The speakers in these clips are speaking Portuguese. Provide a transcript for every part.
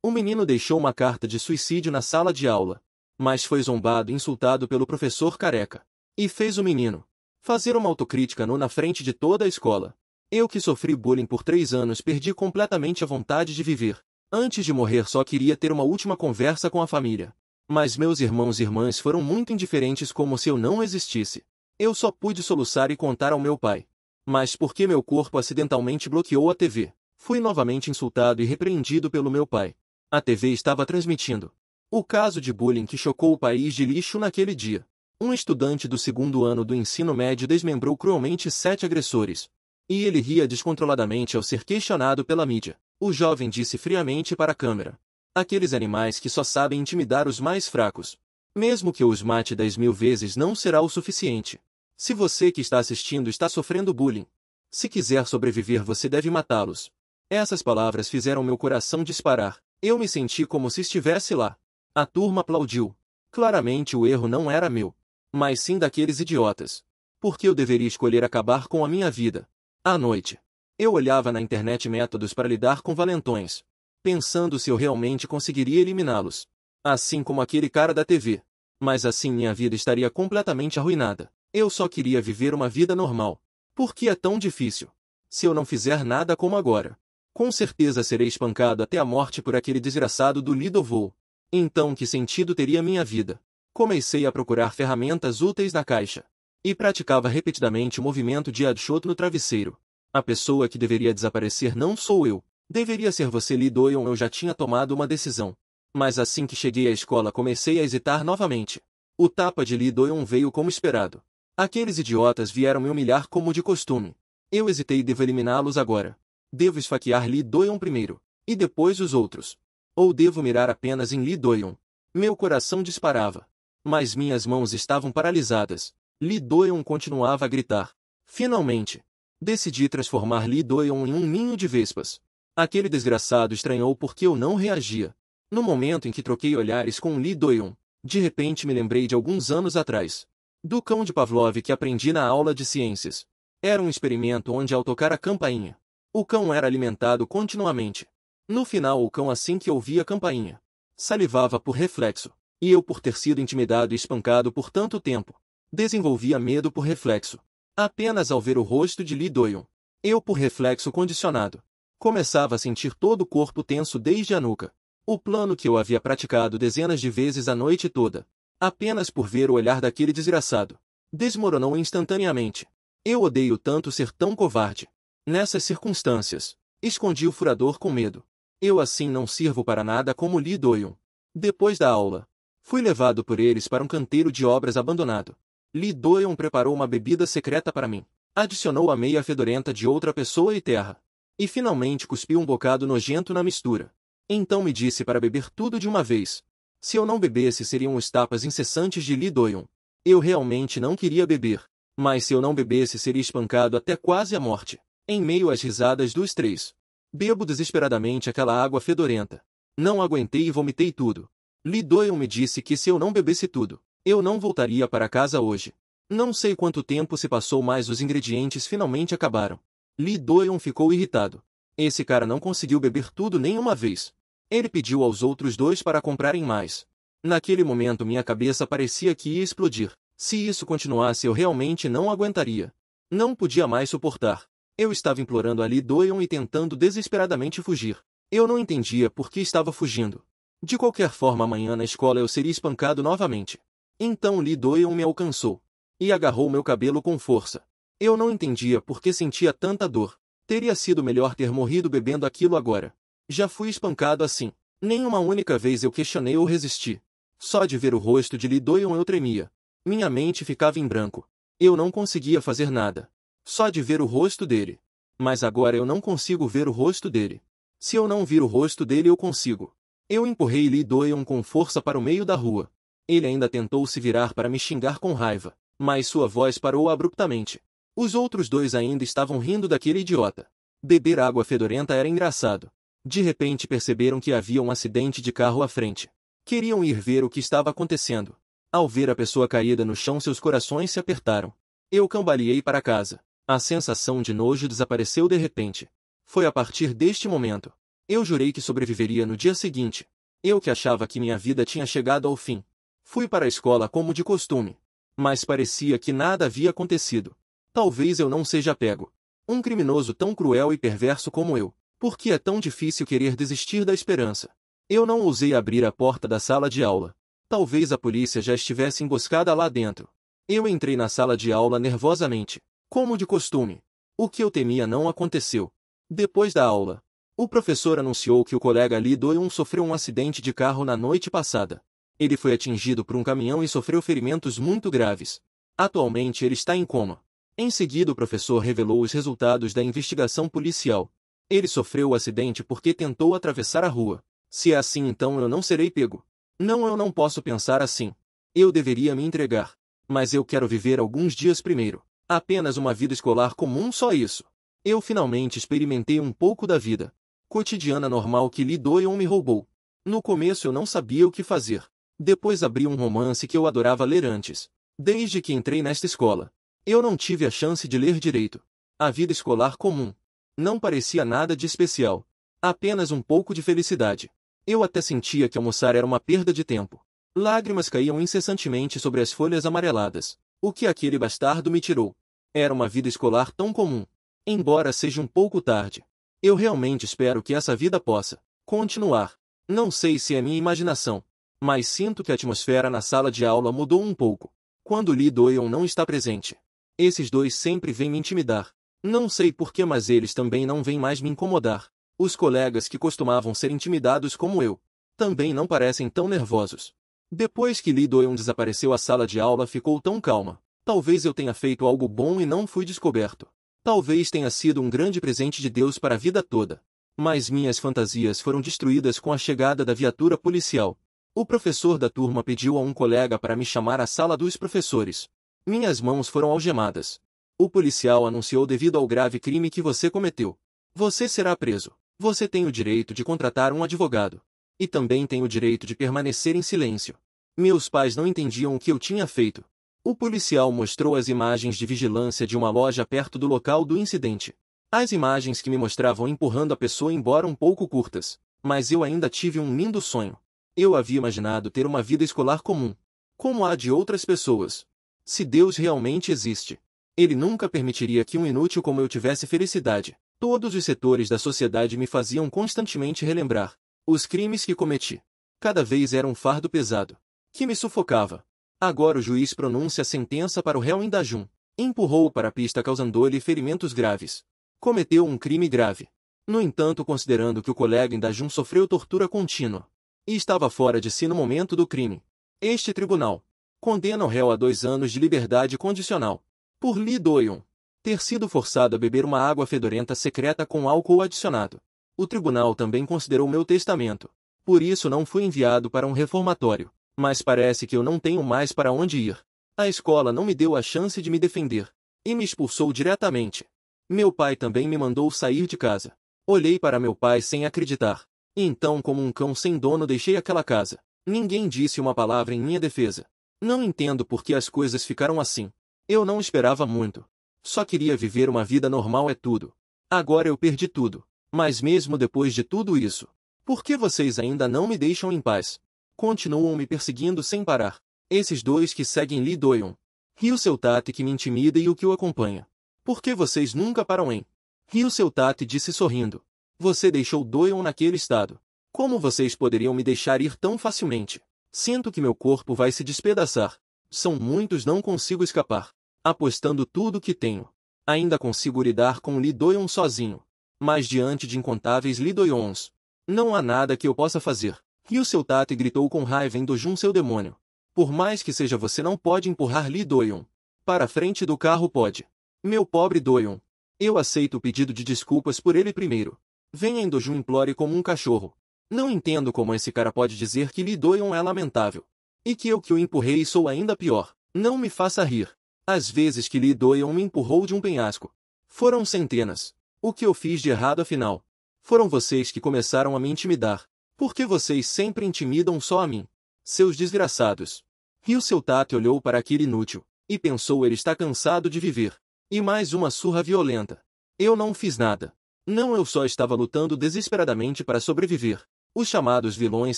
O menino deixou uma carta de suicídio na sala de aula, mas foi zombado e insultado pelo professor careca. E fez o menino fazer uma autocrítica na frente de toda a escola. Eu que sofri bullying por 3 anos perdi completamente a vontade de viver. Antes de morrer só queria ter uma última conversa com a família. Mas meus irmãos e irmãs foram muito indiferentes, como se eu não existisse. Eu só pude soluçar e contar ao meu pai. Mas porque meu corpo acidentalmente bloqueou a TV. Fui novamente insultado e repreendido pelo meu pai. A TV estava transmitindo o caso de bullying que chocou o país de lixo naquele dia. Um estudante do 2º ano do ensino médio desmembrou cruelmente 7 agressores. E ele ria descontroladamente ao ser questionado pela mídia. O jovem disse friamente para a câmera: aqueles animais que só sabem intimidar os mais fracos. Mesmo que eu os mate 10.000 vezes não será o suficiente. Se você que está assistindo está sofrendo bullying, se quiser sobreviver você deve matá-los. Essas palavras fizeram meu coração disparar. Eu me senti como se estivesse lá. A turma aplaudiu. Claramente o erro não era meu, mas sim daqueles idiotas. Porque eu deveria escolher acabar com a minha vida. À noite, eu olhava na internet métodos para lidar com valentões, pensando se eu realmente conseguiria eliminá-los. Assim como aquele cara da TV. Mas assim minha vida estaria completamente arruinada. Eu só queria viver uma vida normal. Por que é tão difícil? Se eu não fizer nada como agora, com certeza serei espancado até a morte por aquele desgraçado do Lidovol. Então que sentido teria minha vida? Comecei a procurar ferramentas úteis na caixa. E praticava repetidamente o movimento de headshot no travesseiro. A pessoa que deveria desaparecer não sou eu. Deveria ser você, Lee Doyon. Eu já tinha tomado uma decisão. Mas assim que cheguei à escola comecei a hesitar novamente. O tapa de Lee Doyon veio como esperado. Aqueles idiotas vieram me humilhar como de costume. Eu hesitei, devo eliminá-los agora. Devo esfaquear Lee Doyon primeiro, e depois os outros. Ou devo mirar apenas em Lee Doyon? Meu coração disparava. Mas minhas mãos estavam paralisadas. Lee Doyon continuava a gritar. Finalmente, decidi transformar Lee Doyon em um ninho de vespas. Aquele desgraçado estranhou porque eu não reagia. No momento em que troquei olhares com Lee Doyon, de repente me lembrei de alguns anos atrás. Do cão de Pavlov que aprendi na aula de ciências. Era um experimento onde, ao tocar a campainha, o cão era alimentado continuamente. No final, o cão, assim que ouvia a campainha, salivava por reflexo. E eu, por ter sido intimidado e espancado por tanto tempo, desenvolvia medo por reflexo. Apenas ao ver o rosto de Lee Doyon, eu, por reflexo condicionado, começava a sentir todo o corpo tenso desde a nuca. O plano que eu havia praticado dezenas de vezes a noite toda, apenas por ver o olhar daquele desgraçado, desmoronou instantaneamente. Eu odeio tanto ser tão covarde. Nessas circunstâncias, escondi o furador com medo. Eu assim não sirvo para nada como Lee Doyon. Depois da aula, fui levado por eles para um canteiro de obras abandonado. Lee Doyon preparou uma bebida secreta para mim. Adicionou a meia fedorenta de outra pessoa e terra. E finalmente cuspiu um bocado nojento na mistura. Então me disse para beber tudo de uma vez. Se eu não bebesse seriam os tapas incessantes de Lee Doyon. Eu realmente não queria beber. Mas se eu não bebesse seria espancado até quase a morte. Em meio às risadas dos 3. Bebo desesperadamente aquela água fedorenta. Não aguentei e vomitei tudo. Lee Doyon me disse que se eu não bebesse tudo, eu não voltaria para casa hoje. Não sei quanto tempo se passou, mas os ingredientes finalmente acabaram. Lee Doyon ficou irritado. Esse cara não conseguiu beber tudo nem uma vez. Ele pediu aos outros 2 para comprarem mais. Naquele momento minha cabeça parecia que ia explodir. Se isso continuasse eu realmente não aguentaria. Não podia mais suportar. Eu estava implorando a Lee Doyon e tentando desesperadamente fugir. Eu não entendia por que estava fugindo. De qualquer forma amanhã na escola eu seria espancado novamente. Então Lee Doyon me alcançou. E agarrou meu cabelo com força. Eu não entendia por que sentia tanta dor. Teria sido melhor ter morrido bebendo aquilo agora. Já fui espancado assim. Nem uma única vez eu questionei ou resisti. Só de ver o rosto de Lee Doyon eu tremia. Minha mente ficava em branco. Eu não conseguia fazer nada. Só de ver o rosto dele. Mas agora eu não consigo ver o rosto dele. Se eu não vir o rosto dele eu consigo. Eu empurrei Lee Doyon com força para o meio da rua. Ele ainda tentou se virar para me xingar com raiva, mas sua voz parou abruptamente. Os outros 2 ainda estavam rindo daquele idiota. Beber água fedorenta era engraçado. De repente perceberam que havia um acidente de carro à frente. Queriam ir ver o que estava acontecendo. Ao ver a pessoa caída no chão seus corações se apertaram. Eu cambaleei para casa. A sensação de nojo desapareceu de repente. Foi a partir deste momento. Eu jurei que sobreviveria no dia seguinte. Eu que achava que minha vida tinha chegado ao fim. Fui para a escola como de costume. Mas parecia que nada havia acontecido. Talvez eu não seja pego. Um criminoso tão cruel e perverso como eu. Por que é tão difícil querer desistir da esperança? Eu não ousei abrir a porta da sala de aula. Talvez a polícia já estivesse emboscada lá dentro. Eu entrei na sala de aula nervosamente, como de costume. O que eu temia não aconteceu. Depois da aula, o professor anunciou que o colega Lee Do-yeon sofreu um acidente de carro na noite passada. Ele foi atingido por um caminhão e sofreu ferimentos muito graves. Atualmente ele está em coma. Em seguida o professor revelou os resultados da investigação policial. Ele sofreu o acidente porque tentou atravessar a rua. Se é assim, então eu não serei pego. Não, eu não posso pensar assim. Eu deveria me entregar. Mas eu quero viver alguns dias primeiro. Apenas uma vida escolar comum, só isso. Eu finalmente experimentei um pouco da vida cotidiana normal que Lee Do-yeon me roubou. No começo eu não sabia o que fazer. Depois abri um romance que eu adorava ler antes. Desde que entrei nesta escola, eu não tive a chance de ler direito. A vida escolar comum. Não parecia nada de especial. Apenas um pouco de felicidade. Eu até sentia que almoçar era uma perda de tempo. Lágrimas caíam incessantemente sobre as folhas amareladas. O que aquele bastardo me tirou? Era uma vida escolar tão comum. Embora seja um pouco tarde. Eu realmente espero que essa vida possa continuar. Não sei se é minha imaginação, mas sinto que a atmosfera na sala de aula mudou um pouco. Quando Lee Do-yeon não está presente. Esses dois sempre vêm me intimidar. Não sei porquê, mas eles também não vêm mais me incomodar. Os colegas que costumavam ser intimidados como eu, também não parecem tão nervosos. Depois que Lee Do-yeon desapareceu, a sala de aula ficou tão calma. Talvez eu tenha feito algo bom e não fui descoberto. Talvez tenha sido um grande presente de Deus para a vida toda. Mas minhas fantasias foram destruídas com a chegada da viatura policial. O professor da turma pediu a um colega para me chamar à sala dos professores. Minhas mãos foram algemadas. O policial anunciou: devido ao grave crime que você cometeu, você será preso. Você tem o direito de contratar um advogado. E também tem o direito de permanecer em silêncio. Meus pais não entendiam o que eu tinha feito. O policial mostrou as imagens de vigilância de uma loja perto do local do incidente. As imagens que me mostravam empurrando a pessoa embora um pouco curtas. Mas eu ainda tive um lindo sonho. Eu havia imaginado ter uma vida escolar comum, como a de outras pessoas. Se Deus realmente existe, Ele nunca permitiria que um inútil como eu tivesse felicidade. Todos os setores da sociedade me faziam constantemente relembrar os crimes que cometi. Cada vez era um fardo pesado, que me sufocava. Agora o juiz pronuncia a sentença para o réu Indajun. Empurrou-o para a pista causando-lhe ferimentos graves. Cometeu um crime grave. No entanto, considerando que o colega Indajun sofreu tortura contínua e estava fora de si no momento do crime, este tribunal condena o réu a 2 anos de liberdade condicional. Por Lee Do-yeon ter sido forçado a beber uma água fedorenta secreta com álcool adicionado. O tribunal também considerou meu testamento. Por isso não fui enviado para um reformatório. Mas parece que eu não tenho mais para onde ir. A escola não me deu a chance de me defender. E me expulsou diretamente. Meu pai também me mandou sair de casa. Olhei para meu pai sem acreditar. E então, como um cão sem dono, deixei aquela casa. Ninguém disse uma palavra em minha defesa. Não entendo por que as coisas ficaram assim. Eu não esperava muito. Só queria viver uma vida normal, é tudo. Agora eu perdi tudo. Mas mesmo depois de tudo isso, por que vocês ainda não me deixam em paz? Continuam me perseguindo sem parar. Esses dois que seguem Lee Do-yeon. Ryu Seu-tate, que me intimida, e o que o acompanha. Por que vocês nunca param em? Ryu Seu-tate disse sorrindo. Você deixou Do-yeon naquele estado. Como vocês poderiam me deixar ir tão facilmente? Sinto que meu corpo vai se despedaçar. São muitos, não consigo escapar. Apostando tudo que tenho. Ainda consigo lidar com Lee Do-yeon sozinho. Mas diante de incontáveis Lee Do-yeons, não há nada que eu possa fazer. Ryu Seu-tate gritou com raiva: Indojun, seu demônio. Por mais que seja, você não pode empurrar Lee Do-yeon para a frente do carro, pode. Meu pobre Do-yeon. Eu aceito o pedido de desculpas por ele primeiro. Venha, Indojun, implore como um cachorro. Não entendo como esse cara pode dizer que Lee Do-yeon é lamentável. E que eu que o empurrei sou ainda pior. Não me faça rir. As vezes que Lee Do-yeon me empurrou de um penhasco foram centenas. O que eu fiz de errado afinal? Foram vocês que começaram a me intimidar. Por que vocês sempre intimidam só a mim? Seus desgraçados. Ryu Seu-tate olhou para aquele inútil e pensou: ele está cansado de viver. E mais uma surra violenta. Eu não fiz nada. Não, eu só estava lutando desesperadamente para sobreviver. Os chamados vilões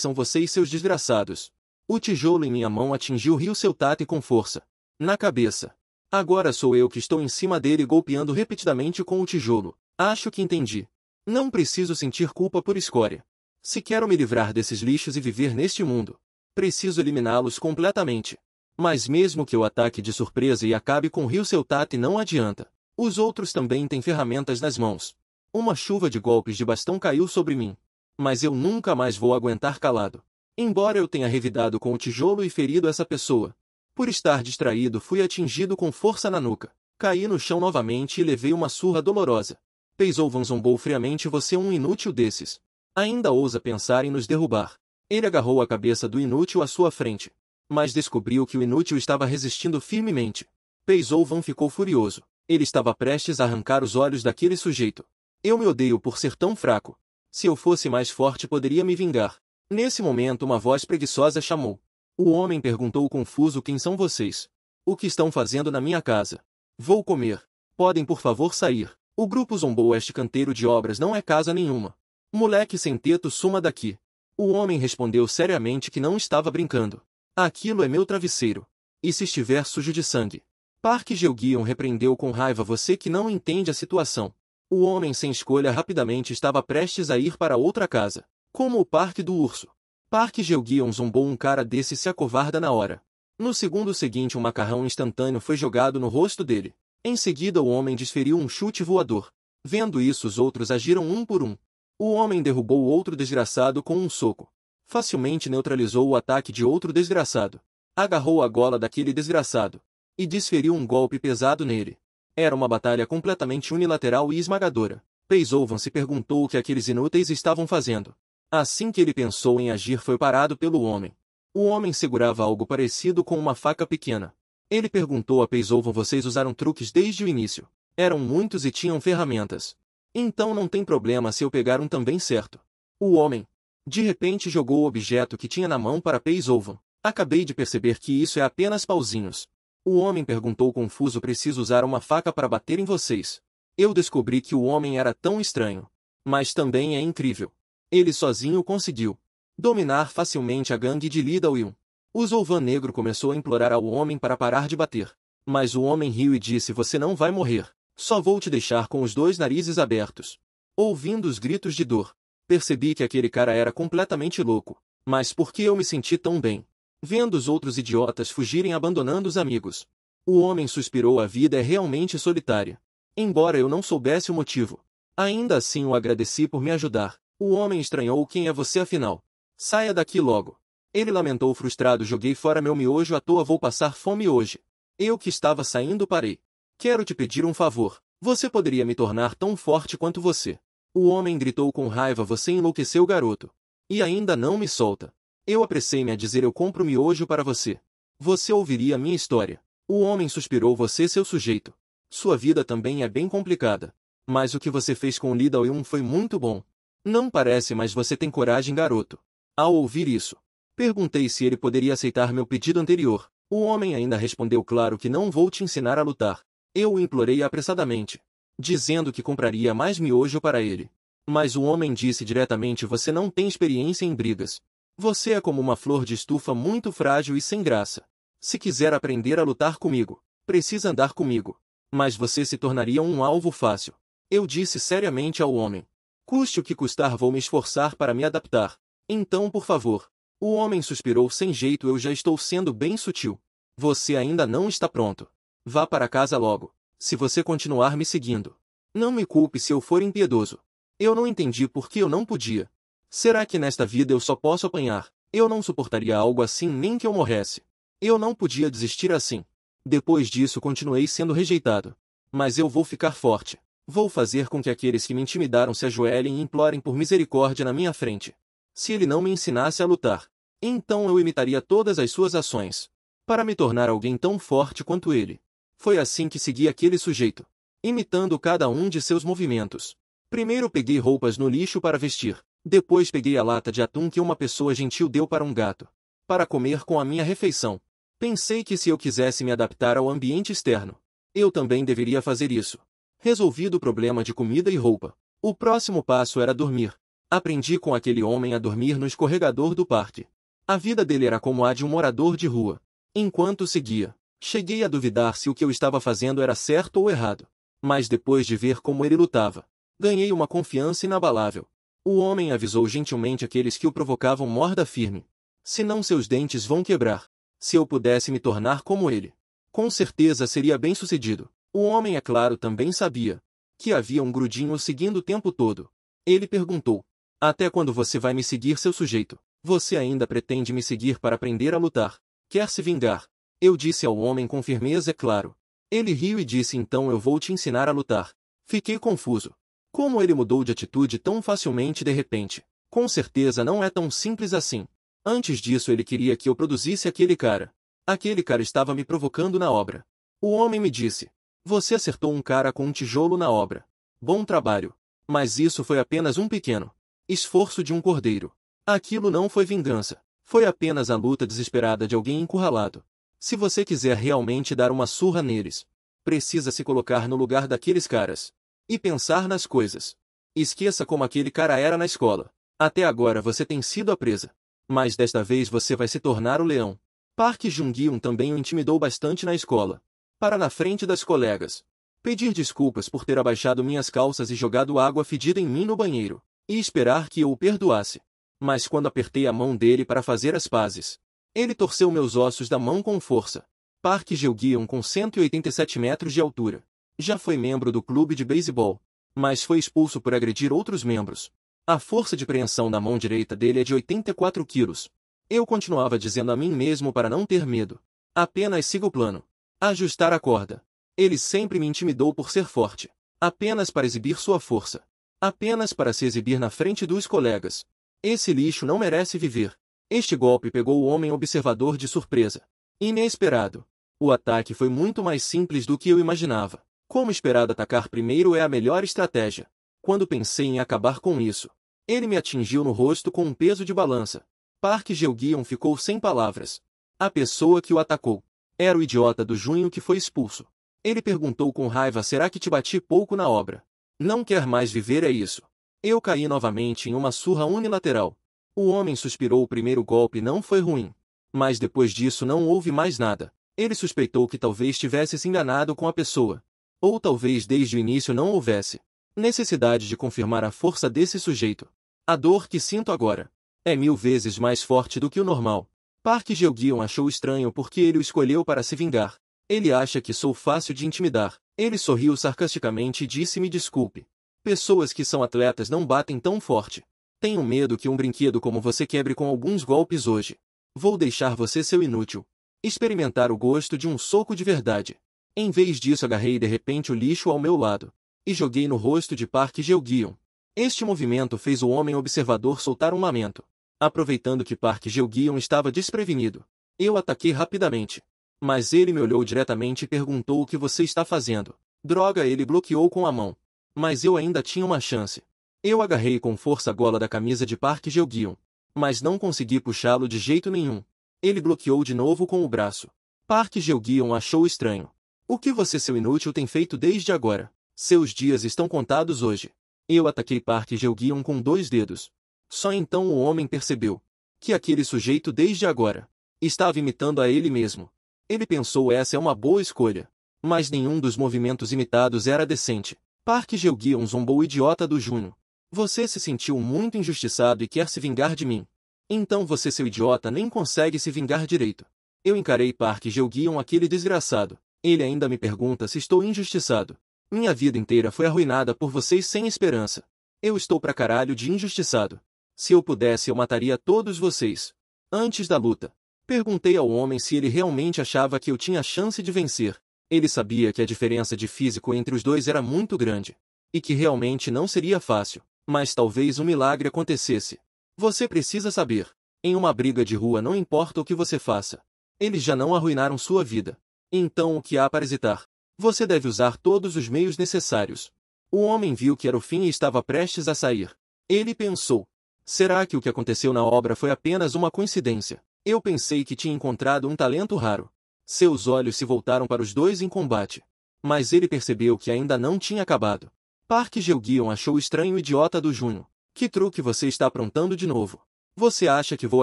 são vocês, seus desgraçados. O tijolo em minha mão atingiu Ryu Tate com força. Na cabeça. Agora sou eu que estou em cima dele golpeando repetidamente com o tijolo. Acho que entendi. Não preciso sentir culpa por escória. Se quero me livrar desses lixos e viver neste mundo, preciso eliminá-los completamente. Mas mesmo que eu ataque de surpresa e acabe com Ryu Tate, não adianta. Os outros também têm ferramentas nas mãos. Uma chuva de golpes de bastão caiu sobre mim. Mas eu nunca mais vou aguentar calado. Embora eu tenha revidado com o tijolo e ferido essa pessoa, por estar distraído fui atingido com força na nuca. Caí no chão novamente e levei uma surra dolorosa. Peizovan zombou friamente: você é um inútil desses. Ainda ousa pensar em nos derrubar. Ele agarrou a cabeça do inútil à sua frente. Mas descobriu que o inútil estava resistindo firmemente. Peizovan ficou furioso. Ele estava prestes a arrancar os olhos daquele sujeito. Eu me odeio por ser tão fraco. Se eu fosse mais forte poderia me vingar. Nesse momento uma voz preguiçosa chamou. O homem perguntou confuso: quem são vocês? O que estão fazendo na minha casa? Vou comer. Podem por favor sair. O grupo zombou: este canteiro de obras não é casa nenhuma. Moleque sem teto, suma daqui. O homem respondeu seriamente que não estava brincando. Aquilo é meu travesseiro. E se estiver sujo de sangue? Park Geogheon repreendeu com raiva: você que não entende a situação. O homem sem escolha rapidamente estava prestes a ir para outra casa. Como o Parque do Urso. Park Geogheon zombou: um cara desse se acovarda na hora. No segundo seguinte um macarrão instantâneo foi jogado no rosto dele. Em seguida o homem desferiu um chute voador. Vendo isso os outros agiram um por um. O homem derrubou o outro desgraçado com um soco. Facilmente neutralizou o ataque de outro desgraçado. Agarrou a gola daquele desgraçado. E desferiu um golpe pesado nele. Era uma batalha completamente unilateral e esmagadora. Peizovan se perguntou o que aqueles inúteis estavam fazendo. Assim que ele pensou em agir foi parado pelo homem. O homem segurava algo parecido com uma faca pequena. Ele perguntou a Peizovan: vocês usaram truques desde o início? Eram muitos e tinham ferramentas. Então não tem problema se eu pegar um também, certo? O homem, de repente, jogou o objeto que tinha na mão para Peizovan. Acabei de perceber que isso é apenas pauzinhos. O homem perguntou confuso: preciso usar uma faca para bater em vocês? Eu descobri que o homem era tão estranho. Mas também é incrível. Ele sozinho conseguiu dominar facilmente a gangue de Lee Da-Yun. O Zolvan Negro começou a implorar ao homem para parar de bater. Mas o homem riu e disse: você não vai morrer. Só vou te deixar com os dois narizes abertos. Ouvindo os gritos de dor, percebi que aquele cara era completamente louco. Mas por que eu me senti tão bem? Vendo os outros idiotas fugirem abandonando os amigos. O homem suspirou: a vida é realmente solitária. Embora eu não soubesse o motivo, ainda assim o agradeci por me ajudar. O homem estranhou: quem é você afinal? Saia daqui logo. Ele lamentou frustrado: joguei fora meu miojo à toa, vou passar fome hoje. Eu que estava saindo parei. Quero te pedir um favor. Você poderia me tornar tão forte quanto você? O homem gritou com raiva: você enlouqueceu, garoto. E ainda não me solta. Eu apressei-me a dizer: eu compro miojo para você. Você ouviria minha história. O homem suspirou: você, seu sujeito. Sua vida também é bem complicada. Mas o que você fez com Lee Da-Yun foi muito bom. Não parece, mas você tem coragem, garoto. Ao ouvir isso, perguntei se ele poderia aceitar meu pedido anterior. O homem ainda respondeu: claro que não vou te ensinar a lutar. Eu o implorei apressadamente, dizendo que compraria mais miojo para ele. Mas o homem disse diretamente: você não tem experiência em brigas. Você é como uma flor de estufa muito frágil e sem graça. Se quiser aprender a lutar comigo, precisa andar comigo. Mas você se tornaria um alvo fácil. Eu disse seriamente ao homem: custe o que custar, vou me esforçar para me adaptar. Então, por favor. O homem suspirou: sem jeito, eu já estou sendo bem sutil. Você ainda não está pronto. Vá para casa logo, se você continuar me seguindo. Não me culpe se eu for impiedoso. Eu não entendi por que eu não podia. Será que nesta vida eu só posso apanhar? Eu não suportaria algo assim nem que eu morresse. Eu não podia desistir assim. Depois disso continuei sendo rejeitado. Mas eu vou ficar forte. Vou fazer com que aqueles que me intimidaram se ajoelhem e implorem por misericórdia na minha frente. Se ele não me ensinasse a lutar, então eu imitaria todas as suas ações, para me tornar alguém tão forte quanto ele. Foi assim que segui aquele sujeito, imitando cada um de seus movimentos. Primeiro peguei roupas no lixo para vestir, depois peguei a lata de atum que uma pessoa gentil deu para um gato, para comer com a minha refeição. Pensei que se eu quisesse me adaptar ao ambiente externo, eu também deveria fazer isso. Resolvido o problema de comida e roupa, O próximo passo era dormir. Aprendi com aquele homem a dormir no escorregador do parque. A vida dele era como a de um morador de rua. Enquanto seguia, cheguei a duvidar se o que eu estava fazendo era certo ou errado. Mas depois de ver como ele lutava, ganhei uma confiança inabalável. O homem avisou gentilmente aqueles que o provocavam: morda firme. Senão seus dentes vão quebrar. Se eu pudesse me tornar como ele, com certeza seria bem-sucedido. O homem, é claro, também sabia que havia um grudinho seguindo o tempo todo. Ele perguntou: até quando você vai me seguir, seu sujeito? Você ainda pretende me seguir para aprender a lutar? Quer se vingar? Eu disse ao homem com firmeza, é claro. Ele riu e disse: então eu vou te ensinar a lutar. Fiquei confuso. Como ele mudou de atitude tão facilmente de repente? Com certeza não é tão simples assim. Antes disso ele queria que eu produzisse aquele cara. Aquele cara estava me provocando na obra. O homem me disse: você acertou um cara com um tijolo na obra. Bom trabalho. Mas isso foi apenas um pequeno esforço de um cordeiro. Aquilo não foi vingança. Foi apenas a luta desesperada de alguém encurralado. Se você quiser realmente dar uma surra neles, precisa se colocar no lugar daqueles caras e pensar nas coisas. Esqueça como aquele cara era na escola. Até agora você tem sido a presa. Mas desta vez você vai se tornar o leão. Park Jung-hyun também o intimidou bastante na escola. Para na frente das colegas pedir desculpas por ter abaixado minhas calças e jogado água fedida em mim no banheiro, e esperar que eu o perdoasse. Mas quando apertei a mão dele para fazer as pazes, ele torceu meus ossos da mão com força. Park Jung-hyun, com 187 metros de altura, já foi membro do clube de beisebol, mas foi expulso por agredir outros membros. A força de preensão na mão direita dele é de 84 quilos. Eu continuava dizendo a mim mesmo para não ter medo. Apenas siga o plano. Ajustar a corda. Ele sempre me intimidou por ser forte. Apenas para exibir sua força. Apenas para se exibir na frente dos colegas. Esse lixo não merece viver. Este golpe pegou o homem observador de surpresa. Inesperado. O ataque foi muito mais simples do que eu imaginava. Como esperado, atacar primeiro é a melhor estratégia. Quando pensei em acabar com isso, ele me atingiu no rosto com um peso de balança. Park Jung-hyun ficou sem palavras. A pessoa que o atacou era o idiota do Junho que foi expulso. Ele perguntou com raiva: será que te bati pouco na obra? Não quer mais viver, é isso? Eu caí novamente em uma surra unilateral. O homem suspirou. O primeiro golpe não foi ruim. Mas depois disso não houve mais nada. Ele suspeitou que talvez tivesse se enganado com a pessoa. Ou talvez desde o início não houvesse necessidade de confirmar a força desse sujeito. A dor que sinto agora é 1000 vezes mais forte do que o normal. Park Jung-hyun achou estranho porque ele o escolheu para se vingar. Ele acha que sou fácil de intimidar. Ele sorriu sarcasticamente e disse: me desculpe. Pessoas que são atletas não batem tão forte. Tenho medo que um brinquedo como você quebre com alguns golpes hoje. Vou deixar você, seu inútil, experimentar o gosto de um soco de verdade. Em vez disso, agarrei de repente o lixo ao meu lado e joguei no rosto de Park Jung-hyun. Este movimento fez o homem observador soltar um lamento. Aproveitando que Park Jung-hyun estava desprevenido, eu ataquei rapidamente. Mas ele me olhou diretamente e perguntou: o que você está fazendo? Droga, ele bloqueou com a mão. Mas eu ainda tinha uma chance. Eu agarrei com força a gola da camisa de Park Jung-hyun, mas não consegui puxá-lo de jeito nenhum. Ele bloqueou de novo com o braço. Park Jung-hyun achou estranho. O que você, seu inútil, tem feito desde agora? Seus dias estão contados hoje. Eu ataquei Park Jung-hyun com 2 dedos. Só então o homem percebeu que aquele sujeito desde agora estava imitando a ele mesmo. Ele pensou: essa é uma boa escolha. Mas nenhum dos movimentos imitados era decente. Park Jung-hyun zombou: o idiota do Junho. Você se sentiu muito injustiçado e quer se vingar de mim. Então você, seu idiota, nem consegue se vingar direito. Eu encarei Park Jung-hyun, aquele desgraçado. Ele ainda me pergunta se estou injustiçado. Minha vida inteira foi arruinada por vocês sem esperança. Eu estou pra caralho de injustiçado. Se eu pudesse, eu mataria todos vocês. Antes da luta, perguntei ao homem se ele realmente achava que eu tinha chance de vencer. Ele sabia que a diferença de físico entre os dois era muito grande, e que realmente não seria fácil, mas talvez um milagre acontecesse. Você precisa saber, em uma briga de rua não importa o que você faça. Eles já não arruinaram sua vida. Então o que há para hesitar? Você deve usar todos os meios necessários. O homem viu que era o fim e estava prestes a sair. Ele pensou: será que o que aconteceu na obra foi apenas uma coincidência? Eu pensei que tinha encontrado um talento raro. Seus olhos se voltaram para os dois em combate. Mas ele percebeu que ainda não tinha acabado. Park Jae-gyun achou estranho o idiota do Junho. Que truque você está aprontando de novo? Você acha que vou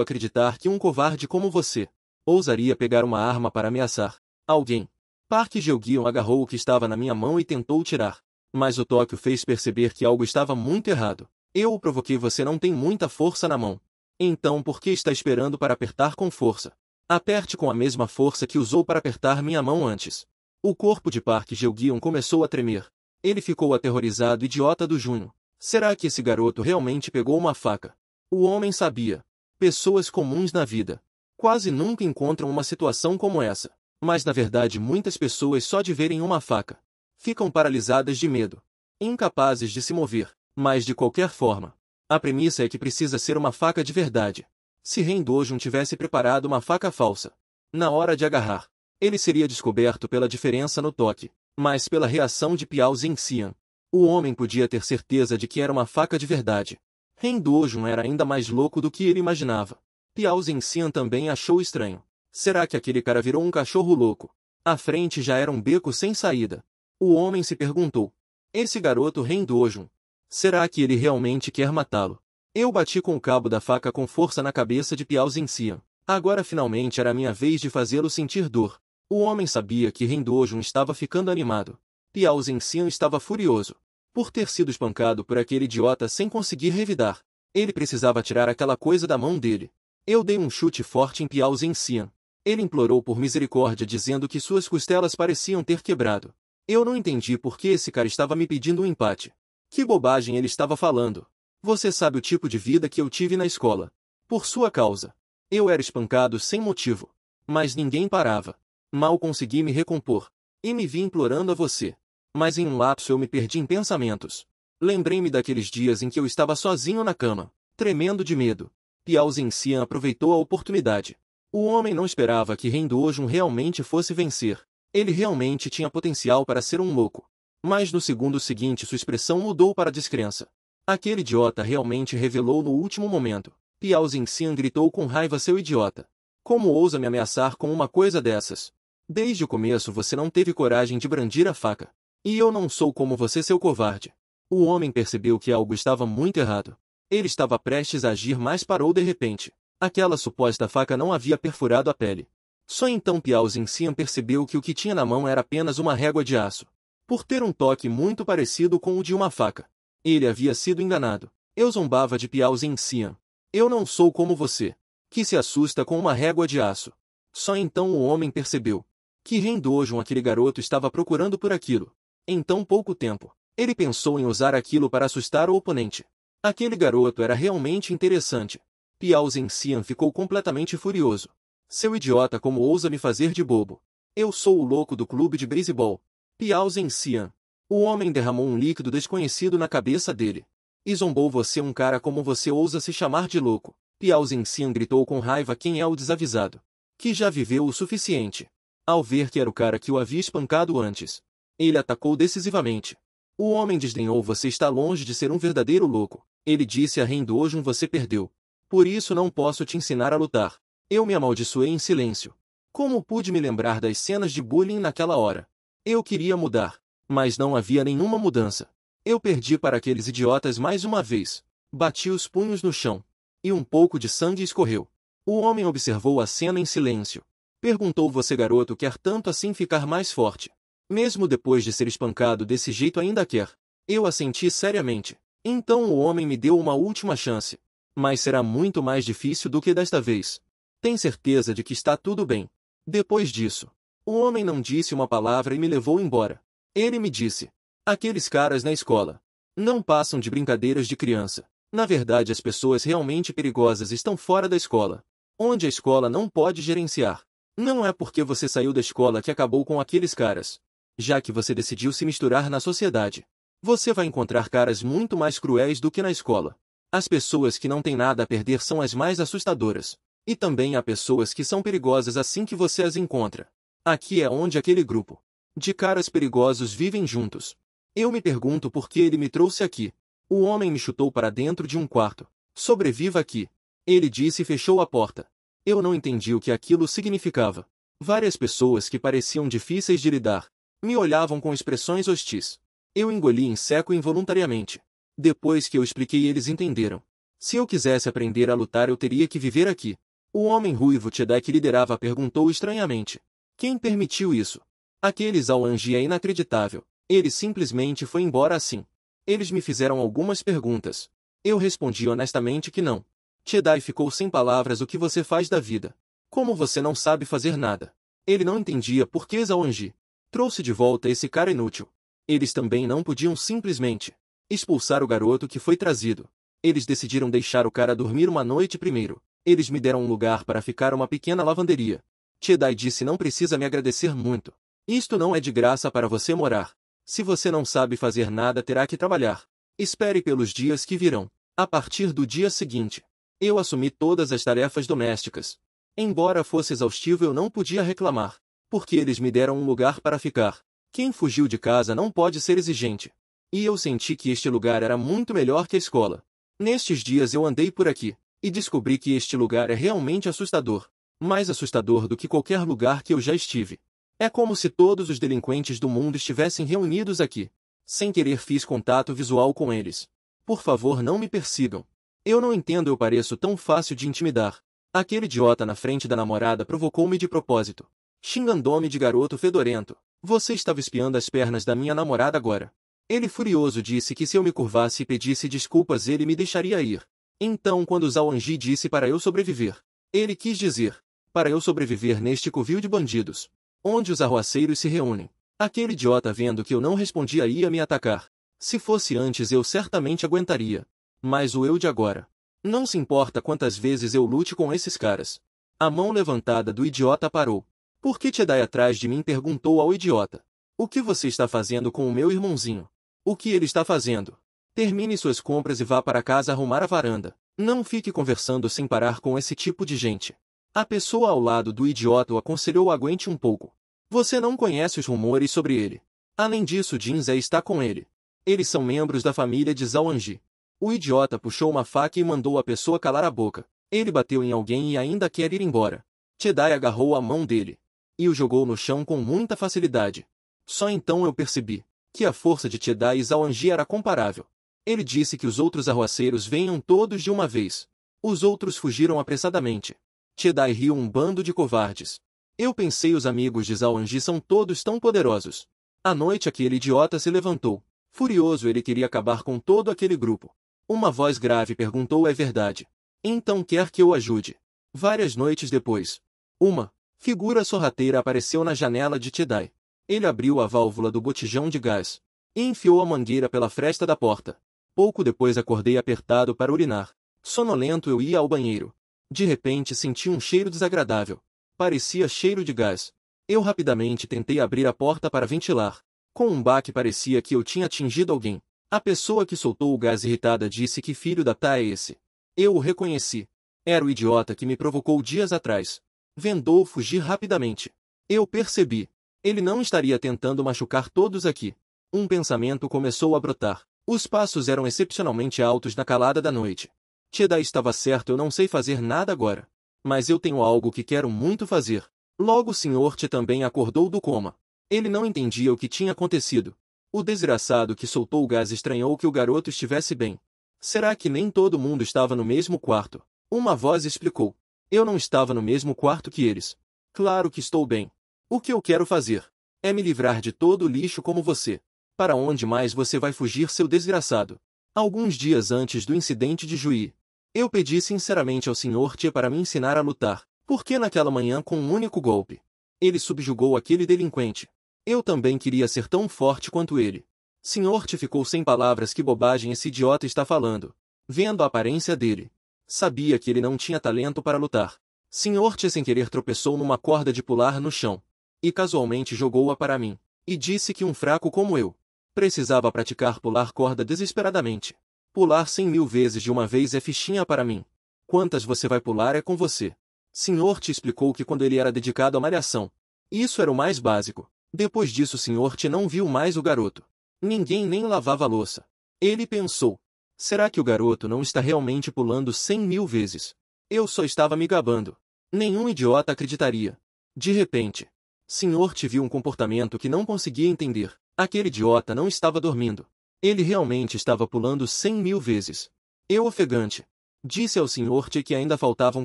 acreditar que um covarde como você ousaria pegar uma arma para ameaçar alguém? Park Jae-gyun agarrou o que estava na minha mão e tentou tirar. Mas o Tóquio fez perceber que algo estava muito errado. Eu o provoquei, você não tem muita força na mão. Então por que está esperando para apertar com força? Aperte com a mesma força que usou para apertar minha mão antes. O corpo de Park Jae-gyun começou a tremer. Ele ficou aterrorizado, idiota do Junho. Será que esse garoto realmente pegou uma faca? O homem sabia. Pessoas comuns na vida quase nunca encontram uma situação como essa. Mas na verdade muitas pessoas só de verem uma faca ficam paralisadas de medo, incapazes de se mover. Mas de qualquer forma, a premissa é que precisa ser uma faca de verdade. Se Ren Dojun tivesse preparado uma faca falsa, na hora de agarrar, ele seria descoberto pela diferença no toque, mas pela reação de Piao Zhenxian, o homem podia ter certeza de que era uma faca de verdade. Ren Dojun era ainda mais louco do que ele imaginava. Piao Zhenxian também achou estranho. Será que aquele cara virou um cachorro louco? A frente já era um beco sem saída. O homem se perguntou. Esse garoto Ren Dojun, será que ele realmente quer matá-lo? Eu bati com o cabo da faca com força na cabeça de Piao Zhenxian. Agora finalmente era minha vez de fazê-lo sentir dor. O homem sabia que Ren Dojun estava ficando animado. Piao Zhenxian estava furioso por ter sido espancado por aquele idiota sem conseguir revidar. Ele precisava tirar aquela coisa da mão dele. Eu dei um chute forte em Piao Zhenxian. Ele implorou por misericórdia, dizendo que suas costelas pareciam ter quebrado. Eu não entendi por que esse cara estava me pedindo um empate. Que bobagem ele estava falando. Você sabe o tipo de vida que eu tive na escola. Por sua causa. Eu era espancado sem motivo. Mas ninguém parava. Mal consegui me recompor. E me vi implorando a você. Mas em um lapso eu me perdi em pensamentos. Lembrei-me daqueles dias em que eu estava sozinho na cama, tremendo de medo. Piao Zhenxian aproveitou a oportunidade. O homem não esperava que Ren Dojun realmente fosse vencer. Ele realmente tinha potencial para ser um louco. Mas no segundo seguinte sua expressão mudou para descrença. Aquele idiota realmente revelou no último momento. Piao Zhenxian gritou com raiva, seu idiota. Como ousa me ameaçar com uma coisa dessas? Desde o começo você não teve coragem de brandir a faca. E eu não sou como você, seu covarde. O homem percebeu que algo estava muito errado. Ele estava prestes a agir, mas parou de repente. Aquela suposta faca não havia perfurado a pele. Só então Piao Zhenxian percebeu que o que tinha na mão era apenas uma régua de aço. Por ter um toque muito parecido com o de uma faca. Ele havia sido enganado. Eu zombava de Piao Zhenxian. Eu não sou como você, que se assusta com uma régua de aço. Só então o homem percebeu que Ren Dojun, aquele garoto, estava procurando por aquilo. Em tão pouco tempo, ele pensou em usar aquilo para assustar o oponente. Aquele garoto era realmente interessante. Piao Zhenxian ficou completamente furioso. Seu idiota, como ousa me fazer de bobo? Eu sou o louco do clube de beisebol. Piao Zhenxian. O homem derramou um líquido desconhecido na cabeça dele. E zombou, você, um cara como você ousa se chamar de louco? Piao Zhenxian gritou com raiva, quem é o desavisado? Que já viveu o suficiente. Ao ver que era o cara que o havia espancado antes, ele atacou decisivamente. O homem desdenhou, você está longe de ser um verdadeiro louco. Ele disse a Ren Dojun, você perdeu. Por isso não posso te ensinar a lutar. Eu me amaldiçoei em silêncio. Como pude me lembrar das cenas de bullying naquela hora? Eu queria mudar, mas não havia nenhuma mudança. Eu perdi para aqueles idiotas mais uma vez. Bati os punhos no chão. E um pouco de sangue escorreu. O homem observou a cena em silêncio. Perguntou, você, garoto, quer tanto assim ficar mais forte? Mesmo depois de ser espancado desse jeito ainda quer? Eu assenti seriamente. Então o homem me deu uma última chance. Mas será muito mais difícil do que desta vez. Tem certeza de que está tudo bem? Depois disso, o homem não disse uma palavra e me levou embora. Ele me disse, aqueles caras na escola não passam de brincadeiras de criança. Na verdade, as pessoas realmente perigosas estão fora da escola, onde a escola não pode gerenciar. Não é porque você saiu da escola que acabou com aqueles caras. Já que você decidiu se misturar na sociedade, você vai encontrar caras muito mais cruéis do que na escola. As pessoas que não têm nada a perder são as mais assustadoras. E também há pessoas que são perigosas assim que você as encontra. Aqui é onde aquele grupo de caras perigosos vivem juntos. Eu me pergunto por que ele me trouxe aqui. O homem me chutou para dentro de um quarto. Sobreviva aqui. Ele disse e fechou a porta. Eu não entendi o que aquilo significava. Várias pessoas que pareciam difíceis de lidar me olhavam com expressões hostis. Eu engoli em seco involuntariamente. Depois que eu expliquei, eles entenderam. Se eu quisesse aprender a lutar, eu teria que viver aqui. O homem ruivo Chedai que liderava perguntou estranhamente. Quem permitiu isso? Aquele Zaoanji é inacreditável. Ele simplesmente foi embora assim. Eles me fizeram algumas perguntas. Eu respondi honestamente que não. Chedai ficou sem palavras. O que você faz da vida? Como você não sabe fazer nada? Ele não entendia por que Zaoanji trouxe de volta esse cara inútil. Eles também não podiam simplesmente expulsar o garoto que foi trazido. Eles decidiram deixar o cara dormir uma noite primeiro. Eles me deram um lugar para ficar, uma pequena lavanderia. Chedai disse: não precisa me agradecer muito. Isto não é de graça para você morar. Se você não sabe fazer nada, terá que trabalhar. Espere pelos dias que virão. A partir do dia seguinte, eu assumi todas as tarefas domésticas. Embora fosse exaustivo, eu não podia reclamar, porque eles me deram um lugar para ficar. Quem fugiu de casa não pode ser exigente. E eu senti que este lugar era muito melhor que a escola. Nestes dias eu andei por aqui, e descobri que este lugar é realmente assustador. Mais assustador do que qualquer lugar que eu já estive. É como se todos os delinquentes do mundo estivessem reunidos aqui. Sem querer fiz contato visual com eles. Por favor, não me persigam. Eu não entendo, eu pareço tão fácil de intimidar. Aquele idiota na frente da namorada provocou-me de propósito, xingando-me de garoto fedorento. Você estava espiando as pernas da minha namorada agora. Ele furioso disse que se eu me curvasse e pedisse desculpas ele me deixaria ir. Então quando Zaoanji disse para eu sobreviver, ele quis dizer, para eu sobreviver neste covil de bandidos, onde os arruaceiros se reúnem. Aquele idiota, vendo que eu não respondia, ia me atacar. Se fosse antes eu certamente aguentaria. Mas o eu de agora. Não se importa quantas vezes eu lute com esses caras. A mão levantada do idiota parou. Por que Chedai atrás de mim? Perguntou ao idiota. O que você está fazendo com o meu irmãozinho? O que ele está fazendo? Termine suas compras e vá para casa arrumar a varanda. Não fique conversando sem parar com esse tipo de gente. A pessoa ao lado do idiota o aconselhou: aguente um pouco. Você não conhece os rumores sobre ele. Além disso, Jinzé está com ele. Eles são membros da família de Zaoanji. O idiota puxou uma faca e mandou a pessoa calar a boca. Ele bateu em alguém e ainda quer ir embora. Chedai agarrou a mão dele e o jogou no chão com muita facilidade. Só então eu percebi que a força de Chedai e Zaoanji era comparável. Ele disse que os outros arruaceiros venham todos de uma vez. Os outros fugiram apressadamente. Chedai riu: um bando de covardes. Eu pensei: os amigos de Zaoanji são todos tão poderosos. À noite aquele idiota se levantou. Furioso, ele queria acabar com todo aquele grupo. Uma voz grave perguntou: é verdade? Então quer que eu ajude? Várias noites depois, uma figura sorrateira apareceu na janela de Chedai. Ele abriu a válvula do botijão de gás e enfiou a mangueira pela fresta da porta. Pouco depois acordei apertado para urinar. Sonolento eu ia ao banheiro. De repente senti um cheiro desagradável. Parecia cheiro de gás. Eu rapidamente tentei abrir a porta para ventilar. Com um baque parecia que eu tinha atingido alguém. A pessoa que soltou o gás irritada disse: que filho da tá é esse? Eu o reconheci. Era o idiota que me provocou dias atrás. Vendou fugir rapidamente. Eu percebi. Ele não estaria tentando machucar todos aqui. Um pensamento começou a brotar. Os passos eram excepcionalmente altos na calada da noite. Chedai estava certo, eu não sei fazer nada agora. Mas eu tenho algo que quero muito fazer. Logo o Sr. Che também acordou do coma. Ele não entendia o que tinha acontecido. O desgraçado que soltou o gás estranhou que o garoto estivesse bem. Será que nem todo mundo estava no mesmo quarto? Uma voz explicou. Eu não estava no mesmo quarto que eles. Claro que estou bem. O que eu quero fazer é me livrar de todo o lixo como você. Para onde mais você vai fugir, seu desgraçado? Alguns dias antes do incidente de Juí, eu pedi sinceramente ao Sr. Che para me ensinar a lutar, porque naquela manhã, com um único golpe, ele subjugou aquele delinquente. Eu também queria ser tão forte quanto ele. Sr. Che ficou sem palavras. Que bobagem esse idiota está falando. Vendo a aparência dele, sabia que ele não tinha talento para lutar. Sr. Che sem querer tropeçou numa corda de pular no chão e casualmente jogou-a para mim, e disse que um fraco como eu precisava praticar pular corda desesperadamente. Pular 100.000 vezes de uma vez é fichinha para mim. Quantas você vai pular é com você. Sr. Che explicou que quando ele era dedicado à malhação, isso era o mais básico. Depois disso Sr. Che não viu mais o garoto. Ninguém nem lavava a louça. Ele pensou: será que o garoto não está realmente pulando 100.000 vezes? Eu só estava me gabando. Nenhum idiota acreditaria. De repente, Sr. Che viu um comportamento que não conseguia entender. Aquele idiota não estava dormindo. Ele realmente estava pulando 100.000 vezes. Eu ofegante. Disse ao Sr. T que ainda faltavam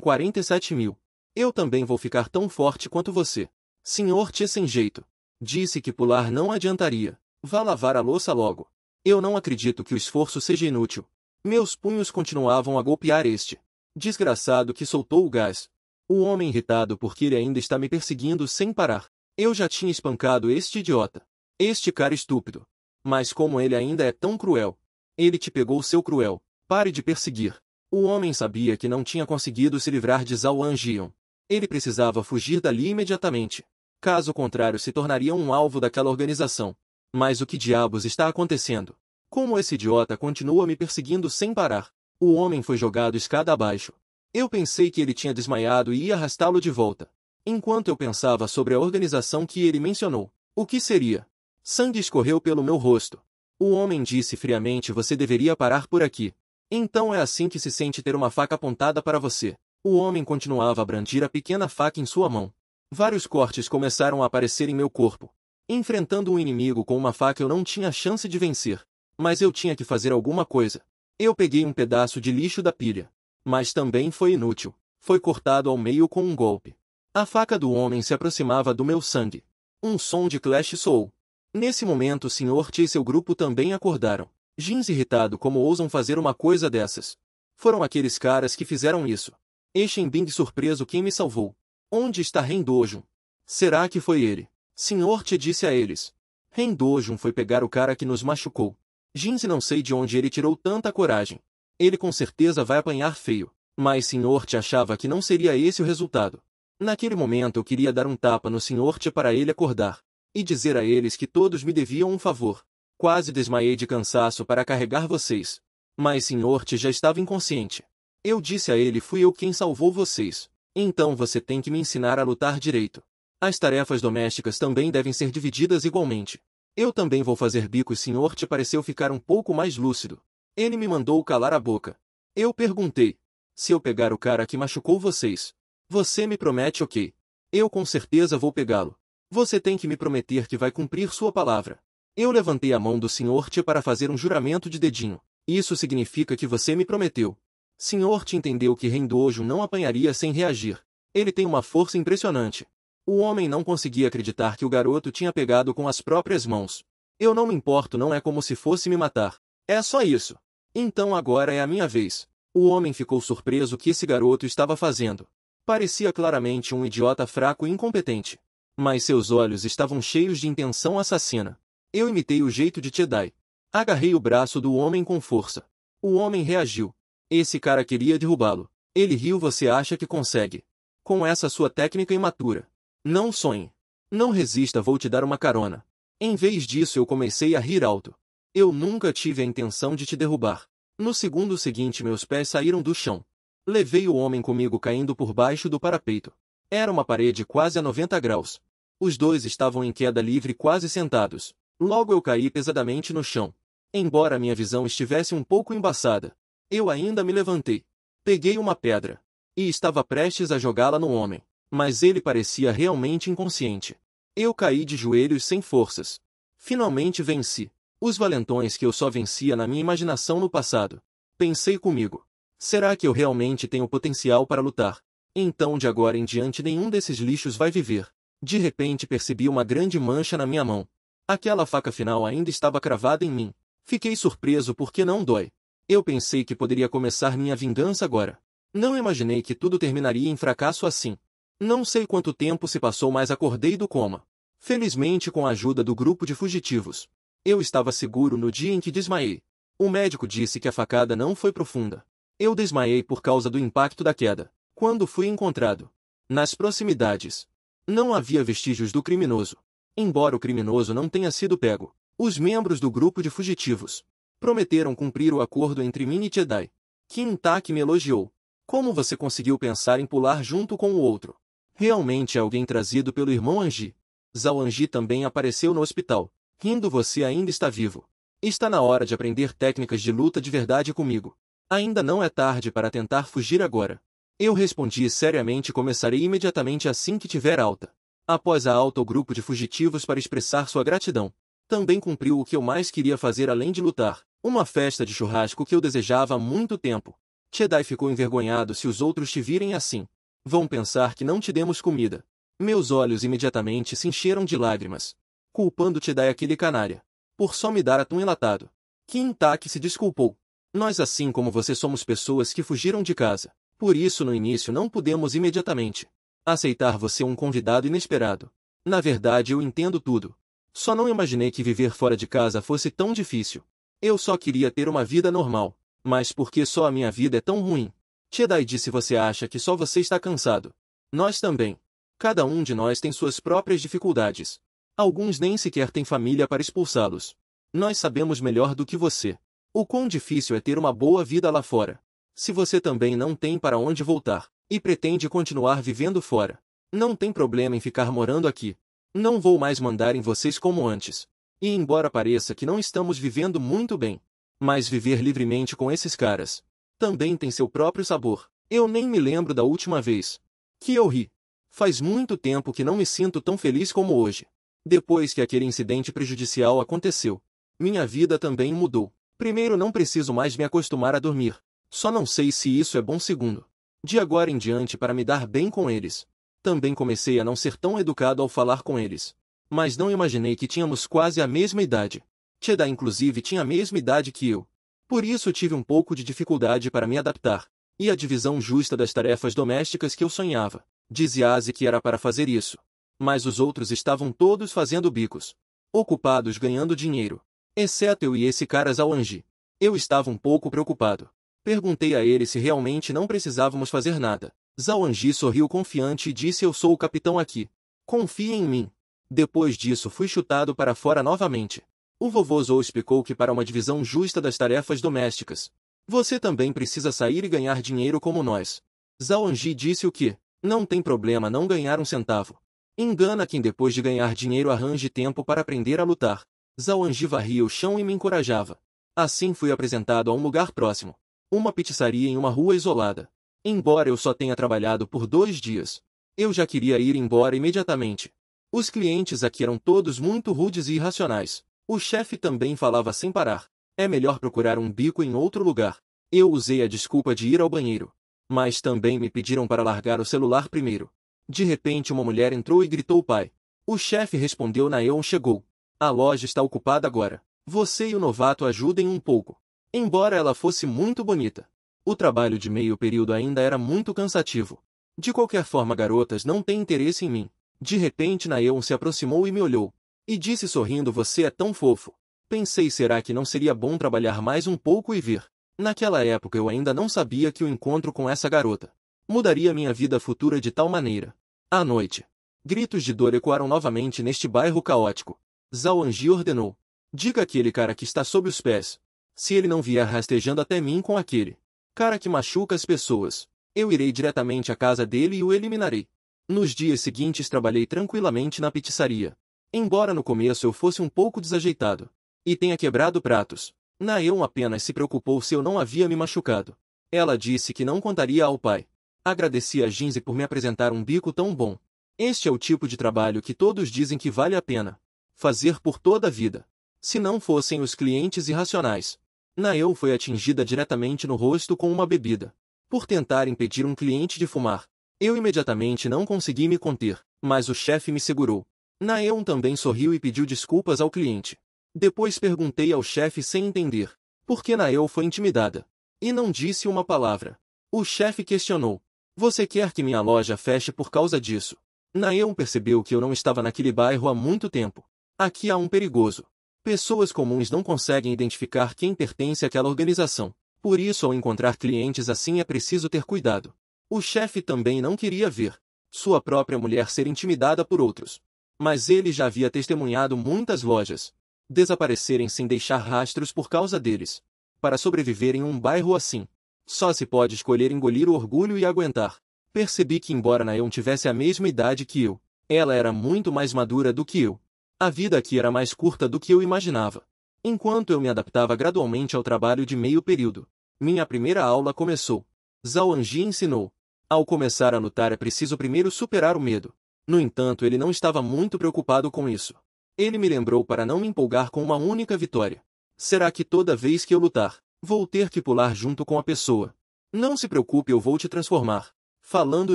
47.000. Eu também vou ficar tão forte quanto você. Sr. T sem jeito. Disse que pular não adiantaria. Vá lavar a louça logo. Eu não acredito que o esforço seja inútil. Meus punhos continuavam a golpear este desgraçado que soltou o gás. O homem irritado porque ele ainda está me perseguindo sem parar. Eu já tinha espancado este idiota. Este cara estúpido. Mas como ele ainda é tão cruel. Ele te pegou, seu cruel. Pare de perseguir. O homem sabia que não tinha conseguido se livrar de Zhao Anjian. Ele precisava fugir dali imediatamente. Caso contrário se tornaria um alvo daquela organização. Mas o que diabos está acontecendo? Como esse idiota continua me perseguindo sem parar? O homem foi jogado escada abaixo. Eu pensei que ele tinha desmaiado e ia arrastá-lo de volta. Enquanto eu pensava sobre a organização que ele mencionou, o que seria? Sangue escorreu pelo meu rosto. O homem disse friamente: você deveria parar por aqui. Então é assim que se sente ter uma faca apontada para você. O homem continuava a brandir a pequena faca em sua mão. Vários cortes começaram a aparecer em meu corpo. Enfrentando um inimigo com uma faca eu não tinha chance de vencer. Mas eu tinha que fazer alguma coisa. Eu peguei um pedaço de lixo da pilha. Mas também foi inútil. Foi cortado ao meio com um golpe. A faca do homem se aproximava do meu sangue. Um som de clash soou. Nesse momento o Sr. T e seu grupo também acordaram. Jins irritado: como ousam fazer uma coisa dessas? Foram aqueles caras que fizeram isso. Shenbing surpreso: quem me salvou? Onde está Ren Dojun? Será que foi ele? Sr. T disse a eles. Ren Dojun foi pegar o cara que nos machucou. Jins não sei de onde ele tirou tanta coragem. Ele com certeza vai apanhar feio. Mas Sr. T achava que não seria esse o resultado. Naquele momento eu queria dar um tapa no Sr. T para ele acordar. E dizer a eles que todos me deviam um favor. Quase desmaiei de cansaço para carregar vocês. Mas Sr. T já estava inconsciente. Eu disse a ele: fui eu quem salvou vocês. Então você tem que me ensinar a lutar direito. As tarefas domésticas também devem ser divididas igualmente. Eu também vou fazer bicos. Sr. T pareceu ficar um pouco mais lúcido. Ele me mandou calar a boca. Eu perguntei: se eu pegar o cara que machucou vocês, você me promete? Ok. Eu com certeza vou pegá-lo. Você tem que me prometer que vai cumprir sua palavra. Eu levantei a mão do Sr. T para fazer um juramento de dedinho. Isso significa que você me prometeu. Sr. T entendeu que Ren Dojun não apanharia sem reagir. Ele tem uma força impressionante. O homem não conseguia acreditar que o garoto tinha pegado com as próprias mãos. Eu não me importo, não é como se fosse me matar. É só isso. Então agora é a minha vez. O homem ficou surpreso o que esse garoto estava fazendo. Parecia claramente um idiota fraco e incompetente. Mas seus olhos estavam cheios de intenção assassina. Eu imitei o jeito de Jedi. Agarrei o braço do homem com força. O homem reagiu. Esse cara queria derrubá-lo. Ele riu: você acha que consegue? Com essa sua técnica imatura. Não sonhe. Não resista, vou te dar uma carona. Em vez disso eu comecei a rir alto. Eu nunca tive a intenção de te derrubar. No segundo seguinte meus pés saíram do chão. Levei o homem comigo caindo por baixo do parapeito. Era uma parede quase a 90 graus. Os dois estavam em queda livre quase sentados. Logo eu caí pesadamente no chão. Embora minha visão estivesse um pouco embaçada, eu ainda me levantei. Peguei uma pedra. E estava prestes a jogá-la no homem. Mas ele parecia realmente inconsciente. Eu caí de joelhos sem forças. Finalmente venci. Os valentões que eu só vencia na minha imaginação no passado. Pensei comigo. Será que eu realmente tenho potencial para lutar? Então de agora em diante nenhum desses lixos vai viver. De repente percebi uma grande mancha na minha mão. Aquela faca final ainda estava cravada em mim. Fiquei surpreso porque não dói. Eu pensei que poderia começar minha vingança agora. Não imaginei que tudo terminaria em fracasso assim. Não sei quanto tempo se passou, mas acordei do coma. Felizmente com a ajuda do grupo de fugitivos. Eu estava seguro no dia em que desmaiei. O médico disse que a facada não foi profunda. Eu desmaiei por causa do impacto da queda. Quando fui encontrado nas proximidades, não havia vestígios do criminoso. Embora o criminoso não tenha sido pego, os membros do grupo de fugitivos prometeram cumprir o acordo entre mim e Jedi. Kim Tak me elogiou. Como você conseguiu pensar em pular junto com o outro? Realmente é alguém trazido pelo irmão Anji. Zhao Anji também apareceu no hospital. Rindo: você ainda está vivo. Está na hora de aprender técnicas de luta de verdade comigo. Ainda não é tarde para tentar fugir agora. Eu respondi seriamente: começarei imediatamente assim que tiver alta. Após a alta o grupo de fugitivos para expressar sua gratidão. Também cumpriu o que eu mais queria fazer além de lutar, uma festa de churrasco que eu desejava há muito tempo. Chedai ficou envergonhado se os outros te virem assim. Vão pensar que não te demos comida. Meus olhos imediatamente se encheram de lágrimas. Culpando Chedai aquele canária. Por só me dar atum enlatado. Kim Tak se desculpou. Nós assim como você somos pessoas que fugiram de casa. Por isso no início não pudemos imediatamente aceitar você um convidado inesperado. Na verdade eu entendo tudo. Só não imaginei que viver fora de casa fosse tão difícil. Eu só queria ter uma vida normal. Mas por que só a minha vida é tão ruim? Chedai disse: você acha que só você está cansado. Nós também. Cada um de nós tem suas próprias dificuldades. Alguns nem sequer têm família para expulsá-los. Nós sabemos melhor do que você. O quão difícil é ter uma boa vida lá fora. Se você também não tem para onde voltar, e pretende continuar vivendo fora, não tem problema em ficar morando aqui. Não vou mais mandar em vocês como antes. E embora pareça que não estamos vivendo muito bem, mas viver livremente com esses caras também tem seu próprio sabor. Eu nem me lembro da última vez que eu ri. Faz muito tempo que não me sinto tão feliz como hoje. Depois que aquele incidente prejudicial aconteceu, minha vida também mudou. Primeiro, não preciso mais me acostumar a dormir. Só não sei se isso é bom. Segundo, de agora em diante, para me dar bem com eles, também comecei a não ser tão educado ao falar com eles. Mas não imaginei que tínhamos quase a mesma idade. Chedai inclusive tinha a mesma idade que eu. Por isso tive um pouco de dificuldade para me adaptar. E a divisão justa das tarefas domésticas que eu sonhava. Dizia Aze que era para fazer isso. Mas os outros estavam todos fazendo bicos. Ocupados ganhando dinheiro. Exceto eu e esse cara Zawanji. Eu estava um pouco preocupado. Perguntei a ele se realmente não precisávamos fazer nada. Zawanji sorriu confiante e disse: eu sou o capitão aqui. Confie em mim. Depois disso fui chutado para fora novamente. O vovô Zou explicou que para uma divisão justa das tarefas domésticas, você também precisa sair e ganhar dinheiro como nós. Zawanji disse o que? Não tem problema não ganhar um centavo. Engana quem depois de ganhar dinheiro arranje tempo para aprender a lutar. Zawanji varria o chão e me encorajava. Assim fui apresentado a um lugar próximo. Uma pizzaria em uma rua isolada. Embora eu só tenha trabalhado por 2 dias, eu já queria ir embora imediatamente. Os clientes aqui eram todos muito rudes e irracionais. O chefe também falava sem parar. É melhor procurar um bico em outro lugar. Eu usei a desculpa de ir ao banheiro. Mas também me pediram para largar o celular primeiro. De repente uma mulher entrou e gritou: pai. O chefe respondeu: Naeon chegou. A loja está ocupada agora. Você e o novato ajudem um pouco. Embora ela fosse muito bonita, o trabalho de meio período ainda era muito cansativo. De qualquer forma, garotas não têm interesse em mim. De repente Naeon se aproximou e me olhou. E disse sorrindo: você é tão fofo. Pensei, será que não seria bom trabalhar mais um pouco e ver? Naquela época eu ainda não sabia que o encontro com essa garota mudaria minha vida futura de tal maneira. À noite, gritos de dor ecoaram novamente neste bairro caótico. Zawanji ordenou: diga àquele cara que está sob os pés. Se ele não vier rastejando até mim com aquele cara que machuca as pessoas, eu irei diretamente à casa dele e o eliminarei. Nos dias seguintes trabalhei tranquilamente na pizzaria. Embora no começo eu fosse um pouco desajeitado e tenha quebrado pratos, Naeon apenas se preocupou se eu não havia me machucado. Ela disse que não contaria ao pai. Agradeci a Jinze por me apresentar um bico tão bom. Este é o tipo de trabalho que todos dizem que vale a pena fazer por toda a vida. Se não fossem os clientes irracionais. Naeon foi atingida diretamente no rosto com uma bebida. Por tentar impedir um cliente de fumar, eu imediatamente não consegui me conter, mas o chefe me segurou. Naeon também sorriu e pediu desculpas ao cliente. Depois perguntei ao chefe sem entender por que Naeon foi intimidada. E não disse uma palavra. O chefe questionou: você quer que minha loja feche por causa disso? Naeon percebeu que eu não estava naquele bairro há muito tempo. Aqui há um perigoso. Pessoas comuns não conseguem identificar quem pertence àquela organização. Por isso, ao encontrar clientes assim é preciso ter cuidado. O chefe também não queria ver sua própria mulher ser intimidada por outros. Mas ele já havia testemunhado muitas lojas desaparecerem sem deixar rastros por causa deles. Para sobreviver em um bairro assim, só se pode escolher engolir o orgulho e aguentar. Percebi que embora Naeon tivesse a mesma idade que eu, ela era muito mais madura do que eu. A vida aqui era mais curta do que eu imaginava. Enquanto eu me adaptava gradualmente ao trabalho de meio período, minha primeira aula começou. Zawanji ensinou: ao começar a lutar é preciso primeiro superar o medo. No entanto, ele não estava muito preocupado com isso. Ele me lembrou para não me empolgar com uma única vitória. Será que toda vez que eu lutar, vou ter que pular junto com a pessoa? Não se preocupe, eu vou te transformar. Falando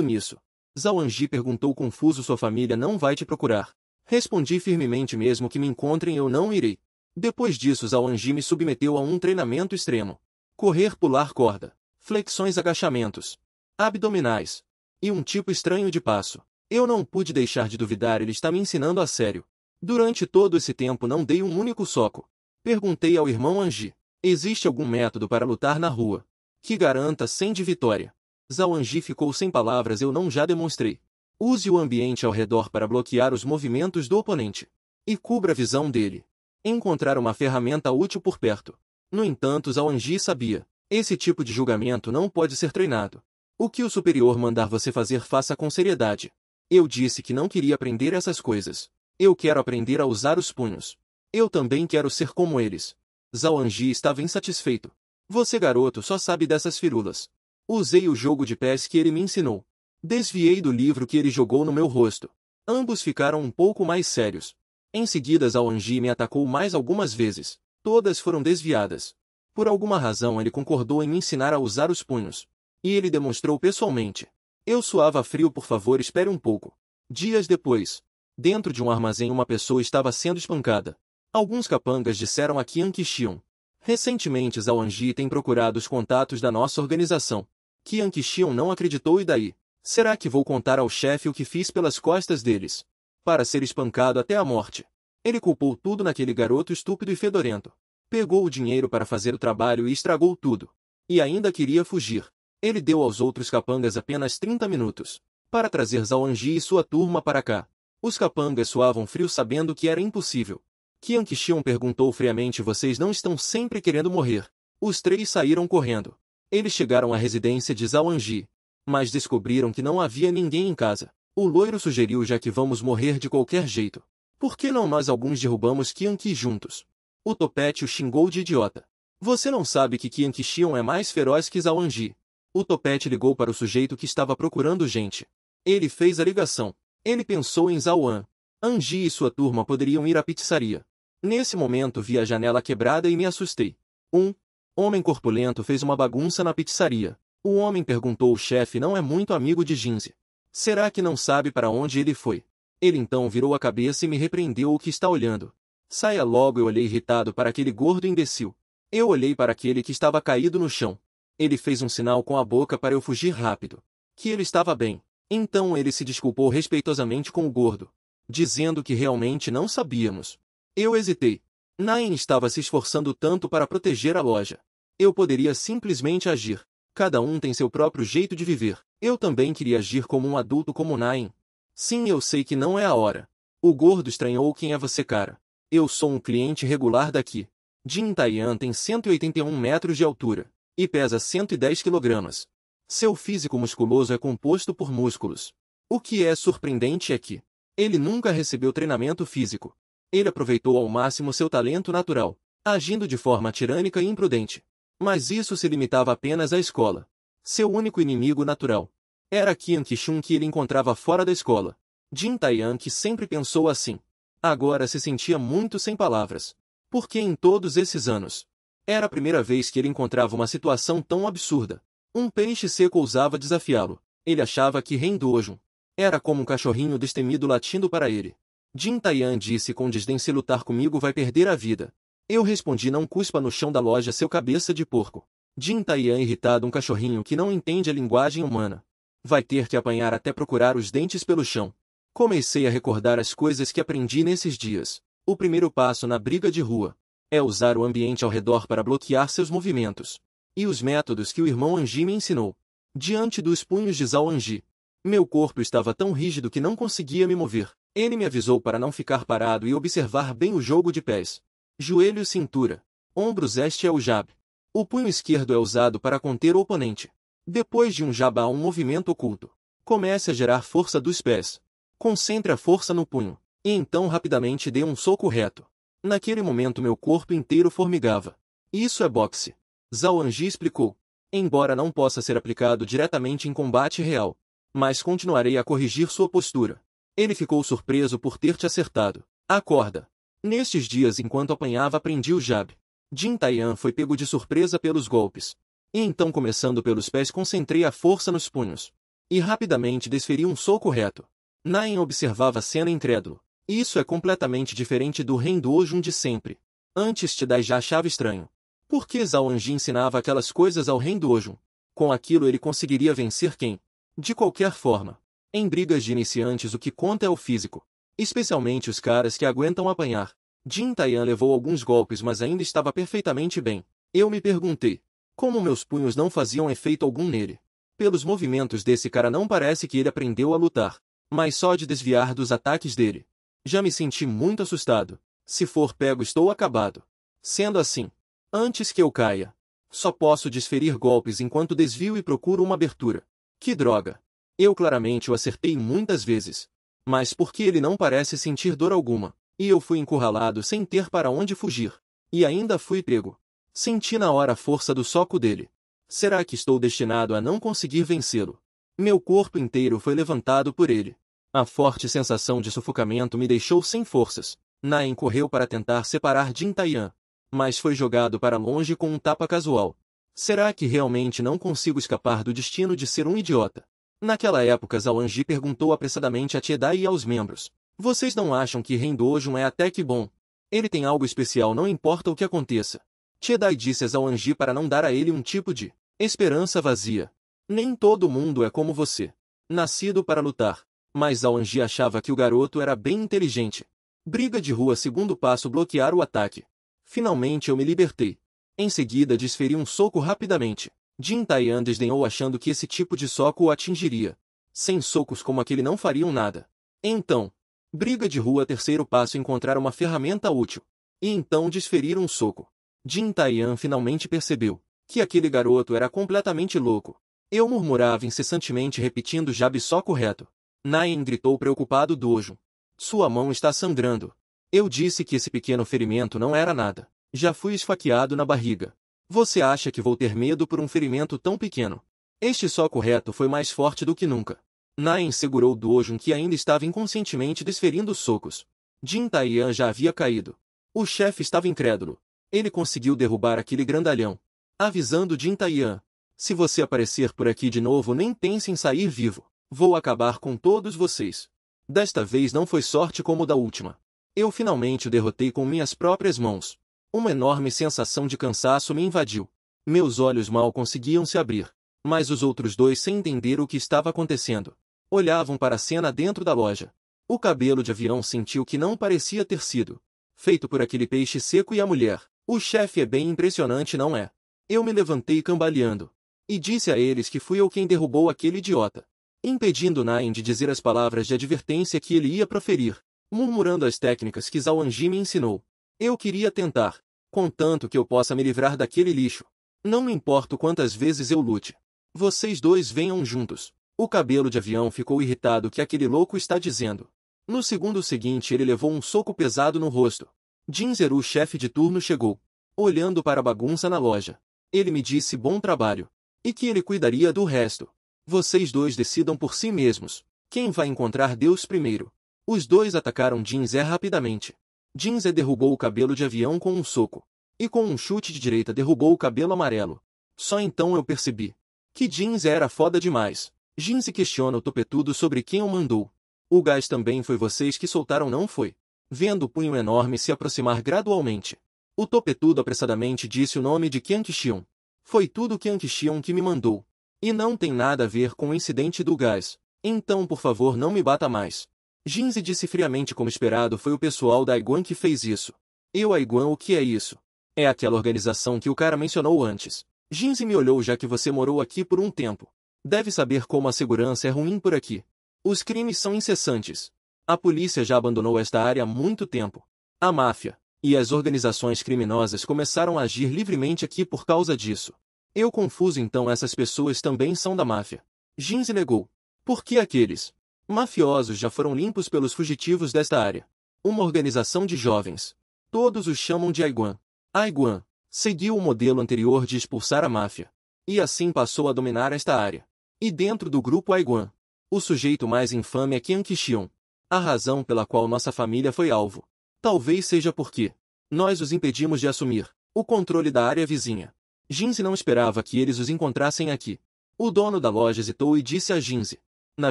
nisso, Zhao Anji perguntou confuso: sua família não vai te procurar? Respondi firmemente: mesmo que me encontrem eu não irei. Depois disso Zhao Anji me submeteu a um treinamento extremo. Correr, pular corda, flexões, agachamentos, abdominais e um tipo estranho de passo. Eu não pude deixar de duvidar, ele está me ensinando a sério. Durante todo esse tempo não dei um único soco. Perguntei ao irmão Anji: existe algum método para lutar na rua que garanta 100 de vitória? Zhao Anji ficou sem palavras. Eu não já demonstrei. Use o ambiente ao redor para bloquear os movimentos do oponente e cubra a visão dele. Encontrar uma ferramenta útil por perto. No entanto, Zhao Anji sabia: esse tipo de julgamento não pode ser treinado. O que o superior mandar você fazer, faça com seriedade. Eu disse que não queria aprender essas coisas. Eu quero aprender a usar os punhos. Eu também quero ser como eles. Zhao Anji estava insatisfeito. Você, garoto, só sabe dessas firulas. Usei o jogo de pés que ele me ensinou. Desviei do livro que ele jogou no meu rosto. Ambos ficaram um pouco mais sérios. Em seguida Zhao Anji me atacou mais algumas vezes. Todas foram desviadas. Por alguma razão ele concordou em me ensinar a usar os punhos. E ele demonstrou pessoalmente. Eu suava frio. Por favor, espere um pouco. Dias depois, dentro de um armazém, uma pessoa estava sendo espancada. Alguns capangas disseram a Qian Qixion: recentemente Zhao Anji tem procurado os contatos da nossa organização. Qian Qixion não acreditou. E daí? Será que vou contar ao chefe o que fiz pelas costas deles? Para ser espancado até a morte. Ele culpou tudo naquele garoto estúpido e fedorento. Pegou o dinheiro para fazer o trabalho e estragou tudo. E ainda queria fugir. Ele deu aos outros capangas apenas 30 minutos para trazer Zhao Anji e sua turma para cá. Os capangas suavam frio sabendo que era impossível. Qian Qixion perguntou friamente: vocês não estão sempre querendo morrer? Os três saíram correndo. Eles chegaram à residência de Zhao Anji, mas descobriram que não havia ninguém em casa. O loiro sugeriu: já que vamos morrer de qualquer jeito, por que não nós alguns derrubamos Qian Qi juntos? O Topete o xingou de idiota. Você não sabe que Qian Qixion é mais feroz que Zhao Anji. O Topete ligou para o sujeito que estava procurando gente. Ele fez a ligação. Ele pensou em Zhao Anji e sua turma poderiam ir à pizzaria. Nesse momento vi a janela quebrada e me assustei. Um homem corpulento fez uma bagunça na pizzaria. O homem perguntou: o chefe não é muito amigo de Jinzi. Será que não sabe para onde ele foi? Ele então virou a cabeça e me repreendeu: o que está olhando? Saia logo. Eu olhei irritado para aquele gordo imbecil. Eu olhei para aquele que estava caído no chão. Ele fez um sinal com a boca para eu fugir rápido. Que ele estava bem. Então ele se desculpou respeitosamente com o gordo, dizendo que realmente não sabíamos. Eu hesitei. Nain estava se esforçando tanto para proteger a loja. Eu poderia simplesmente agir. Cada um tem seu próprio jeito de viver. Eu também queria agir como um adulto como Nain. Sim, eu sei que não é a hora. O gordo estranhou. Quem é você, cara? Eu sou um cliente regular daqui. Jin Taiyan tem 181 metros de altura e pesa 110 quilogramas. Seu físico musculoso é composto por músculos. O que é surpreendente é que ele nunca recebeu treinamento físico. Ele aproveitou ao máximo seu talento natural, agindo de forma tirânica e imprudente. Mas isso se limitava apenas à escola. Seu único inimigo natural era Qian Qixion, que ele encontrava fora da escola. Jin Taiyan, que sempre pensou assim, agora se sentia muito sem palavras. Porque em todos esses anos, era a primeira vez que ele encontrava uma situação tão absurda. Um peixe seco ousava desafiá-lo. Ele achava que Ren Dojun era como um cachorrinho destemido latindo para ele. Jin Taiyan disse com desdém: se lutar comigo vai perder a vida. Eu respondi: não cuspa no chão da loja, seu cabeça de porco. Jin Taiyan, irritado: um cachorrinho que não entende a linguagem humana vai ter que apanhar até procurar os dentes pelo chão. Comecei a recordar as coisas que aprendi nesses dias. O primeiro passo na briga de rua é usar o ambiente ao redor para bloquear seus movimentos. E os métodos que o irmão Anji me ensinou. Diante dos punhos de Zhao Anji, meu corpo estava tão rígido que não conseguia me mover. Ele me avisou para não ficar parado e observar bem o jogo de pés. Joelho, cintura, ombros. Este é o jab. O punho esquerdo é usado para conter o oponente. Depois de um jab há um movimento oculto. Comece a gerar força dos pés. Concentre a força no punho, e então rapidamente dê um soco reto. Naquele momento meu corpo inteiro formigava. Isso é boxe. Zhao Anji explicou. Embora não possa ser aplicado diretamente em combate real, mas continuarei a corrigir sua postura. Ele ficou surpreso por ter te acertado. Acorda. Nestes dias enquanto apanhava aprendi o jab. Jin Taiyan foi pego de surpresa pelos golpes. E então começando pelos pés concentrei a força nos punhos. E rapidamente desferi um soco reto. Nain observava a cena incrédulo. Isso é completamente diferente do Ren Dojun de sempre. Antes Tidai já achava estranho. Por que Zhao Anji ensinava aquelas coisas ao Ren Dojun? Com aquilo ele conseguiria vencer quem? De qualquer forma. Em brigas de iniciantes o que conta é o físico. Especialmente os caras que aguentam apanhar. Jin Taiyan levou alguns golpes mas ainda estava perfeitamente bem. Eu me perguntei. Como meus punhos não faziam efeito algum nele? Pelos movimentos desse cara não parece que ele aprendeu a lutar. Mas só de desviar dos ataques dele. Já me senti muito assustado. Se for pego estou acabado. Sendo assim, antes que eu caia, só posso desferir golpes enquanto desvio e procuro uma abertura. Que droga! Eu claramente o acertei muitas vezes. Mas por que ele não parece sentir dor alguma? E eu fui encurralado sem ter para onde fugir. E ainda fui pego. Senti na hora a força do soco dele. Será que estou destinado a não conseguir vencê-lo? Meu corpo inteiro foi levantado por ele. A forte sensação de sufocamento me deixou sem forças. Nain correu para tentar separar Jin Taiyan, mas foi jogado para longe com um tapa casual. Será que realmente não consigo escapar do destino de ser um idiota? Naquela época Zhao Anji perguntou apressadamente a Tidai e aos membros. Vocês não acham que Ren Dojun é até que bom? Ele tem algo especial não importa o que aconteça. Tidai disse a Zhao Anji para não dar a ele um tipo de esperança vazia. Nem todo mundo é como você. Nascido para lutar. Mas Zhao Anji achava que o garoto era bem inteligente. Briga de rua segundo passo bloquear o ataque. Finalmente eu me libertei. Em seguida desferi um soco rapidamente. Jin Taiyan desdenhou achando que esse tipo de soco o atingiria. Sem socos como aquele não fariam nada. Então, briga de rua terceiro passo encontrar uma ferramenta útil. E então desferir um soco. Jin Taiyan finalmente percebeu que aquele garoto era completamente louco. Eu murmurava incessantemente repetindo jab soco reto. Nain gritou preocupado Dojun. Sua mão está sangrando. Eu disse que esse pequeno ferimento não era nada. Já fui esfaqueado na barriga. Você acha que vou ter medo por um ferimento tão pequeno? Este soco reto foi mais forte do que nunca. Nain segurou Dojun que ainda estava inconscientemente desferindo socos. Jin Taiyan já havia caído. O chefe estava incrédulo. Ele conseguiu derrubar aquele grandalhão. Avisando Jin Taiyan. Se você aparecer por aqui de novo nem pense em sair vivo. Vou acabar com todos vocês. Desta vez não foi sorte como da última. Eu finalmente o derrotei com minhas próprias mãos. Uma enorme sensação de cansaço me invadiu. Meus olhos mal conseguiam se abrir. Mas os outros dois, sem entender o que estava acontecendo, olhavam para a cena dentro da loja. O cabelo de avião sentiu que não parecia ter sido feito por aquele peixe seco e a mulher. O chefe é bem impressionante, não é? Eu me levantei cambaleando. E disse a eles que fui eu quem derrubou aquele idiota. Impedindo Nain de dizer as palavras de advertência que ele ia proferir, murmurando as técnicas que Zhao Anji me ensinou. Eu queria tentar, contanto que eu possa me livrar daquele lixo. Não me importo quantas vezes eu lute. Vocês dois venham juntos. O cabelo de avião ficou irritado que aquele louco está dizendo. No segundo seguinte ele levou um soco pesado no rosto. Jinzeru, chefe de turno, chegou, olhando para a bagunça na loja. Ele me disse bom trabalho. E que ele cuidaria do resto. Vocês dois decidam por si mesmos. Quem vai encontrar Deus primeiro? Os dois atacaram Jinze rapidamente. Jinze derrubou o cabelo de avião com um soco. E com um chute de direita derrubou o cabelo amarelo. Só então eu percebi que Jinze era foda demais. Jinze questiona o topetudo sobre quem o mandou. O gás também foi vocês que soltaram, não foi? Vendo o punho enorme se aproximar gradualmente, o topetudo apressadamente disse o nome de Qian Qixion. Foi tudo Qian Qixion que me mandou. E não tem nada a ver com o incidente do gás. Então por favor não me bata mais. Jinze disse friamente como esperado foi o pessoal da Aiguan que fez isso. Aiguan, o que é isso? É aquela organização que o cara mencionou antes. Jinze me olhou já que você morou aqui por um tempo. Deve saber como a segurança é ruim por aqui. Os crimes são incessantes. A polícia já abandonou esta área há muito tempo. A máfia e as organizações criminosas começaram a agir livremente aqui por causa disso. Eu confuso então essas pessoas também são da máfia. Jinze negou. Por que aqueles mafiosos já foram limpos pelos fugitivos desta área? Uma organização de jovens. Todos os chamam de Aiguan. Aiguan seguiu o modelo anterior de expulsar a máfia. E assim passou a dominar esta área. E dentro do grupo Aiguan, o sujeito mais infame é Qian Qixion. A razão pela qual nossa família foi alvo. Talvez seja porque nós os impedimos de assumir o controle da área vizinha. Jinze não esperava que eles os encontrassem aqui. O dono da loja hesitou e disse a Jinze: na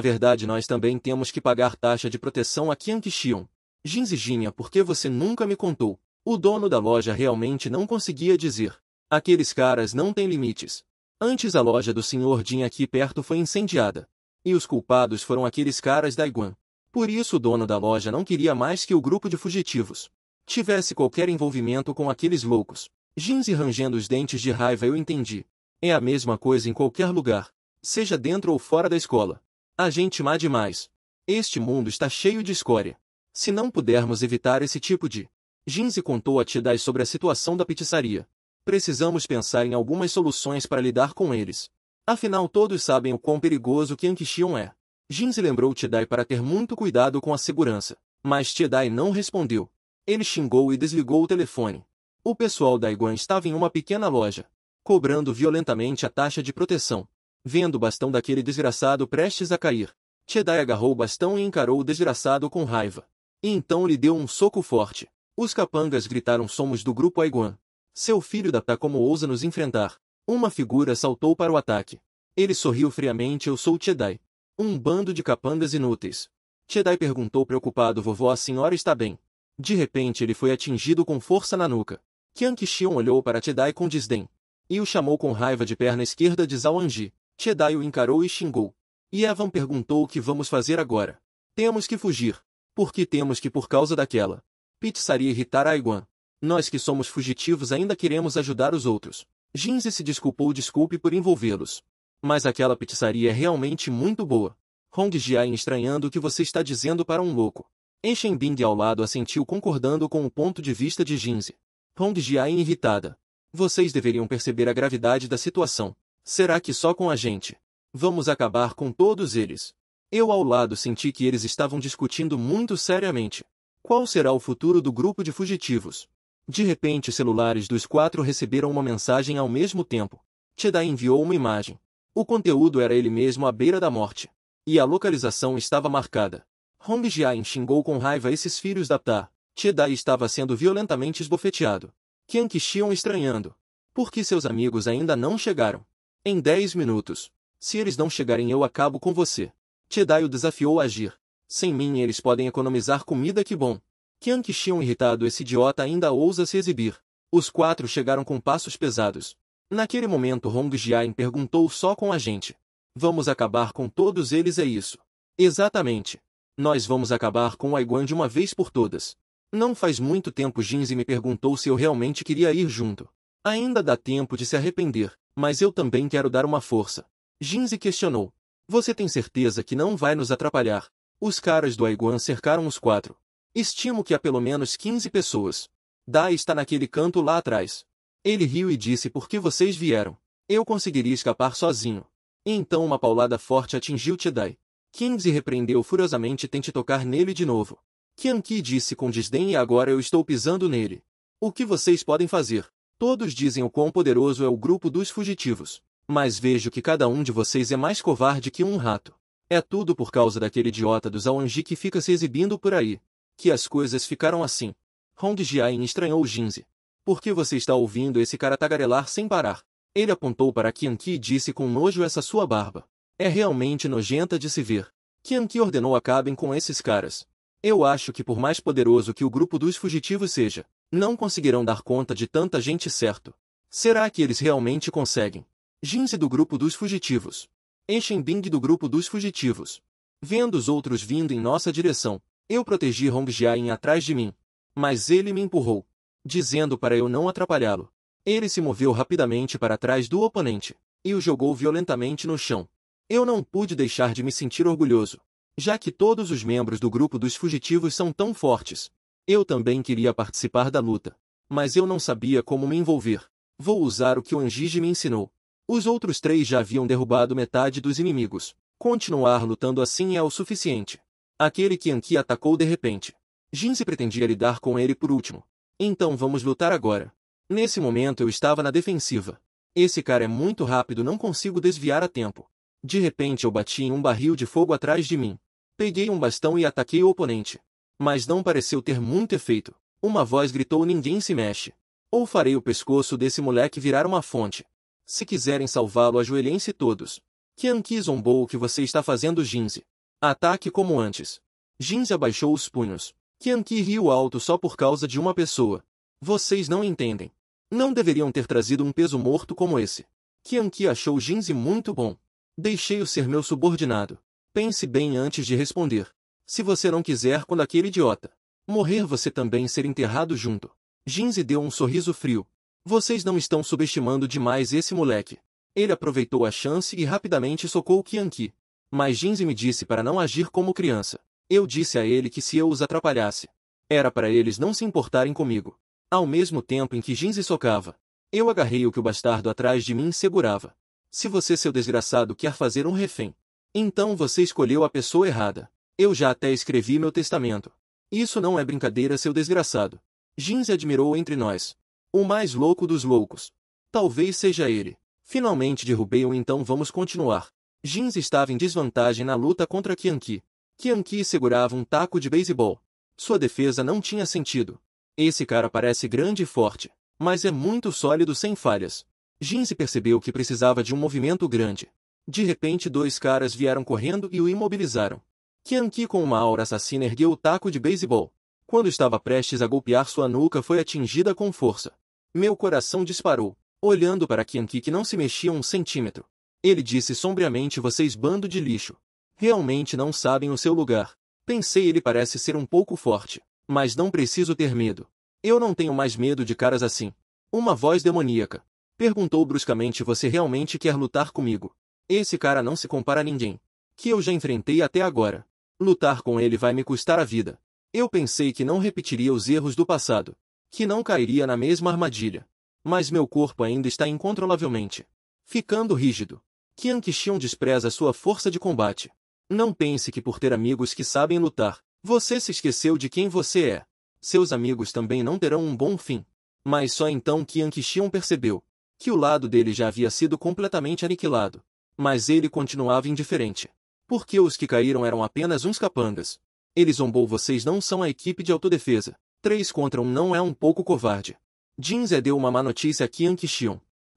verdade nós também temos que pagar taxa de proteção a Qianqixion. Jinze, por que você nunca me contou? O dono da loja realmente não conseguia dizer. Aqueles caras não têm limites. Antes a loja do Sr. Jin aqui perto foi incendiada. E os culpados foram aqueles caras da Iguan. Por isso o dono da loja não queria mais que o grupo de fugitivos tivesse qualquer envolvimento com aqueles loucos. Jinze rangendo os dentes de raiva. Eu entendi. É a mesma coisa em qualquer lugar, seja dentro ou fora da escola. A gente má demais. Este mundo está cheio de escória. Se não pudermos evitar esse tipo de... Jinze contou a Tidai sobre a situação da pizzaria. Precisamos pensar em algumas soluções para lidar com eles. Afinal todos sabem o quão perigoso Qianqixion é. Jinze lembrou Tidai para ter muito cuidado com a segurança. Mas Tidai não respondeu. Ele xingou e desligou o telefone. O pessoal da Iguan estava em uma pequena loja, cobrando violentamente a taxa de proteção. Vendo o bastão daquele desgraçado prestes a cair, Tidai agarrou o bastão e encarou o desgraçado com raiva. E então lhe deu um soco forte. Os capangas gritaram: somos do grupo Aiguan. Seu filho da Tá, como ousa nos enfrentar? Uma figura saltou para o ataque. Ele sorriu friamente: eu sou Tidai. Um bando de capangas inúteis. Tidai perguntou preocupado: vovó, a senhora está bem? De repente ele foi atingido com força na nuca. Qianqixion olhou para Tidai com desdém. E o chamou com raiva de perna esquerda de Zhaoanji. Tidai o encarou e xingou. E Evan perguntou: o que vamos fazer agora? Temos que fugir. Por que temos que? Por causa daquela pizzaria irritar a Iguan. Nós que somos fugitivos ainda queremos ajudar os outros. Jinze se desculpou: desculpe por envolvê-los. Mas aquela pizzaria é realmente muito boa. Hongjian, estranhando o que você está dizendo para um louco. Shenbing ao lado assentiu, concordando com o ponto de vista de Jinze. Hongjian irritada. Vocês deveriam perceber a gravidade da situação. Será que só com a gente vamos acabar com todos eles? Eu ao lado senti que eles estavam discutindo muito seriamente. Qual será o futuro do grupo de fugitivos? De repente os celulares dos 4 receberam uma mensagem ao mesmo tempo. Tidai enviou uma imagem. O conteúdo era ele mesmo à beira da morte. E a localização estava marcada. Hongjian xingou com raiva esses filhos da Tá. Tidai estava sendo violentamente esbofeteado. Qianqixion estranhando. Por que seus amigos ainda não chegaram? Em 10 minutos. Se eles não chegarem eu acabo com você. Tidai o desafiou a agir. Sem mim eles podem economizar comida, que bom. Qianqixion irritado: esse idiota ainda ousa se exibir. Os 4 chegaram com passos pesados. Naquele momento Hongjian perguntou: só com a gente vamos acabar com todos eles, é isso? Exatamente. Nós vamos acabar com o Aiguan de uma vez por todas. Não faz muito tempo Jinze me perguntou se eu realmente queria ir junto. Ainda dá tempo de se arrepender, mas eu também quero dar uma força. Jinze questionou. Você tem certeza que não vai nos atrapalhar? Os caras do Aiguan cercaram os 4. Estimo que há pelo menos 15 pessoas. Dai está naquele canto lá atrás. Ele riu e disse: por que vocês vieram? Eu conseguiria escapar sozinho. E então uma paulada forte atingiu Tidai. Jinze repreendeu furiosamente: tente tocar nele de novo. Qianqi disse com desdém: e agora eu estou pisando nele. O que vocês podem fazer? Todos dizem o quão poderoso é o grupo dos fugitivos. Mas vejo que cada um de vocês é mais covarde que um rato. É tudo por causa daquele idiota do Zhaoanji que fica se exibindo por aí que as coisas ficaram assim. Hongjian estranhou Jinze. Por que você está ouvindo esse cara tagarelar sem parar? Ele apontou para Qianqi e disse com nojo: essa sua barba é realmente nojenta de se ver. Qianqi ordenou: acabem com esses caras. Eu acho que por mais poderoso que o grupo dos fugitivos seja, não conseguirão dar conta de tanta gente, certo? Será que eles realmente conseguem? Jinze do grupo dos fugitivos. Shenbing do grupo dos fugitivos. Vendo os outros vindo em nossa direção, eu protegi Hongjian atrás de mim. Mas ele me empurrou, dizendo para eu não atrapalhá-lo. Ele se moveu rapidamente para trás do oponente e o jogou violentamente no chão. Eu não pude deixar de me sentir orgulhoso, já que todos os membros do grupo dos fugitivos são tão fortes. Eu também queria participar da luta, mas eu não sabia como me envolver. Vou usar o que o Anjiji me ensinou. Os outros 3 já haviam derrubado metade dos inimigos. Continuar lutando assim é o suficiente. Aquele Qianqi atacou de repente. Jinze pretendia lidar com ele por último. Então vamos lutar agora. Nesse momento eu estava na defensiva. Esse cara é muito rápido, não consigo desviar a tempo. De repente eu bati em um barril de fogo atrás de mim. Peguei um bastão e ataquei o oponente. Mas não pareceu ter muito efeito. Uma voz gritou: ninguém se mexe. Ou farei o pescoço desse moleque virar uma fonte. Se quiserem salvá-lo, ajoelhem-se todos. Qianqi zombou: o que você está fazendo, Jinze? Ataque como antes. Jinze abaixou os punhos. Qianqi riu alto só por causa de uma pessoa. Vocês não entendem. Não deveriam ter trazido um peso morto como esse. Qianqi achou Jinze muito bom. Deixei-o ser meu subordinado. Pense bem antes de responder. Se você não quiser, quando aquele idiota morrer, você também ser enterrado junto. Jinze deu um sorriso frio. Vocês não estão subestimando demais esse moleque. Ele aproveitou a chance e rapidamente socou Qianqi. Mas Jinze me disse para não agir como criança. Eu disse a ele que se eu os atrapalhasse, era para eles não se importarem comigo. Ao mesmo tempo em que Jinze socava, eu agarrei o que o bastardo atrás de mim segurava. Se você, seu desgraçado, quer fazer um refém, então você escolheu a pessoa errada. Eu já até escrevi meu testamento. Isso não é brincadeira, seu desgraçado. Jinze admirou entre nós. O mais louco dos loucos. Talvez seja ele. Finalmente derrubei-o, então vamos continuar. Jinze estava em desvantagem na luta contra Qianqi. Qianqi segurava um taco de beisebol. Sua defesa não tinha sentido. Esse cara parece grande e forte, mas é muito sólido sem falhas. Jinze percebeu que precisava de um movimento grande. De repente 2 caras vieram correndo e o imobilizaram. Qianqi, com uma aura assassina, ergueu o taco de beisebol. Quando estava prestes a golpear sua nuca, foi atingida com força. Meu coração disparou, olhando para Qianqi, que não se mexia um centímetro. Ele disse sombriamente: vocês, bando de lixo. Realmente não sabem o seu lugar. Pensei, ele parece ser um pouco forte, mas não preciso ter medo. Eu não tenho mais medo de caras assim. Uma voz demoníaca perguntou bruscamente: você realmente quer lutar comigo? Esse cara não se compara a ninguém que eu já enfrentei até agora. Lutar com ele vai me custar a vida. Eu pensei que não repetiria os erros do passado, que não cairia na mesma armadilha. Mas meu corpo ainda está incontrolavelmente ficando rígido. Qianqi despreza sua força de combate. Não pense que por ter amigos que sabem lutar, você se esqueceu de quem você é. Seus amigos também não terão um bom fim. Mas só então Qianqi percebeu que o lado dele já havia sido completamente aniquilado. Mas ele continuava indiferente. Porque os que caíram eram apenas uns capangas. Ele zombou: vocês não são a equipe de autodefesa. 3 contra 1 não é um pouco covarde. Jinze deu uma má notícia a Qianqi.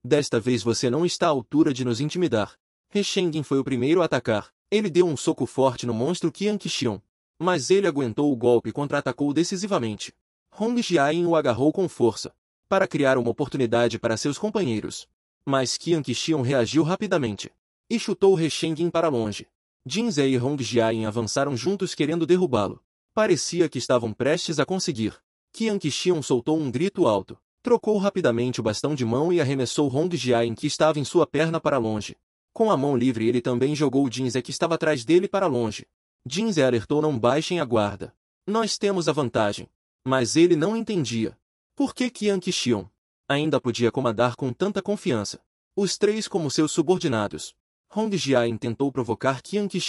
Desta vez você não está à altura de nos intimidar. Heshengin foi o primeiro a atacar. Ele deu um soco forte no monstro Qianqi, mas ele aguentou o golpe e contra-atacou decisivamente. Hong Jiayin o agarrou com força, para criar uma oportunidade para seus companheiros. Mas Qianqi reagiu rapidamente e chutou Heshengin para longe. Jinze e Hong Jiayin avançaram juntos querendo derrubá-lo. Parecia que estavam prestes a conseguir. Qianqi soltou um grito alto, trocou rapidamente o bastão de mão e arremessou Hong Jiayin, que estava em sua perna, para longe. Com a mão livre ele também jogou Jinze, que estava atrás dele, para longe. Jinze alertou: não baixem a guarda. Nós temos a vantagem. Mas ele não entendia. Por que Qianqi ainda podia comandar com tanta confiança os 3 como seus subordinados? Hong Jiayin tentou provocar Qianqi.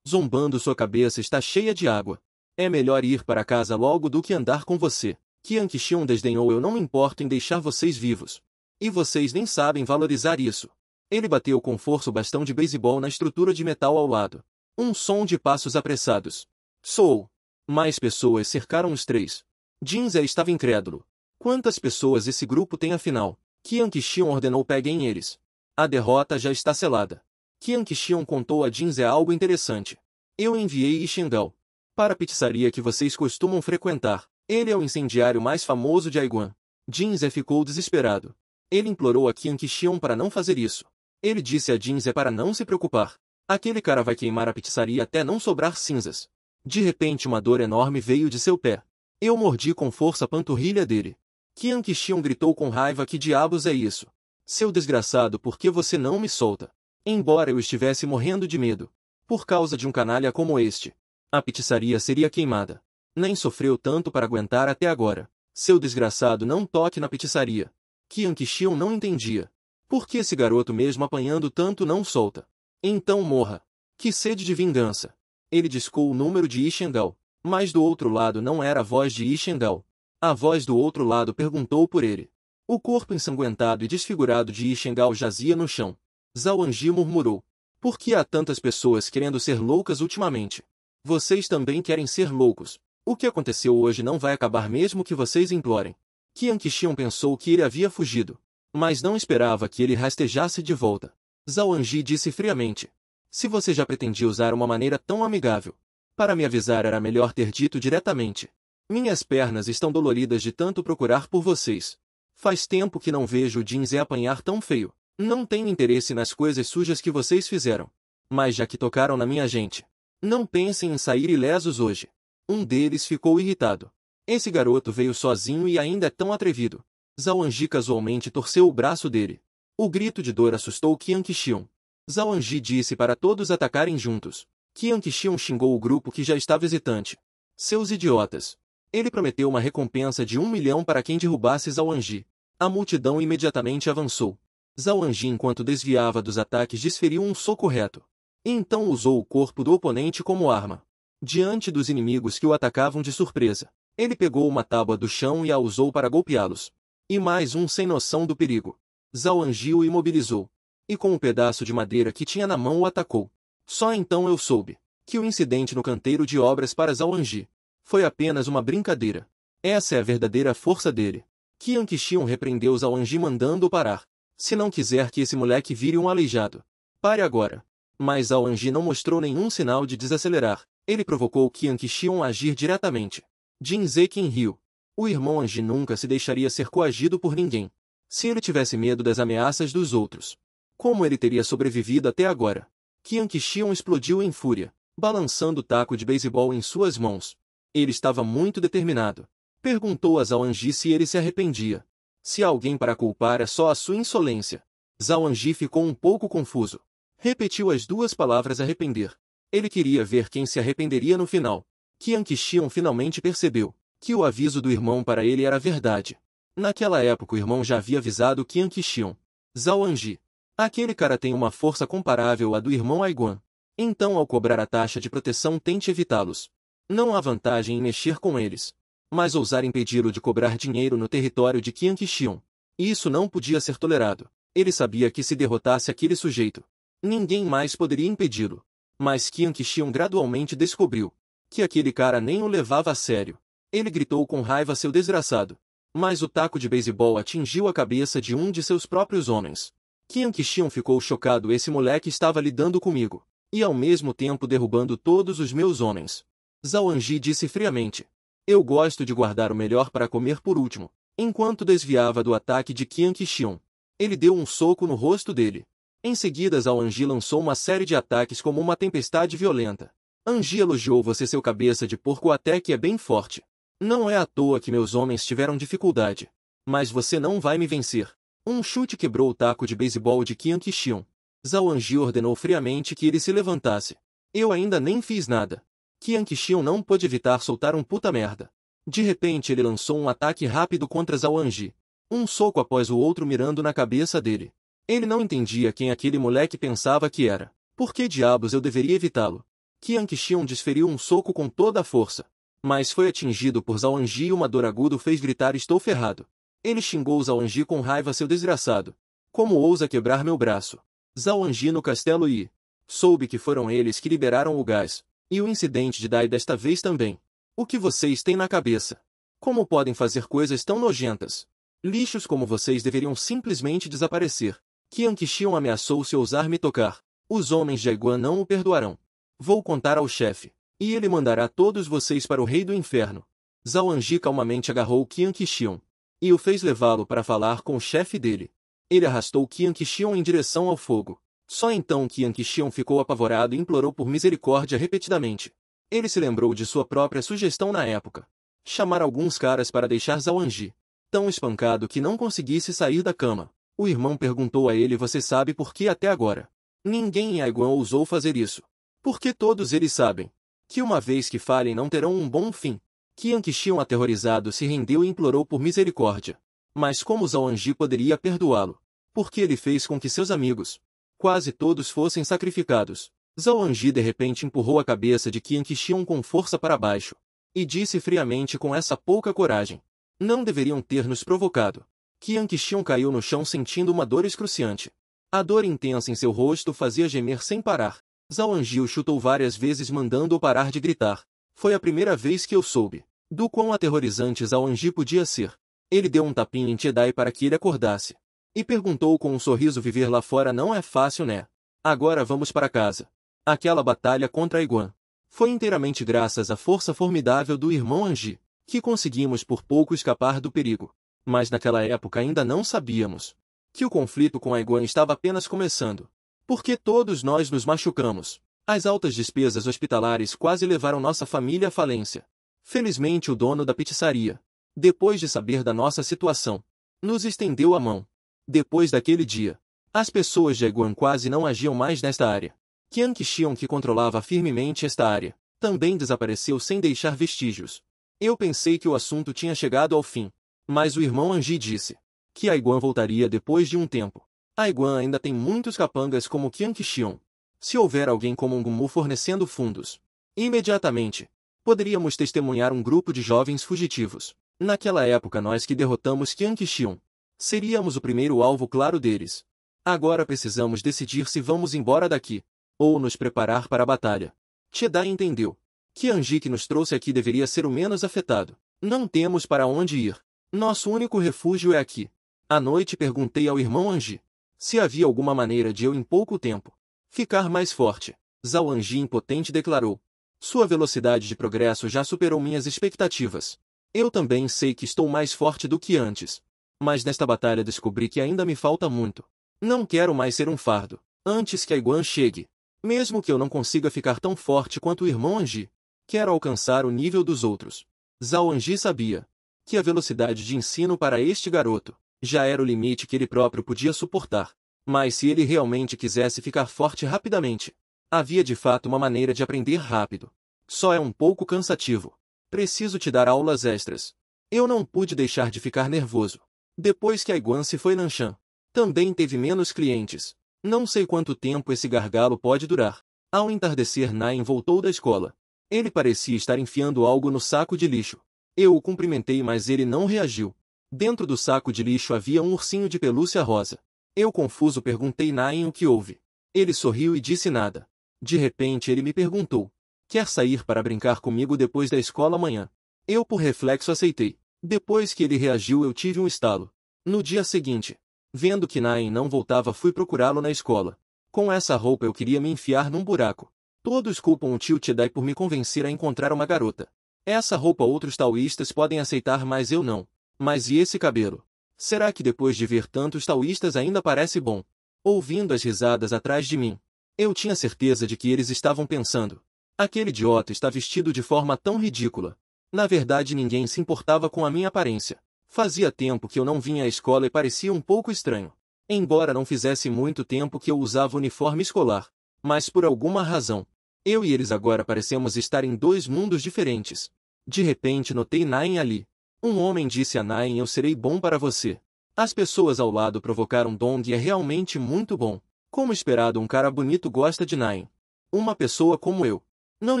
Zombando: sua cabeça está cheia de água. É melhor ir para casa logo do que andar com você. Qianqi desdenhou: eu não me importo em deixar vocês vivos. E vocês nem sabem valorizar isso. Ele bateu com força o bastão de beisebol na estrutura de metal ao lado. Um som de passos apressados. Sou. Mais pessoas cercaram os 3. Jinze estava incrédulo. Quantas pessoas esse grupo tem afinal? Qianqi ordenou: peguem eles. A derrota já está selada. Qianqi contou a Jinze algo interessante. Eu enviei Ishengao para a pizzaria que vocês costumam frequentar. Ele é o incendiário mais famoso de Aiguan. Jinze ficou desesperado. Ele implorou a Qianqi para não fazer isso. Ele disse a Jinze para não se preocupar. Aquele cara vai queimar a pizzaria até não sobrar cinzas. De repente uma dor enorme veio de seu pé. Eu mordi com força a panturrilha dele. Qianqi gritou com raiva: que diabos é isso? Seu desgraçado, por que você não me solta? Embora eu estivesse morrendo de medo, por causa de um canalha como este, a pizzaria seria queimada. Nem sofreu tanto para aguentar até agora. Seu desgraçado, não toque na pizzaria. Qianqi não entendia. Por que esse garoto, mesmo apanhando tanto, não solta? Então morra. Que sede de vingança. Ele discou o número de Ishengao, mas do outro lado não era a voz de Ishengao. A voz do outro lado perguntou por ele. O corpo ensanguentado e desfigurado de Ishengao jazia no chão. Zhao Anji murmurou: por que há tantas pessoas querendo ser loucas ultimamente? Vocês também querem ser loucos. O que aconteceu hoje não vai acabar mesmo que vocês implorem. Qian Qixian pensou que ele havia fugido, mas não esperava que ele rastejasse de volta. Zhao Anji disse friamente. Se você já pretendia usar uma maneira tão amigável, para me avisar era melhor ter dito diretamente. Minhas pernas estão doloridas de tanto procurar por vocês. Faz tempo que não vejo o Jinze apanhar tão feio. Não tenho interesse nas coisas sujas que vocês fizeram. Mas já que tocaram na minha gente, não pensem em sair ilesos hoje. Um deles ficou irritado. Esse garoto veio sozinho e ainda é tão atrevido. Zhao Anji casualmente torceu o braço dele. O grito de dor assustou Qian Qixian. Zhao Anji disse para todos atacarem juntos. Qian Qixian xingou o grupo que já estava hesitante. Seus idiotas. Ele prometeu uma recompensa de 1 milhão para quem derrubasse Zhao Anji. A multidão imediatamente avançou. Zhao Anji, enquanto desviava dos ataques, desferiu um soco reto. E então usou o corpo do oponente como arma. Diante dos inimigos que o atacavam de surpresa, ele pegou uma tábua do chão e a usou para golpeá-los. E mais um sem noção do perigo. Zhao Anji o imobilizou. E com um pedaço de madeira que tinha na mão o atacou. Só então eu soube que o incidente no canteiro de obras para Zhao Anji foi apenas uma brincadeira. Essa é a verdadeira força dele. Qian Qixian repreendeu Zhao Anji mandando-o parar. Se não quiser que esse moleque vire um aleijado, pare agora. Mas Zhao Anji não mostrou nenhum sinal de desacelerar. Ele provocou Qian Qixian a agir diretamente. Jinze Qin riu. O irmão Anji nunca se deixaria ser coagido por ninguém. Se ele tivesse medo das ameaças dos outros, como ele teria sobrevivido até agora? Qian Qixian explodiu em fúria, balançando o taco de beisebol em suas mãos. Ele estava muito determinado. Perguntou a Zhao Anji se ele se arrependia. Se há alguém para culpar é só a sua insolência. Zhao Anji ficou um pouco confuso. Repetiu as duas palavras arrepender. Ele queria ver quem se arrependeria no final. Qian Qixian finalmente percebeu que o aviso do irmão para ele era verdade. Naquela época o irmão já havia avisado Qian Qixian. Zhao Anji. Aquele cara tem uma força comparável à do irmão Aiguan. Então ao cobrar a taxa de proteção tente evitá-los. Não há vantagem em mexer com eles. Mas ousar impedi-lo de cobrar dinheiro no território de Qian Qixian. Isso não podia ser tolerado. Ele sabia que se derrotasse aquele sujeito, ninguém mais poderia impedi-lo. Mas Qian Qixian gradualmente descobriu que aquele cara nem o levava a sério. Ele gritou com raiva seu desgraçado. Mas o taco de beisebol atingiu a cabeça de um de seus próprios homens. Qian Qixian ficou chocado. Esse moleque estava lidando comigo, e ao mesmo tempo derrubando todos os meus homens. Zhao Anji disse friamente. Eu gosto de guardar o melhor para comer por último. Enquanto desviava do ataque de Qian Qixian, ele deu um soco no rosto dele. Em seguida Zhao Anji lançou uma série de ataques como uma tempestade violenta. Anji elogiou você, seu cabeça de porco, até que é bem forte. Não é à toa que meus homens tiveram dificuldade. Mas você não vai me vencer. Um chute quebrou o taco de beisebol de Qian Qixian. Zhao Anji ordenou friamente que ele se levantasse. Eu ainda nem fiz nada. Qian Qixian não pôde evitar soltar um puta merda. De repente ele lançou um ataque rápido contra Zhao Anji. Um soco após o outro mirando na cabeça dele. Ele não entendia quem aquele moleque pensava que era. Por que diabos eu deveria evitá-lo? Qian Qixian desferiu um soco com toda a força. Mas foi atingido por Zhao Anji e uma dor aguda o fez gritar: estou ferrado. Ele xingou Zhao Anji com raiva: seu desgraçado. Como ousa quebrar meu braço? Zhao Anji no castelo e soube que foram eles que liberaram o gás. E o incidente de Dai desta vez também. O que vocês têm na cabeça? Como podem fazer coisas tão nojentas? Lixos como vocês deveriam simplesmente desaparecer. Qian Qixian ameaçou: se ousar me tocar, os homens de Aiguan não o perdoarão. Vou contar ao chefe, e ele mandará todos vocês para o rei do inferno. Zhao Anji calmamente agarrou Qian Qixian e o fez levá-lo para falar com o chefe dele. Ele arrastou Qian Qixian em direção ao fogo. Só então Qian Qixian ficou apavorado e implorou por misericórdia repetidamente. Ele se lembrou de sua própria sugestão na época. Chamar alguns caras para deixar Zhao Anji tão espancado que não conseguisse sair da cama. O irmão perguntou a ele: você sabe por que até agora ninguém em Aiguan ousou fazer isso? Porque todos eles sabem que uma vez que falhem não terão um bom fim. Qian Qixian, aterrorizado, se rendeu e implorou por misericórdia. Mas como Zhao Anji poderia perdoá-lo? Porque ele fez com que seus amigos quase todos fossem sacrificados. Zhao Anji de repente empurrou a cabeça de Qian Qixian com força para baixo e disse friamente: com essa pouca coragem, não deveriam ter nos provocado. Qian Qixian caiu no chão sentindo uma dor excruciante. A dor intensa em seu rosto fazia gemer sem parar. Zhao Anji o chutou várias vezes mandando-o parar de gritar. Foi a primeira vez que eu soube do quão aterrorizante Zhao Anji podia ser. Ele deu um tapinha em Chedai para que ele acordasse. E perguntou com um sorriso: viver lá fora não é fácil, né? Agora vamos para casa. Aquela batalha contra Aiguan foi inteiramente graças à força formidável do irmão Anji, que conseguimos por pouco escapar do perigo. Mas naquela época ainda não sabíamos que o conflito com Aiguan estava apenas começando. Porque todos nós nos machucamos. As altas despesas hospitalares quase levaram nossa família à falência. Felizmente o dono da pizzaria, depois de saber da nossa situação, nos estendeu a mão. Depois daquele dia, as pessoas de Aiguan quase não agiam mais nesta área. Qian Qixiong, que controlava firmemente esta área, também desapareceu sem deixar vestígios. Eu pensei que o assunto tinha chegado ao fim, mas o irmão Anji disse que Aiguan voltaria depois de um tempo. Aiguan ainda tem muitos capangas como Qian Qixiong. Se houver alguém como um Gumu fornecendo fundos, imediatamente poderíamos testemunhar um grupo de jovens fugitivos. Naquela época nós que derrotamos Qian Qixiong seríamos o primeiro alvo claro deles. Agora precisamos decidir se vamos embora daqui ou nos preparar para a batalha. Chedai entendeu que Anji, que nos trouxe aqui, deveria ser o menos afetado. Não temos para onde ir. Nosso único refúgio é aqui. À noite perguntei ao irmão Anji se havia alguma maneira de eu em pouco tempo ficar mais forte. Zhao Anji, impotente, declarou: sua velocidade de progresso já superou minhas expectativas. Eu também sei que estou mais forte do que antes. Mas nesta batalha descobri que ainda me falta muito. Não quero mais ser um fardo. Antes que Aiguan chegue, mesmo que eu não consiga ficar tão forte quanto o irmão Anji, quero alcançar o nível dos outros. Zhao Anji sabia que a velocidade de ensino para este garoto já era o limite que ele próprio podia suportar. Mas se ele realmente quisesse ficar forte rapidamente, havia de fato uma maneira de aprender rápido. Só é um pouco cansativo. Preciso te dar aulas extras. Eu não pude deixar de ficar nervoso. Depois que Aiguan se foi, Nanshan também teve menos clientes. Não sei quanto tempo esse gargalo pode durar. Ao entardecer, Nain voltou da escola. Ele parecia estar enfiando algo no saco de lixo. Eu o cumprimentei, mas ele não reagiu. Dentro do saco de lixo havia um ursinho de pelúcia rosa. Eu, confuso, perguntei Nain o que houve. Ele sorriu e disse nada. De repente ele me perguntou: quer sair para brincar comigo depois da escola amanhã? Eu, por reflexo, aceitei. Depois que ele reagiu, eu tive um estalo. No dia seguinte, vendo que Nain não voltava, fui procurá-lo na escola. Com essa roupa eu queria me enfiar num buraco. Todos culpam o tio Chedai por me convencer a encontrar uma garota. Essa roupa outros taoístas podem aceitar, mas eu não. Mas e esse cabelo? Será que depois de ver tantos taoístas ainda parece bom? Ouvindo as risadas atrás de mim, eu tinha certeza de que eles estavam pensando: aquele idiota está vestido de forma tão ridícula. Na verdade, ninguém se importava com a minha aparência. Fazia tempo que eu não vinha à escola e parecia um pouco estranho. Embora não fizesse muito tempo que eu usava uniforme escolar. Mas por alguma razão, eu e eles agora parecemos estar em dois mundos diferentes. De repente notei Nain ali. Um homem disse a Nain: eu serei bom para você. As pessoas ao lado provocaram Dong: é realmente muito bom. Como esperado, um cara bonito gosta de Nain. Uma pessoa como eu, não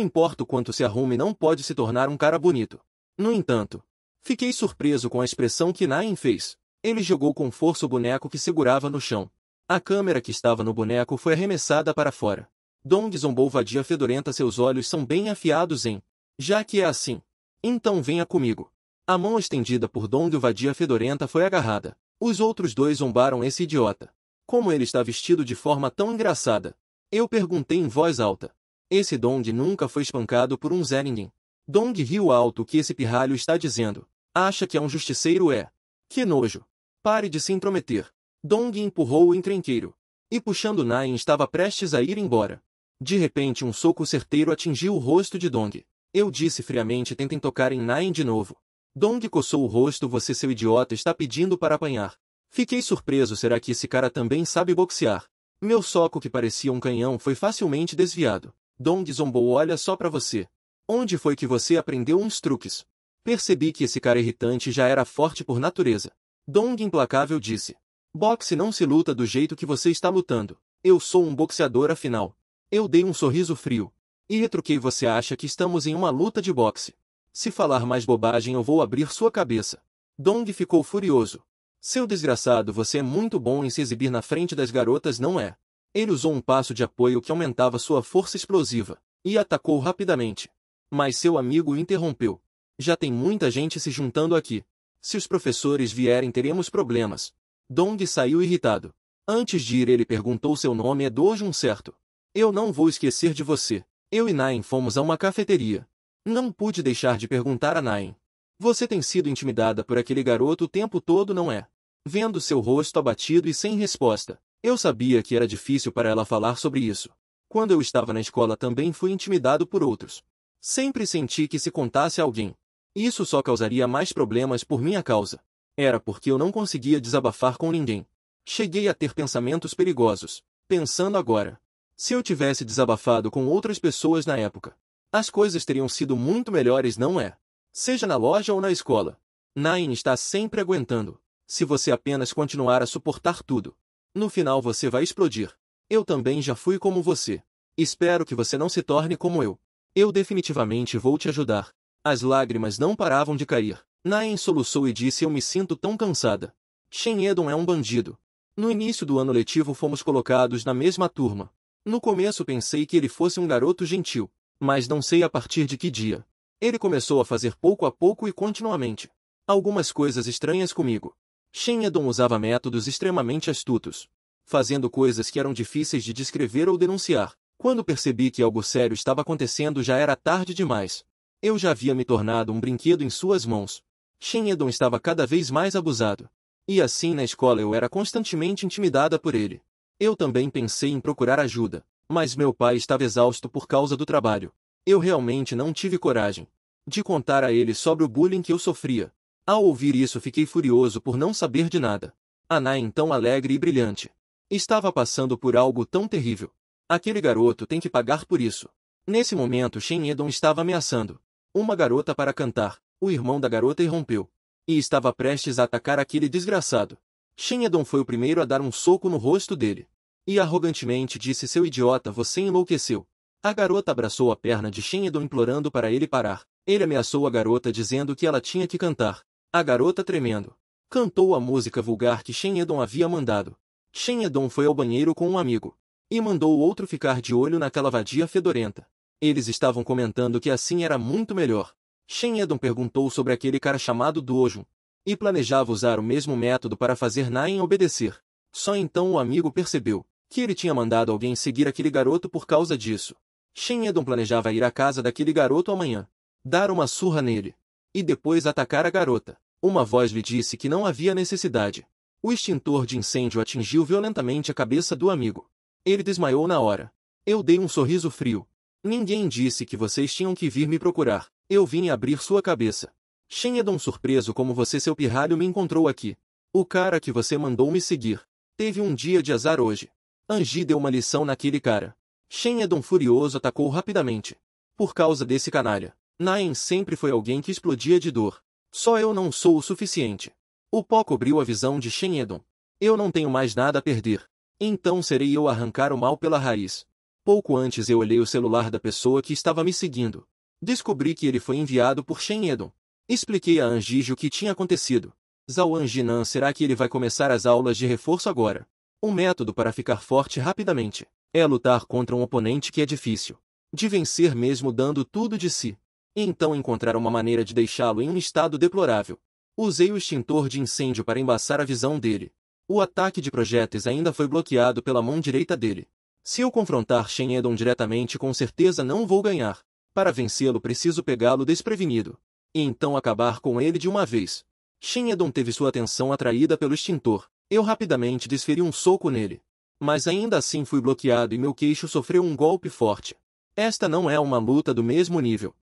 importa o quanto se arrume, não pode se tornar um cara bonito. No entanto, fiquei surpreso com a expressão que Nain fez. Ele jogou com força o boneco que segurava no chão. A câmera que estava no boneco foi arremessada para fora. Dong zombou: vadia fedorenta, seus olhos são bem afiados, hein? Já que é assim, então venha comigo. A mão estendida por Dong, o vadia fedorenta, foi agarrada. Os outros dois zombaram: esse idiota. Como ele está vestido de forma tão engraçada? Eu perguntei em voz alta. Esse Dong nunca foi espancado por um Zerinin. Dong riu alto: o que esse pirralho está dizendo? Acha que é um justiceiro, é? Que nojo. Pare de se intrometer. Dong empurrou o encrenqueiro. E puxando Nain, estava prestes a ir embora. De repente um soco certeiro atingiu o rosto de Dong. Eu disse friamente: tentem tocar em Nain de novo. Dong coçou o rosto: você, seu idiota, está pedindo para apanhar. Fiquei surpreso: será que esse cara também sabe boxear? Meu soco, que parecia um canhão, foi facilmente desviado. Dong zombou: olha só pra você. Onde foi que você aprendeu uns truques? Percebi que esse cara irritante já era forte por natureza. Dong, implacável, disse: boxe não se luta do jeito que você está lutando. Eu sou um boxeador, afinal. Eu dei um sorriso frio e retruquei: você acha que estamos em uma luta de boxe? Se falar mais bobagem eu vou abrir sua cabeça. Dong ficou furioso. Seu desgraçado, você é muito bom em se exibir na frente das garotas, não é? Ele usou um passo de apoio que aumentava sua força explosiva e atacou rapidamente. Mas seu amigo o interrompeu. Já tem muita gente se juntando aqui. Se os professores vierem teremos problemas. Dong saiu irritado. Antes de ir ele perguntou seu nome é Dojun, certo? Eu não vou esquecer de você. Eu e Nain fomos a uma cafeteria. Não pude deixar de perguntar a Nain. Você tem sido intimidada por aquele garoto o tempo todo, não é? Vendo seu rosto abatido e sem resposta, eu sabia que era difícil para ela falar sobre isso. Quando eu estava na escola também fui intimidado por outros. Sempre senti que se contasse a alguém, isso só causaria mais problemas por minha causa. Era porque eu não conseguia desabafar com ninguém. Cheguei a ter pensamentos perigosos, pensando agora. Se eu tivesse desabafado com outras pessoas na época, as coisas teriam sido muito melhores, não é? Seja na loja ou na escola. Nain está sempre aguentando. Se você apenas continuar a suportar tudo, no final você vai explodir. Eu também já fui como você. Espero que você não se torne como eu. Eu definitivamente vou te ajudar. As lágrimas não paravam de cair. Nain soluçou e disse: eu me sinto tão cansada. Shen Yedon é um bandido. No início do ano letivo fomos colocados na mesma turma. No começo pensei que ele fosse um garoto gentil, mas não sei a partir de que dia. Ele começou a fazer pouco a pouco e continuamente algumas coisas estranhas comigo. Shen Yedon usava métodos extremamente astutos, fazendo coisas que eram difíceis de descrever ou denunciar. Quando percebi que algo sério estava acontecendo já era tarde demais. Eu já havia me tornado um brinquedo em suas mãos. Shen Yedon estava cada vez mais abusado. E assim na escola eu era constantemente intimidada por ele. Eu também pensei em procurar ajuda, mas meu pai estava exausto por causa do trabalho. Eu realmente não tive coragem de contar a ele sobre o bullying que eu sofria. Ao ouvir isso fiquei furioso por não saber de nada. A Nain, tão alegre e brilhante, estava passando por algo tão terrível. Aquele garoto tem que pagar por isso. Nesse momento Shen Yedon estava ameaçando uma garota para cantar. O irmão da garota irrompeu e estava prestes a atacar aquele desgraçado. Shen Yedon foi o primeiro a dar um soco no rosto dele e arrogantemente disse: seu idiota, você enlouqueceu. A garota abraçou a perna de Shen Yedon implorando para ele parar. Ele ameaçou a garota dizendo que ela tinha que cantar. A garota, tremendo, cantou a música vulgar que Shen Yedon havia mandado. Shen Yedon foi ao banheiro com um amigo e mandou o outro ficar de olho naquela vadia fedorenta. Eles estavam comentando que assim era muito melhor. Shen Yedon perguntou sobre aquele cara chamado Dojun e planejava usar o mesmo método para fazer Nain obedecer. Só então o amigo percebeu que ele tinha mandado alguém seguir aquele garoto por causa disso. Shen Yedon planejava ir à casa daquele garoto amanhã, dar uma surra nele e depois atacar a garota. Uma voz lhe disse que não havia necessidade. O extintor de incêndio atingiu violentamente a cabeça do amigo. Ele desmaiou na hora. Eu dei um sorriso frio. Ninguém disse que vocês tinham que vir me procurar. Eu vim abrir sua cabeça. Shen Yedon, surpreso como você, seu pirralho, me encontrou aqui. O cara que você mandou me seguir teve um dia de azar hoje. Anji deu uma lição naquele cara. Shen Yedon, furioso, atacou rapidamente. Por causa desse canalha, Nain sempre foi alguém que explodia de dor. Só eu não sou o suficiente. O pó cobriu a visão de Shen Yedon. Eu não tenho mais nada a perder. Então serei eu a arrancar o mal pela raiz. Pouco antes eu olhei o celular da pessoa que estava me seguindo. Descobri que ele foi enviado por Shen Yedon. Expliquei a Anji o que tinha acontecido. Zhao Anjinan, será que ele vai começar as aulas de reforço agora? Um método para ficar forte rapidamente é lutar contra um oponente que é difícil de vencer mesmo dando tudo de si. E então encontrar uma maneira de deixá-lo em um estado deplorável. Usei o extintor de incêndio para embaçar a visão dele. O ataque de projéteis ainda foi bloqueado pela mão direita dele. Se eu confrontar Shen Yedon diretamente, com certeza não vou ganhar. Para vencê-lo preciso pegá-lo desprevenido e então acabar com ele de uma vez. Shen Yedon teve sua atenção atraída pelo extintor. Eu rapidamente desferi um soco nele, mas ainda assim fui bloqueado e meu queixo sofreu um golpe forte. Esta não é uma luta do mesmo nível.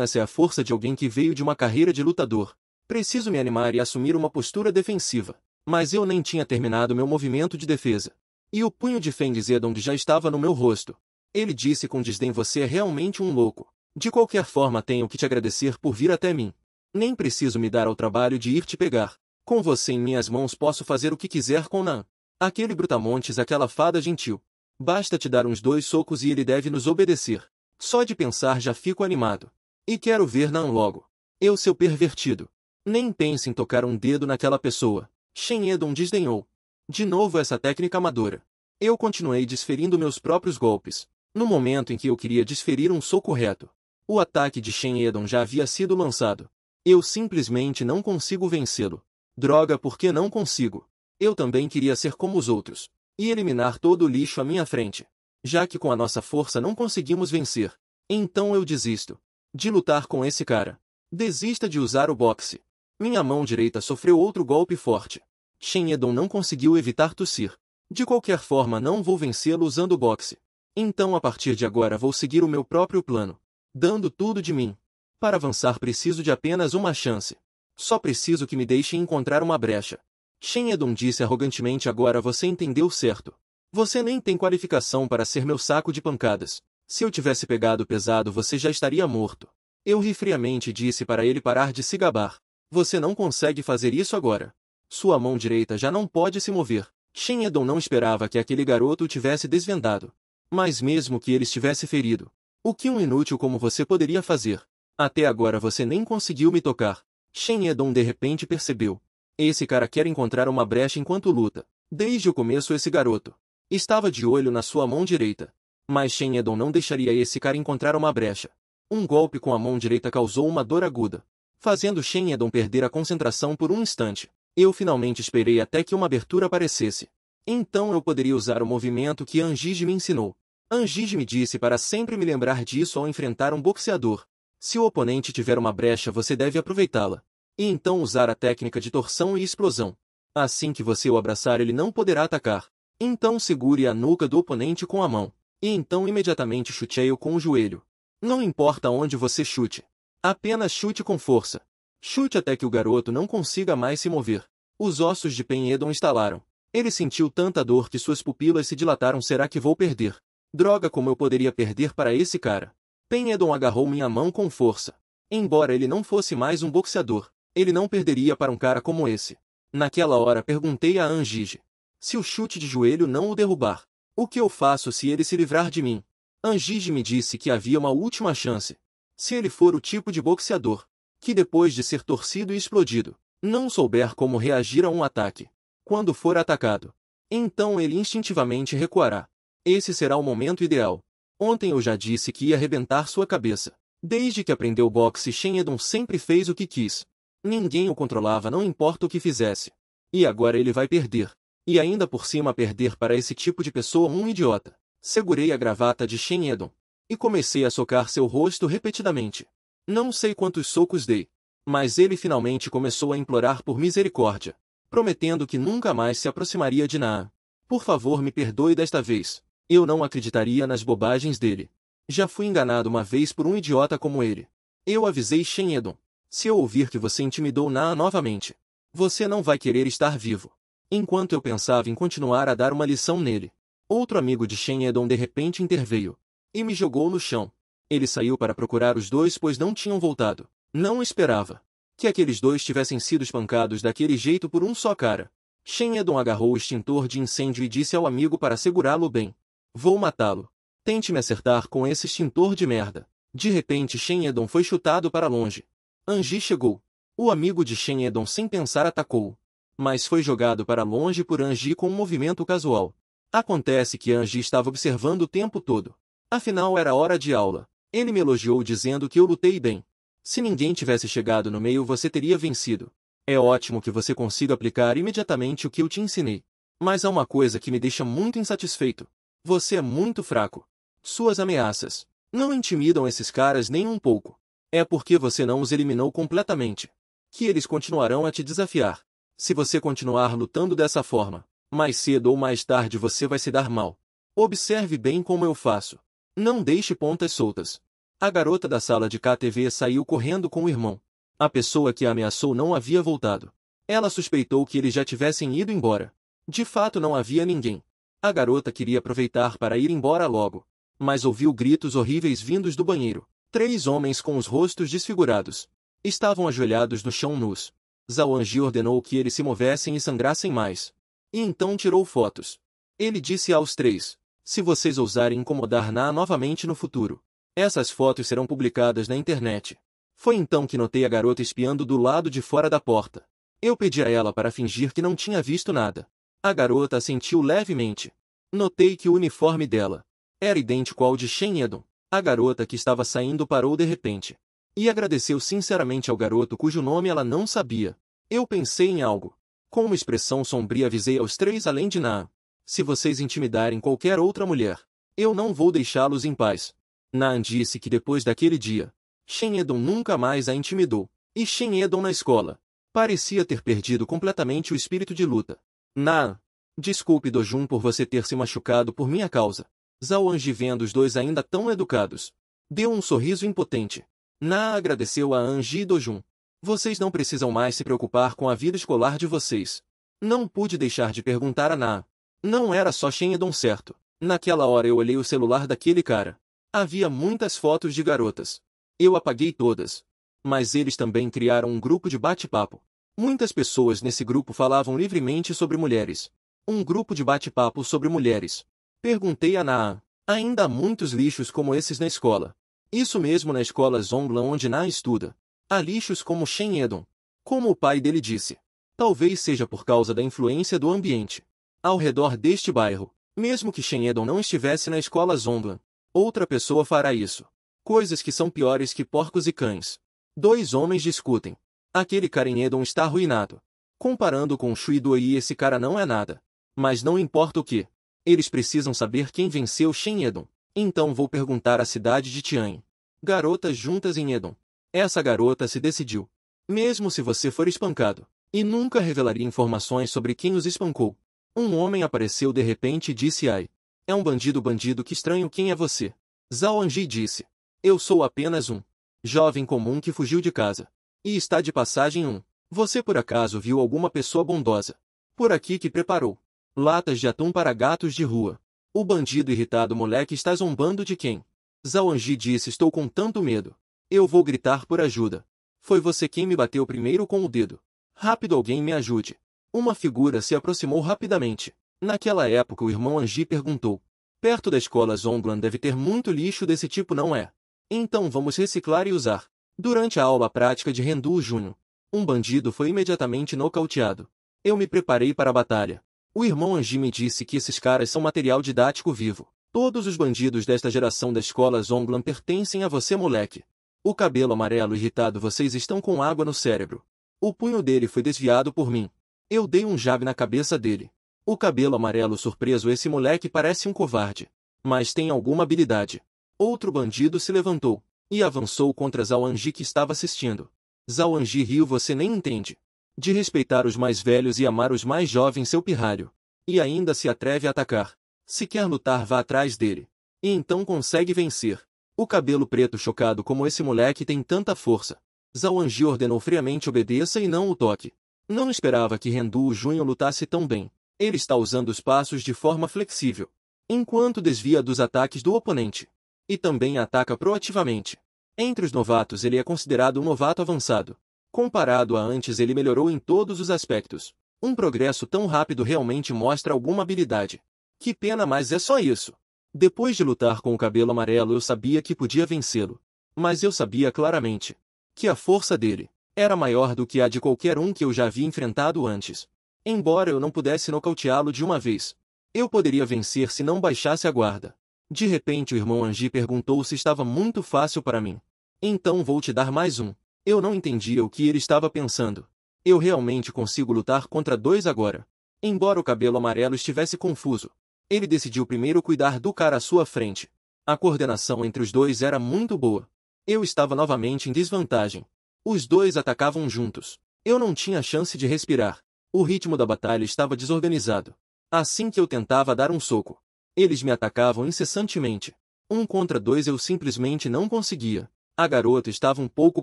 Essa é a força de alguém que veio de uma carreira de lutador. Preciso me animar e assumir uma postura defensiva. Mas eu nem tinha terminado meu movimento de defesa. E o punho de Feng Zedong já estava no meu rosto. Ele disse com desdém: você é realmente um louco. De qualquer forma tenho que te agradecer por vir até mim. Nem preciso me dar ao trabalho de ir te pegar. Com você em minhas mãos posso fazer o que quiser com Nan. Aquele brutamontes, aquela fada gentil. Basta te dar uns 2 socos e ele deve nos obedecer. Só de pensar já fico animado. E quero ver Nan logo. Eu, seu pervertido. Nem pense em tocar um dedo naquela pessoa. Shen Yedon desdenhou. De novo essa técnica amadora. Eu continuei desferindo meus próprios golpes. No momento em que eu queria desferir um soco reto, O ataque de Shen Yedon já havia sido lançado. Eu simplesmente não consigo vencê-lo. Droga, por que não consigo? Eu também queria ser como os outros e eliminar todo o lixo à minha frente. Já que com a nossa força não conseguimos vencer, então eu desisto de lutar com esse cara. Desista de usar o boxe. Minha mão direita sofreu outro golpe forte. Shen Yedon não conseguiu evitar tossir. De qualquer forma, não vou vencê-lo usando o boxe. Então a partir de agora vou seguir o meu próprio plano, dando tudo de mim. Para avançar preciso de apenas uma chance. Só preciso que me deixem encontrar uma brecha. Shen Yedon disse arrogantemente: agora você entendeu certo. Você nem tem qualificação para ser meu saco de pancadas. Se eu tivesse pegado pesado você já estaria morto. Eu ri friamente e disse para ele parar de se gabar. Você não consegue fazer isso agora. Sua mão direita já não pode se mover. Shen Yedon não esperava que aquele garoto o tivesse desvendado. Mas mesmo que ele estivesse ferido, o que um inútil como você poderia fazer? Até agora você nem conseguiu me tocar. Shen Yedon de repente percebeu. Esse cara quer encontrar uma brecha enquanto luta. Desde o começo esse garoto estava de olho na sua mão direita. Mas Shen Yedon não deixaria esse cara encontrar uma brecha. Um golpe com a mão direita causou uma dor aguda, fazendo Shen Yedon perder a concentração por um instante. Eu finalmente esperei até que uma abertura aparecesse. Então eu poderia usar o movimento que Anjiji me ensinou. Anjiji me disse para sempre me lembrar disso ao enfrentar um boxeador. Se o oponente tiver uma brecha você deve aproveitá-la. E então usar a técnica de torção e explosão. Assim que você o abraçar ele não poderá atacar. Então segure a nuca do oponente com a mão. E então imediatamente chute-o com o joelho. Não importa onde você chute. Apenas chute com força. Chute até que o garoto não consiga mais se mover. Os ossos de Shen Yedon estalaram. Ele sentiu tanta dor que suas pupilas se dilataram. Será que vou perder? Droga, como eu poderia perder para esse cara? Shen Yedon agarrou minha mão com força. Embora ele não fosse mais um boxeador, ele não perderia para um cara como esse. Naquela hora perguntei a Anjiji. Se o chute de joelho não o derrubar, o que eu faço se ele se livrar de mim? Anjiji me disse que havia uma última chance. Se ele for o tipo de boxeador que depois de ser torcido e explodido, não souber como reagir a um ataque, quando for atacado, então ele instintivamente recuará. Esse será o momento ideal. Ontem eu já disse que ia arrebentar sua cabeça. Desde que aprendeu boxe, Shen Yedon sempre fez o que quis. Ninguém o controlava, não importa o que fizesse. E agora ele vai perder. E ainda por cima perder para esse tipo de pessoa, um idiota. Segurei a gravata de Shen Yedon e comecei a socar seu rosto repetidamente. Não sei quantos socos dei, mas ele finalmente começou a implorar por misericórdia, prometendo que nunca mais se aproximaria de Naa. Por favor, me perdoe desta vez. Eu não acreditaria nas bobagens dele. Já fui enganado uma vez por um idiota como ele. Eu avisei Shen Yedon. Se eu ouvir que você intimidou Naa novamente, você não vai querer estar vivo. Enquanto eu pensava em continuar a dar uma lição nele, outro amigo de Shen Yedon de repente interveio e me jogou no chão. Ele saiu para procurar os dois, pois não tinham voltado. Não esperava que aqueles dois tivessem sido espancados daquele jeito por um só cara. Shen Yedon agarrou o extintor de incêndio e disse ao amigo para segurá-lo bem. Vou matá-lo. Tente me acertar com esse extintor de merda. De repente Shen Yedon foi chutado para longe. Anji chegou. O amigo de Shen Yedon sem pensar atacou-o, mas foi jogado para longe por Anji com um movimento casual. Acontece que Anji estava observando o tempo todo. Afinal era hora de aula. Ele me elogiou dizendo que eu lutei bem. Se ninguém tivesse chegado no meio você teria vencido. É ótimo que você consiga aplicar imediatamente o que eu te ensinei. Mas há uma coisa que me deixa muito insatisfeito. Você é muito fraco. Suas ameaças não intimidam esses caras nem um pouco. É porque você não os eliminou completamente que eles continuarão a te desafiar. Se você continuar lutando dessa forma, mais cedo ou mais tarde você vai se dar mal. Observe bem como eu faço. Não deixe pontas soltas. A garota da sala de KTV saiu correndo com o irmão. A pessoa que a ameaçou não havia voltado. Ela suspeitou que eles já tivessem ido embora. De fato não havia ninguém. A garota queria aproveitar para ir embora logo, mas ouviu gritos horríveis vindos do banheiro. 3 homens com os rostos desfigurados estavam ajoelhados no chão nus. Zhao Anji ordenou que eles se movessem e sangrassem mais. E então tirou fotos. Ele disse aos 3, se vocês ousarem incomodar Na novamente no futuro, essas fotos serão publicadas na internet. Foi então que notei a garota espiando do lado de fora da porta. Eu pedi a ela para fingir que não tinha visto nada. A garota assentiu levemente. Notei que o uniforme dela era idêntico ao de Shen Yedon. A garota que estava saindo parou de repente. E agradeceu sinceramente ao garoto cujo nome ela não sabia. Eu pensei em algo. Com uma expressão sombria avisei aos três além de Naan. Se vocês intimidarem qualquer outra mulher, eu não vou deixá-los em paz. Naan disse que depois daquele dia, Shen Edong nunca mais a intimidou. E Shen Edong na escola parecia ter perdido completamente o espírito de luta. Naan, desculpe Dojun por você ter se machucado por minha causa. Zhao Anji, vendo os dois ainda tão educados, deu um sorriso impotente. Naan agradeceu a Anji e Dojun. Vocês não precisam mais se preocupar com a vida escolar de vocês. Não pude deixar de perguntar a Naan. Não era só Shen Edong, certo? Naquela hora eu olhei o celular daquele cara. Havia muitas fotos de garotas. Eu apaguei todas. Mas eles também criaram um grupo de bate-papo. Muitas pessoas nesse grupo falavam livremente sobre mulheres. Um grupo de bate-papo sobre mulheres. Perguntei a Naan. Ainda há muitos lixos como esses na escola. Isso mesmo, na escola Zonglan onde Naan estuda. Há lixos como Shen Edong. Como o pai dele disse. Talvez seja por causa da influência do ambiente ao redor deste bairro. Mesmo que Shen Edong não estivesse na escola Zonglan, outra pessoa fará isso. Coisas que são piores que porcos e cães. Dois homens discutem. Aquele cara em Edong está arruinado. Comparando com Shui Duoyi, esse cara não é nada. Mas não importa o que. Eles precisam saber quem venceu Shen Edong. Então vou perguntar à cidade de Tianhe. Garotas juntas em Edong. Essa garota se decidiu. Mesmo se você for espancado. E nunca revelaria informações sobre quem os espancou. Um homem apareceu de repente e disse: ai. É um bandido, que estranho, quem é você? Zhao Anji disse. Eu sou apenas um jovem comum que fugiu de casa. E está de passagem. Você por acaso viu alguma pessoa bondosa por aqui que preparou latas de atum para gatos de rua? O bandido irritado: moleque, está zombando de quem? Zhao Anji disse: estou com tanto medo. Eu vou gritar por ajuda. Foi você quem me bateu primeiro com o dedo. Rápido, alguém me ajude. Uma figura se aproximou rapidamente. Naquela época o irmão Anji perguntou. Perto da escola Zonglan deve ter muito lixo desse tipo, não é? Então vamos reciclar e usar. Durante a aula prática de Rendu Júnior, um bandido foi imediatamente nocauteado. Eu me preparei para a batalha. O irmão Anji me disse que esses caras são material didático vivo. Todos os bandidos desta geração da escola Zonglan pertencem a você, moleque. O cabelo amarelo irritado: vocês estão com água no cérebro. O punho dele foi desviado por mim. Eu dei um jab na cabeça dele. O cabelo amarelo surpreso: esse moleque parece um covarde. Mas tem alguma habilidade. Outro bandido se levantou e avançou contra Zhao Anji, que estava assistindo. Zhao Anji riu: você nem entende de respeitar os mais velhos e amar os mais jovens, seu pirralho. E ainda se atreve a atacar. Se quer lutar, vá atrás dele. E então consegue vencer. O cabelo preto chocado: como esse moleque tem tanta força? Zhao Anji ordenou friamente: obedeça e não o toque. Não esperava que Rendu Júnior lutasse tão bem. Ele está usando os passos de forma flexível, enquanto desvia dos ataques do oponente. E também ataca proativamente. Entre os novatos ele é considerado um novato avançado. Comparado a antes, ele melhorou em todos os aspectos. Um progresso tão rápido realmente mostra alguma habilidade. Que pena, mas é só isso. Depois de lutar com o cabelo amarelo eu sabia que podia vencê-lo. Mas eu sabia claramente que a força dele era maior do que a de qualquer um que eu já havia enfrentado antes. Embora eu não pudesse nocauteá-lo de uma vez, eu poderia vencer se não baixasse a guarda. De repente o irmão Anji perguntou se estava muito fácil para mim. Então vou te dar mais um. Eu não entendia o que ele estava pensando. Eu realmente consigo lutar contra dois agora. Embora o cabelo amarelo estivesse confuso, ele decidiu primeiro cuidar do cara à sua frente. A coordenação entre os dois era muito boa. Eu estava novamente em desvantagem. Os dois atacavam juntos. Eu não tinha chance de respirar. O ritmo da batalha estava desorganizado. Assim que eu tentava dar um soco, eles me atacavam incessantemente. 1 contra 2 eu simplesmente não conseguia. A garota estava um pouco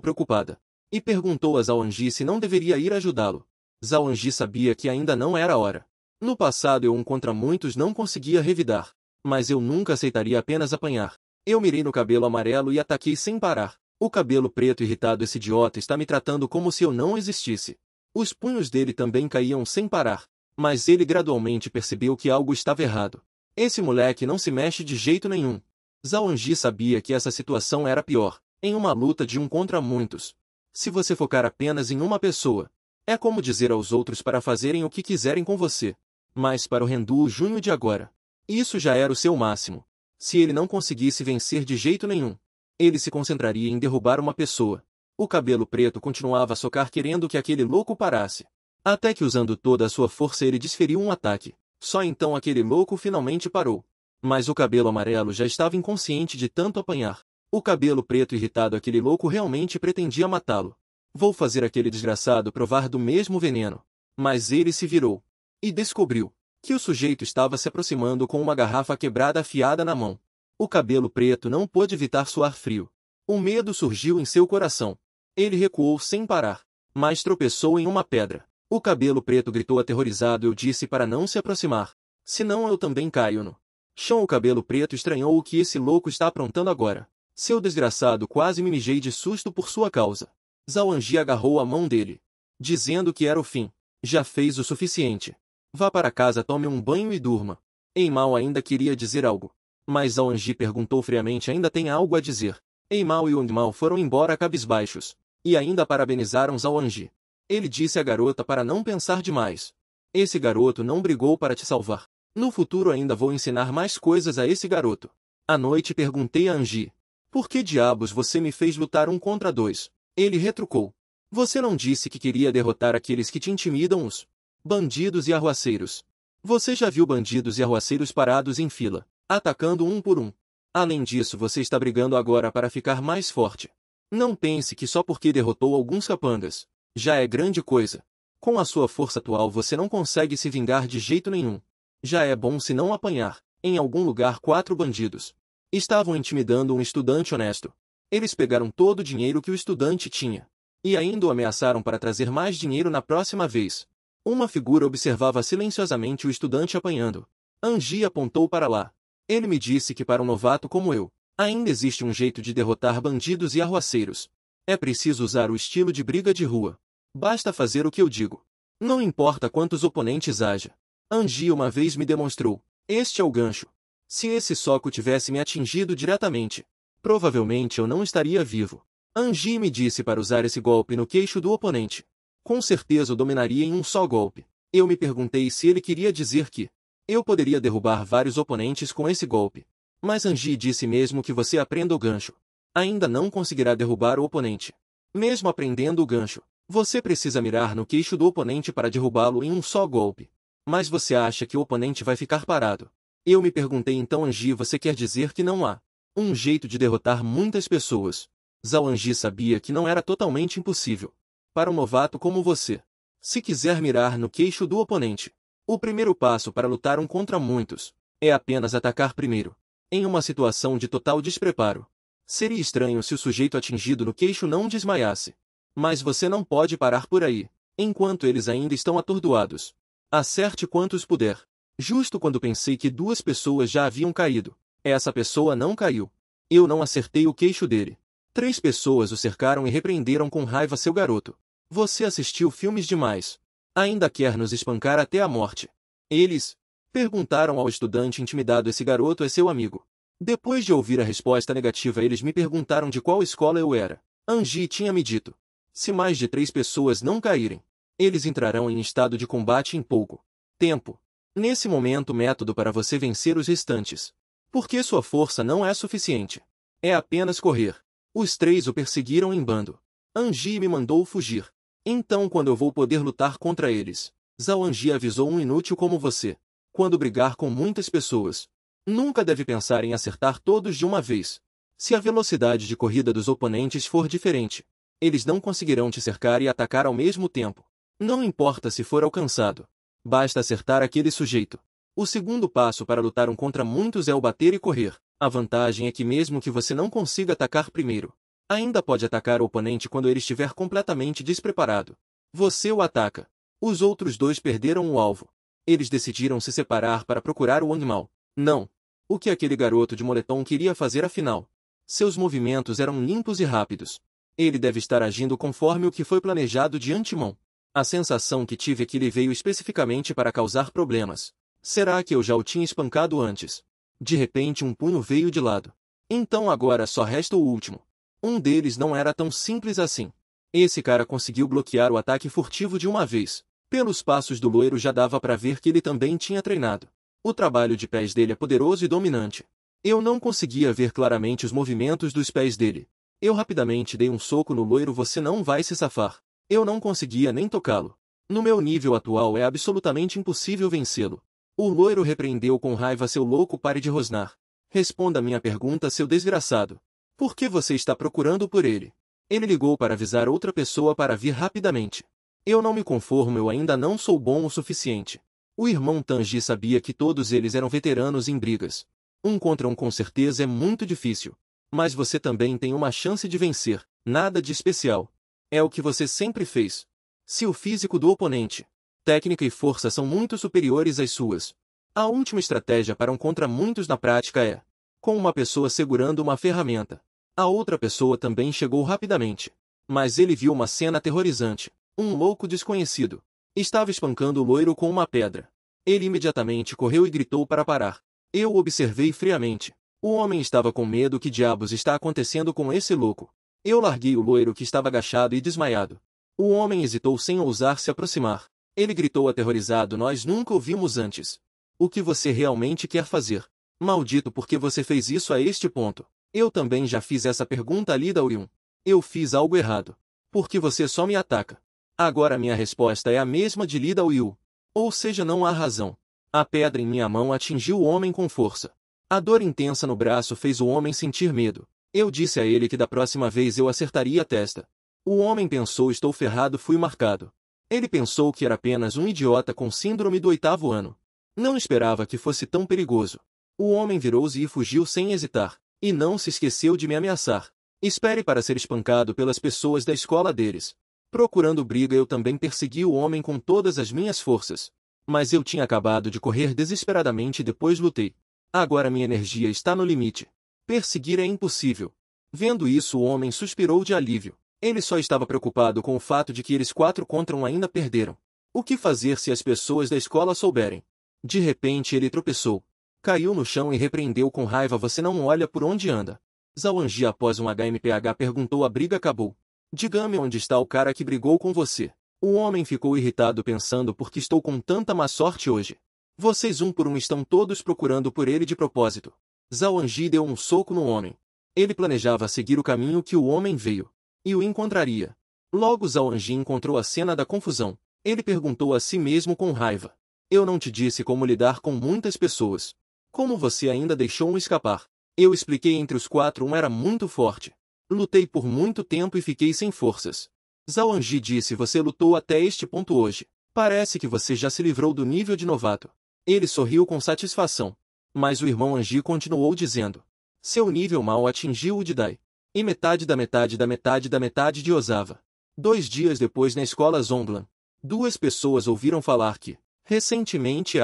preocupada e perguntou a Zhao Anji se não deveria ir ajudá-lo. Zhao Anji sabia que ainda não era a hora. No passado eu 1 contra muitos não conseguia revidar, mas eu nunca aceitaria apenas apanhar. Eu mirei no cabelo amarelo e ataquei sem parar. O cabelo preto irritado: esse idiota está me tratando como se eu não existisse. Os punhos dele também caíam sem parar, mas ele gradualmente percebeu que algo estava errado. Esse moleque não se mexe de jeito nenhum. Zhao Anji sabia que essa situação era pior, em uma luta de 1 contra muitos. Se você focar apenas em uma pessoa, é como dizer aos outros para fazerem o que quiserem com você. Mas para o Rendu Júnior de agora, isso já era o seu máximo. Se ele não conseguisse vencer de jeito nenhum, ele se concentraria em derrubar uma pessoa. O cabelo preto continuava a socar querendo que aquele louco parasse. Até que usando toda a sua força ele desferiu um ataque. Só então aquele louco finalmente parou. Mas o cabelo amarelo já estava inconsciente de tanto apanhar. O cabelo preto irritado, aquele louco realmente pretendia matá-lo. Vou fazer aquele desgraçado provar do mesmo veneno. Mas ele se virou. E descobriu que o sujeito estava se aproximando com uma garrafa quebrada afiada na mão. O cabelo preto não pôde evitar suar frio. O medo surgiu em seu coração. Ele recuou sem parar, mas tropeçou em uma pedra. O cabelo preto gritou aterrorizado. Eu disse para não se aproximar, senão eu também caio no chão. O cabelo preto estranhou o que esse louco está aprontando agora. Seu desgraçado, quase me mijei de susto por sua causa. Zhao Anji agarrou a mão dele, dizendo que era o fim. Já fez o suficiente. Vá para casa, tome um banho e durma. Ei Mao ainda queria dizer algo, mas Zhao Anji perguntou friamente: ainda tem algo a dizer? Ei Mao e Wang Mao foram embora cabisbaixos, e ainda parabenizaram Zhao Anji. Ele disse à garota para não pensar demais. Esse garoto não brigou para te salvar. No futuro ainda vou ensinar mais coisas a esse garoto. À noite perguntei a Anji: por que diabos você me fez lutar 1 contra 2? Ele retrucou: você não disse que queria derrotar aqueles que te intimidam, os bandidos e arruaceiros? Você já viu bandidos e arruaceiros parados em fila, atacando um por um? Além disso, você está brigando agora para ficar mais forte. Não pense que só porque derrotou alguns capangas já é grande coisa. Com a sua força atual você não consegue se vingar de jeito nenhum. Já é bom se não apanhar. Em algum lugar 4 bandidos estavam intimidando um estudante honesto. Eles pegaram todo o dinheiro que o estudante tinha e ainda o ameaçaram para trazer mais dinheiro na próxima vez. Uma figura observava silenciosamente o estudante apanhando. Anji apontou para lá. Ele me disse que para um novato como eu, ainda existe um jeito de derrotar bandidos e arruaceiros. É preciso usar o estilo de briga de rua. Basta fazer o que eu digo. Não importa quantos oponentes haja. Anji uma vez me demonstrou. Este é o gancho. Se esse soco tivesse me atingido diretamente, provavelmente eu não estaria vivo. Anji me disse para usar esse golpe no queixo do oponente. Com certeza o dominaria em um só golpe. Eu me perguntei se ele queria dizer que eu poderia derrubar vários oponentes com esse golpe. Mas Anji disse: mesmo que você aprenda o gancho, ainda não conseguirá derrubar o oponente. Mesmo aprendendo o gancho, você precisa mirar no queixo do oponente para derrubá-lo em um só golpe. Mas você acha que o oponente vai ficar parado? Eu me perguntei então: Anji, você quer dizer que não há um jeito de derrotar muitas pessoas? Zhao Anji sabia que não era totalmente impossível para um novato como você. Se quiser mirar no queixo do oponente, o primeiro passo para lutar 1 contra muitos é apenas atacar primeiro. Em uma situação de total despreparo, seria estranho se o sujeito atingido no queixo não desmaiasse. Mas você não pode parar por aí, enquanto eles ainda estão atordoados. Acerte quantos puder. Justo quando pensei que 2 pessoas já haviam caído, essa pessoa não caiu. Eu não acertei o queixo dele. 3 pessoas o cercaram e repreenderam com raiva: seu garoto, você assistiu filmes demais. Ainda quer nos espancar até a morte. Eles perguntaram ao estudante intimidado: esse garoto é seu amigo? Depois de ouvir a resposta negativa, eles me perguntaram de qual escola eu era. Anji tinha me dito: se mais de 3 pessoas não caírem, eles entrarão em estado de combate em pouco tempo. Nesse momento, o método para você vencer os restantes, porque sua força não é suficiente, é apenas correr. Os 3 o perseguiram em bando. Anji me mandou fugir. Então quando eu vou poder lutar contra eles? Zhao Anji avisou: um inútil como você, quando brigar com muitas pessoas, nunca deve pensar em acertar todos de uma vez. Se a velocidade de corrida dos oponentes for diferente, eles não conseguirão te cercar e atacar ao mesmo tempo. Não importa se for alcançado, basta acertar aquele sujeito. O segundo passo para lutar 1 contra muitos é o bater e correr. A vantagem é que mesmo que você não consiga atacar primeiro, ainda pode atacar o oponente quando ele estiver completamente despreparado. Você o ataca. Os outros 2 perderam o alvo. Eles decidiram se separar para procurar o Wang Mao. Não. O que aquele garoto de moletom queria fazer afinal? Seus movimentos eram limpos e rápidos. Ele deve estar agindo conforme o que foi planejado de antemão. A sensação que tive é que ele veio especificamente para causar problemas. Será que eu já o tinha espancado antes? De repente um punho veio de lado. Então agora só resta o último. Um deles não era tão simples assim. Esse cara conseguiu bloquear o ataque furtivo de uma vez. Pelos passos do loiro já dava para ver que ele também tinha treinado. O trabalho de pés dele é poderoso e dominante. Eu não conseguia ver claramente os movimentos dos pés dele. Eu rapidamente dei um soco no loiro. Você não vai se safar. Eu não conseguia nem tocá-lo. No meu nível atual é absolutamente impossível vencê-lo. O loiro repreendeu com raiva. Seu louco, pare de rosnar. Responda a minha pergunta, seu desgraçado. Por que você está procurando por ele? Ele ligou para avisar outra pessoa para vir rapidamente. Eu não me conformo, eu ainda não sou bom o suficiente. O irmão Tanji sabia que todos eles eram veteranos em brigas. Um contra um com certeza é muito difícil. Mas você também tem uma chance de vencer, nada de especial. É o que você sempre fez. Se o físico do oponente, técnica e força são muito superiores às suas, a última estratégia para um contra muitos na prática é, com uma pessoa segurando uma ferramenta. A outra pessoa também chegou rapidamente. Mas ele viu uma cena aterrorizante. Um louco desconhecido estava espancando o loiro com uma pedra. Ele imediatamente correu e gritou para parar. Eu o observei friamente. O homem estava com medo. Que diabos está acontecendo com esse louco? Eu larguei o loiro que estava agachado e desmaiado. O homem hesitou sem ousar se aproximar. Ele gritou aterrorizado. Nós nunca o vimos antes. O que você realmente quer fazer? Maldito, por que você fez isso a este ponto? Eu também já fiz essa pergunta a Lida Orion. Eu fiz algo errado. Por que você só me ataca? Agora minha resposta é a mesma de Lida Will. Ou seja, não há razão. A pedra em minha mão atingiu o homem com força. A dor intensa no braço fez o homem sentir medo. Eu disse a ele que da próxima vez eu acertaria a testa. O homem pensou, estou ferrado, fui marcado. Ele pensou que era apenas um idiota com síndrome do 8º ano. Não esperava que fosse tão perigoso. O homem virou-se e fugiu sem hesitar. E não se esqueceu de me ameaçar. Espere para ser espancado pelas pessoas da escola deles. Procurando briga, eu também persegui o homem com todas as minhas forças. Mas eu tinha acabado de correr desesperadamente e depois lutei. Agora minha energia está no limite. Perseguir é impossível. Vendo isso, o homem suspirou de alívio. Ele só estava preocupado com o fato de que eles 4 contra 1 ainda perderam. O que fazer se as pessoas da escola souberem? De repente ele tropeçou. Caiu no chão e repreendeu com raiva. Você não olha por onde anda? Zhaoanji, após um HMPH, perguntou. A briga acabou. Diga-me onde está o cara que brigou com você. O homem ficou irritado pensando por que estou com tanta má sorte hoje. Vocês um por um estão todos procurando por ele de propósito. Zhaoanji deu um soco no homem. Ele planejava seguir o caminho que o homem veio. E o encontraria. Logo Zhaoanji encontrou a cena da confusão. Ele perguntou a si mesmo com raiva. Eu não te disse como lidar com muitas pessoas. Como você ainda deixou-me escapar? Eu expliquei. Entre os 4 um era muito forte. Lutei por muito tempo e fiquei sem forças. Zhaoanji disse. Você lutou até este ponto hoje. Parece que você já se livrou do nível de novato. Ele sorriu com satisfação. Mas o irmão Anji continuou dizendo. Seu nível mal atingiu o de Dai. E metade da metade da metade da metade de Ozawa. 2 dias depois na escola Zonglan. 2 pessoas ouviram falar que, recentemente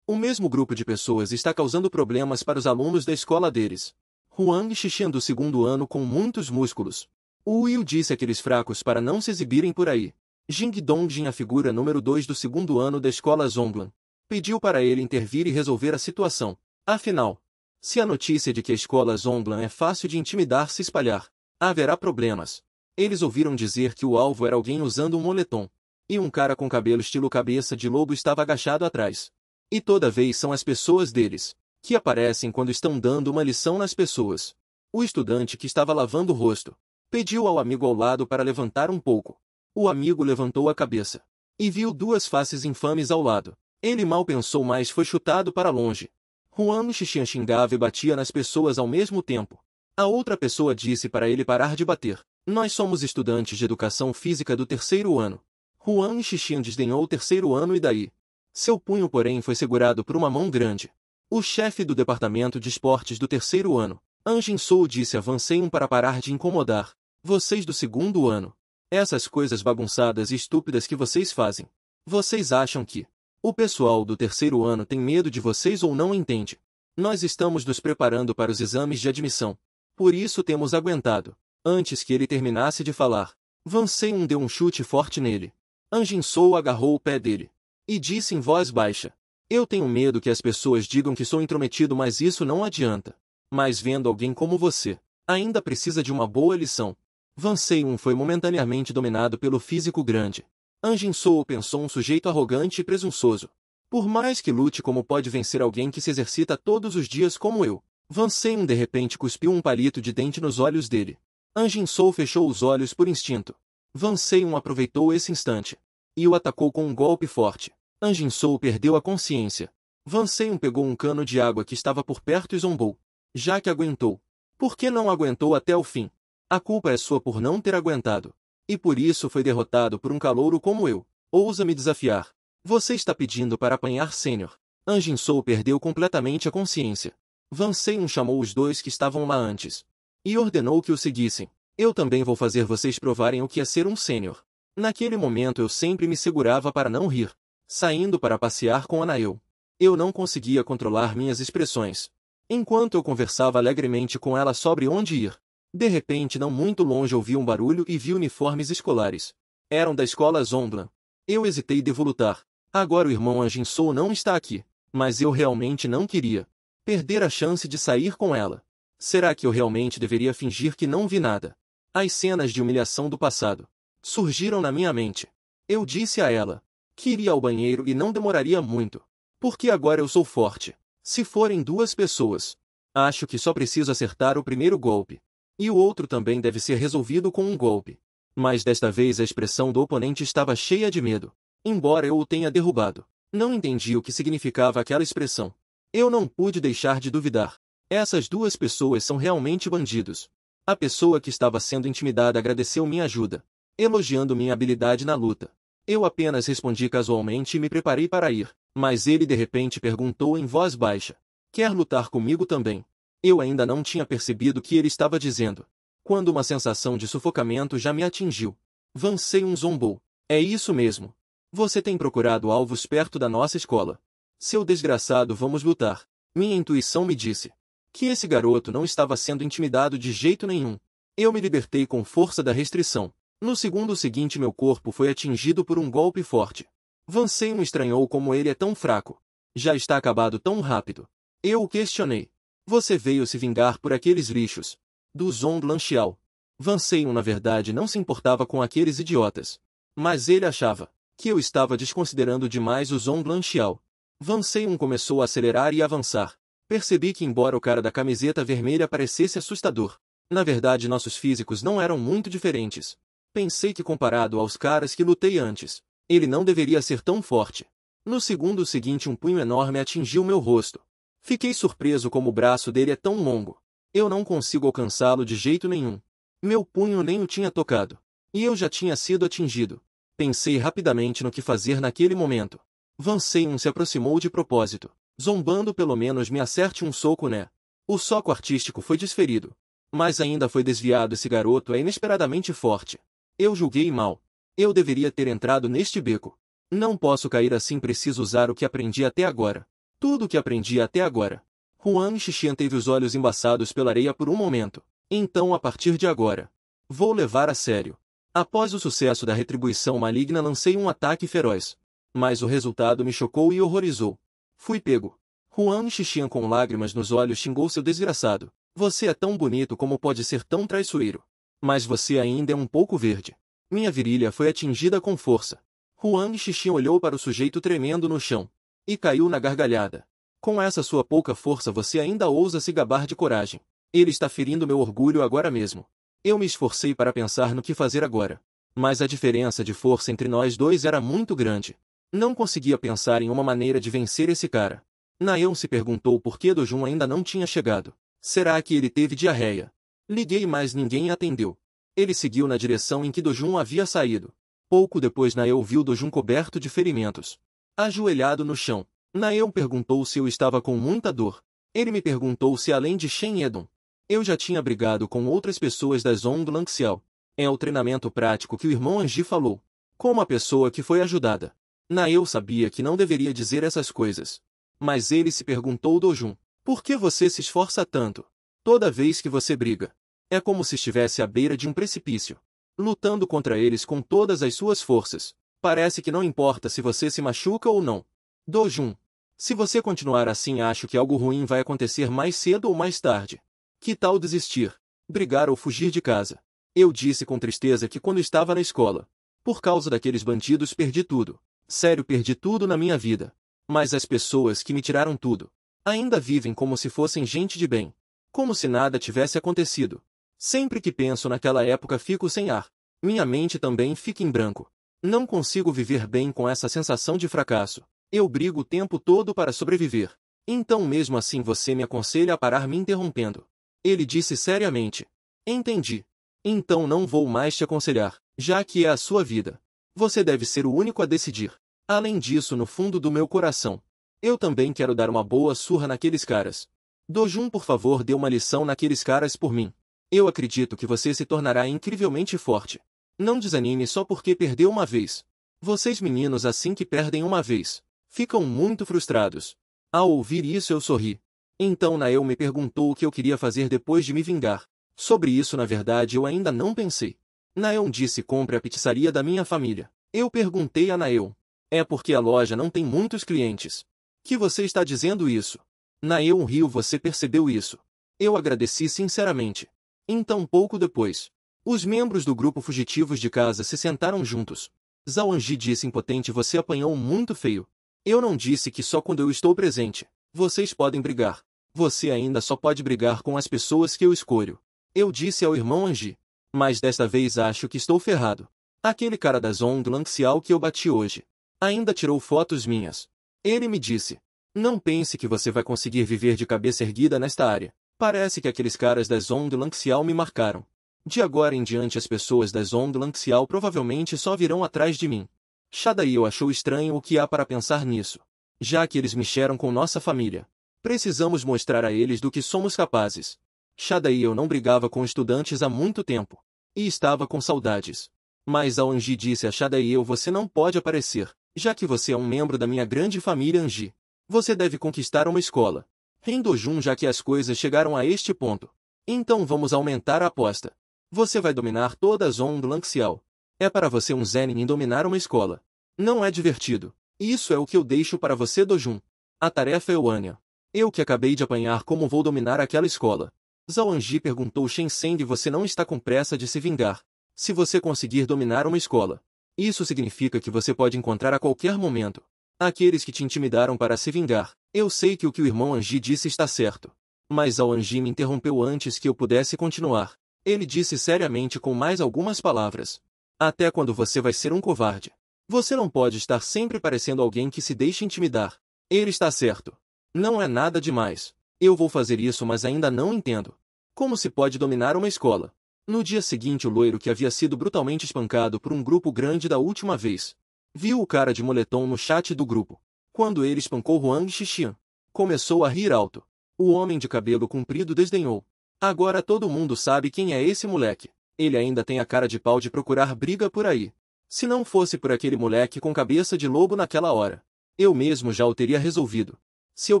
o mesmo grupo de pessoas está causando problemas para os alunos da escola deles. Huang Xixian do 2º ano com muitos músculos. O Will disse aqueles fracos para não se exibirem por aí. Jing Dongjin, a figura número 2 do 2º ano da escola Zonglan, pediu para ele intervir e resolver a situação. Afinal, se a notícia de que a escola Zonglan é fácil de intimidar se espalhar, haverá problemas. Eles ouviram dizer que o alvo era alguém usando um moletom. E um cara com cabelo estilo cabeça de lobo estava agachado atrás. E toda vez são as pessoas deles que aparecem quando estão dando uma lição nas pessoas. O estudante que estava lavando o rosto pediu ao amigo ao lado para levantar um pouco. O amigo levantou a cabeça e viu 2 faces infames ao lado. Ele mal pensou, mas foi chutado para longe. Huang Xixian xingava e batia nas pessoas ao mesmo tempo. A outra pessoa disse para ele parar de bater. Nós somos estudantes de educação física do 3º ano. Huang Xixian desdenhou o 3º ano e daí? Seu punho, porém, foi segurado por uma mão grande. O chefe do departamento de esportes do 3º ano, Anjin Sou, disse. Avancei para parar de incomodar. Vocês do 2º ano. Essas coisas bagunçadas e estúpidas que vocês fazem. Vocês acham que o pessoal do 3º ano tem medo de vocês ou não entende? Nós estamos nos preparando para os exames de admissão. Por isso temos aguentado. Antes que ele terminasse de falar, Vansei deu um chute forte nele. Anjin Sou agarrou o pé dele e disse em voz baixa. Eu tenho medo que as pessoas digam que sou intrometido, mas isso não adianta. Mas vendo alguém como você, ainda precisa de uma boa lição. Vansei foi momentaneamente dominado pelo físico grande. Anjin Sou pensou um sujeito arrogante e presunçoso. Por mais que lute, como pode vencer alguém que se exercita todos os dias como eu? Van Seiyun de repente cuspiu um palito de dente nos olhos dele. An Jin-soo fechou os olhos por instinto. Van Seiyun aproveitou esse instante e o atacou com um golpe forte. An Jin-soo perdeu a consciência. Van Seiyun pegou um cano de água que estava por perto e zombou. Já que aguentou, por que não aguentou até o fim? A culpa é sua por não ter aguentado. E por isso foi derrotado por um calouro como eu. Ousa me desafiar. Você está pedindo para apanhar Sênior. An Jin-soo perdeu completamente a consciência. Van Seiyun chamou os dois que estavam lá antes e ordenou que o seguissem. Eu também vou fazer vocês provarem o que é ser um sênior. Naquele momento eu sempre me segurava para não rir. Saindo para passear com Anael, eu não conseguia controlar minhas expressões. Enquanto eu conversava alegremente com ela sobre onde ir, de repente não muito longe ouvi um barulho e vi uniformes escolares. Eram da escola Zondlan. Eu hesitei de lutar. Agora o irmão An Jin-soo não está aqui, mas eu realmente não queria perder a chance de sair com ela. Será que eu realmente deveria fingir que não vi nada? As cenas de humilhação do passado surgiram na minha mente. Eu disse a ela que iria ao banheiro e não demoraria muito, porque agora eu sou forte. Se forem duas pessoas, acho que só preciso acertar o primeiro golpe. E o outro também deve ser resolvido com um golpe. Mas desta vez a expressão do oponente estava cheia de medo. Embora eu o tenha derrubado, não entendi o que significava aquela expressão. Eu não pude deixar de duvidar. Essas duas pessoas são realmente bandidos. A pessoa que estava sendo intimidada agradeceu minha ajuda, elogiando minha habilidade na luta. Eu apenas respondi casualmente e me preparei para ir, mas ele de repente perguntou em voz baixa: quer lutar comigo também? Eu ainda não tinha percebido o que ele estava dizendo, quando uma sensação de sufocamento já me atingiu. Van Seiyun zombou. É isso mesmo. Você tem procurado alvos perto da nossa escola. Seu desgraçado, vamos lutar. Minha intuição me disse que esse garoto não estava sendo intimidado de jeito nenhum. Eu me libertei com força da restrição. No segundo seguinte meu corpo foi atingido por um golpe forte. Van Seiyun estranhou como ele é tão fraco. Já está acabado tão rápido. Eu o questionei. Você veio se vingar por aqueles lixos do Zondlan Xiao. Van Seiyun na verdade não se importava com aqueles idiotas. Mas ele achava que eu estava desconsiderando demais o Zondlan Xiao. Van Seiyun começou a acelerar e avançar. Percebi que embora o cara da camiseta vermelha parecesse assustador, na verdade nossos físicos não eram muito diferentes. Pensei que comparado aos caras que lutei antes, ele não deveria ser tão forte. No segundo seguinte um punho enorme atingiu meu rosto. Fiquei surpreso como o braço dele é tão longo. Eu não consigo alcançá-lo de jeito nenhum. Meu punho nem o tinha tocado. E eu já tinha sido atingido. Pensei rapidamente no que fazer naquele momento. Van Seiyun se aproximou de propósito, zombando pelo menos me acerte um soco, né? O soco artístico foi desferido. Mas ainda foi desviado. Esse garoto é inesperadamente forte. Eu julguei mal. Eu deveria ter entrado neste beco. Não posso cair assim, preciso usar o que aprendi até agora. Tudo o que aprendi até agora. Huang Xixian teve os olhos embaçados pela areia por um momento. Então a partir de agora, vou levar a sério. Após o sucesso da retribuição maligna lancei um ataque feroz. Mas o resultado me chocou e horrorizou. Fui pego. Huang Xixian com lágrimas nos olhos xingou seu desgraçado. Você é tão bonito, como pode ser tão traiçoeiro? Mas você ainda é um pouco verde. Minha virilha foi atingida com força. Huang Xixian olhou para o sujeito tremendo no chão e caiu na gargalhada. Com essa sua pouca força você ainda ousa se gabar de coragem. Ele está ferindo meu orgulho agora mesmo. Eu me esforcei para pensar no que fazer agora. Mas a diferença de força entre nós dois era muito grande. Não conseguia pensar em uma maneira de vencer esse cara. Naeun se perguntou por que Dojun ainda não tinha chegado. Será que ele teve diarreia? Liguei, mas ninguém atendeu. Ele seguiu na direção em que Dojun havia saído. Pouco depois Naeun viu Dojun coberto de ferimentos, ajoelhado no chão. Naeun perguntou se eu estava com muita dor. Ele me perguntou se além de Shen Yedong, eu já tinha brigado com outras pessoas da Zondlan Xiao. É o treinamento prático que o irmão Anji falou. Como a pessoa que foi ajudada. Naeun sabia que não deveria dizer essas coisas. Mas ele se perguntou: Dojun, por que você se esforça tanto? Toda vez que você briga, é como se estivesse à beira de um precipício, lutando contra eles com todas as suas forças. Parece que não importa se você se machuca ou não. Dojun, se você continuar assim, acho que algo ruim vai acontecer mais cedo ou mais tarde. Que tal desistir, brigar ou fugir de casa? Eu disse com tristeza que quando estava na escola, por causa daqueles bandidos, perdi tudo. Sério, perdi tudo na minha vida. Mas as pessoas que me tiraram tudo Ainda vivem como se fossem gente de bem. Como se nada tivesse acontecido. Sempre que penso naquela época fico sem ar. Minha mente também fica em branco. Não consigo viver bem com essa sensação de fracasso. Eu brigo o tempo todo para sobreviver. Então mesmo assim você me aconselha a parar me interrompendo. Ele disse seriamente. Entendi. Então não vou mais te aconselhar, já que é a sua vida. Você deve ser o único a decidir. Além disso, no fundo do meu coração, eu também quero dar uma boa surra naqueles caras. Dojun, por favor, dê uma lição naqueles caras por mim. Eu acredito que você se tornará incrivelmente forte. Não desanime só porque perdeu uma vez. Vocês meninos assim que perdem uma vez, ficam muito frustrados. Ao ouvir isso eu sorri. Então Nael me perguntou o que eu queria fazer depois de me vingar. Sobre isso na verdade eu ainda não pensei. Nael disse compre a pizzaria da minha família. Eu perguntei a Nael. É porque a loja não tem muitos clientes. Que você está dizendo isso? Nael riu, você percebeu isso. Eu agradeci sinceramente. Então pouco depois, os membros do grupo fugitivos de casa se sentaram juntos. Zhao Anji disse impotente, você apanhou muito feio. Eu não disse que só quando eu estou presente. Vocês podem brigar. Você ainda só pode brigar com as pessoas que eu escolho. Eu disse ao irmão Anji. Mas desta vez acho que estou ferrado. Aquele cara da Zhonglang Xiao que eu bati hoje ainda tirou fotos minhas. Ele me disse. Não pense que você vai conseguir viver de cabeça erguida nesta área. Parece que aqueles caras da Zhonglang Xiao me marcaram. De agora em diante as pessoas da Zhonglang Xiao provavelmente só virão atrás de mim. Shadaio achou estranho o que há para pensar nisso. Já que eles mexeram com nossa família, precisamos mostrar a eles do que somos capazes. Shadaio não brigava com estudantes há muito tempo. E estava com saudades. Mas Zhao Anji disse a Shadaio, você não pode aparecer, já que você é um membro da minha grande família Anji. Você deve conquistar uma escola. Rendojun, já que as coisas chegaram a este ponto. Então vamos aumentar a aposta. Você vai dominar toda a Zhonglang Xiao. É para você um zenin dominar uma escola. Não é divertido. Isso é o que eu deixo para você, Dojun. A tarefa é Wanya. Eu que acabei de apanhar, como vou dominar aquela escola? Zhao Anji perguntou Shensen, e você não está com pressa de se vingar. Se você conseguir dominar uma escola, isso significa que você pode encontrar a qualquer momento aqueles que te intimidaram para se vingar. Eu sei que o que o irmão Anji disse está certo. Mas Zhao Anji me interrompeu antes que eu pudesse continuar. Ele disse seriamente com mais algumas palavras. Até quando você vai ser um covarde? Você não pode estar sempre parecendo alguém que se deixa intimidar. Ele está certo. Não é nada demais. Eu vou fazer isso, mas ainda não entendo. Como se pode dominar uma escola? No dia seguinte, o loiro que havia sido brutalmente espancado por um grupo grande da última vez, viu o cara de moletom no chat do grupo. Quando ele espancou Huang Xixian, começou a rir alto. O homem de cabelo comprido desdenhou. Agora todo mundo sabe quem é esse moleque. Ele ainda tem a cara de pau de procurar briga por aí. Se não fosse por aquele moleque com cabeça de lobo naquela hora, eu mesmo já o teria resolvido. Se eu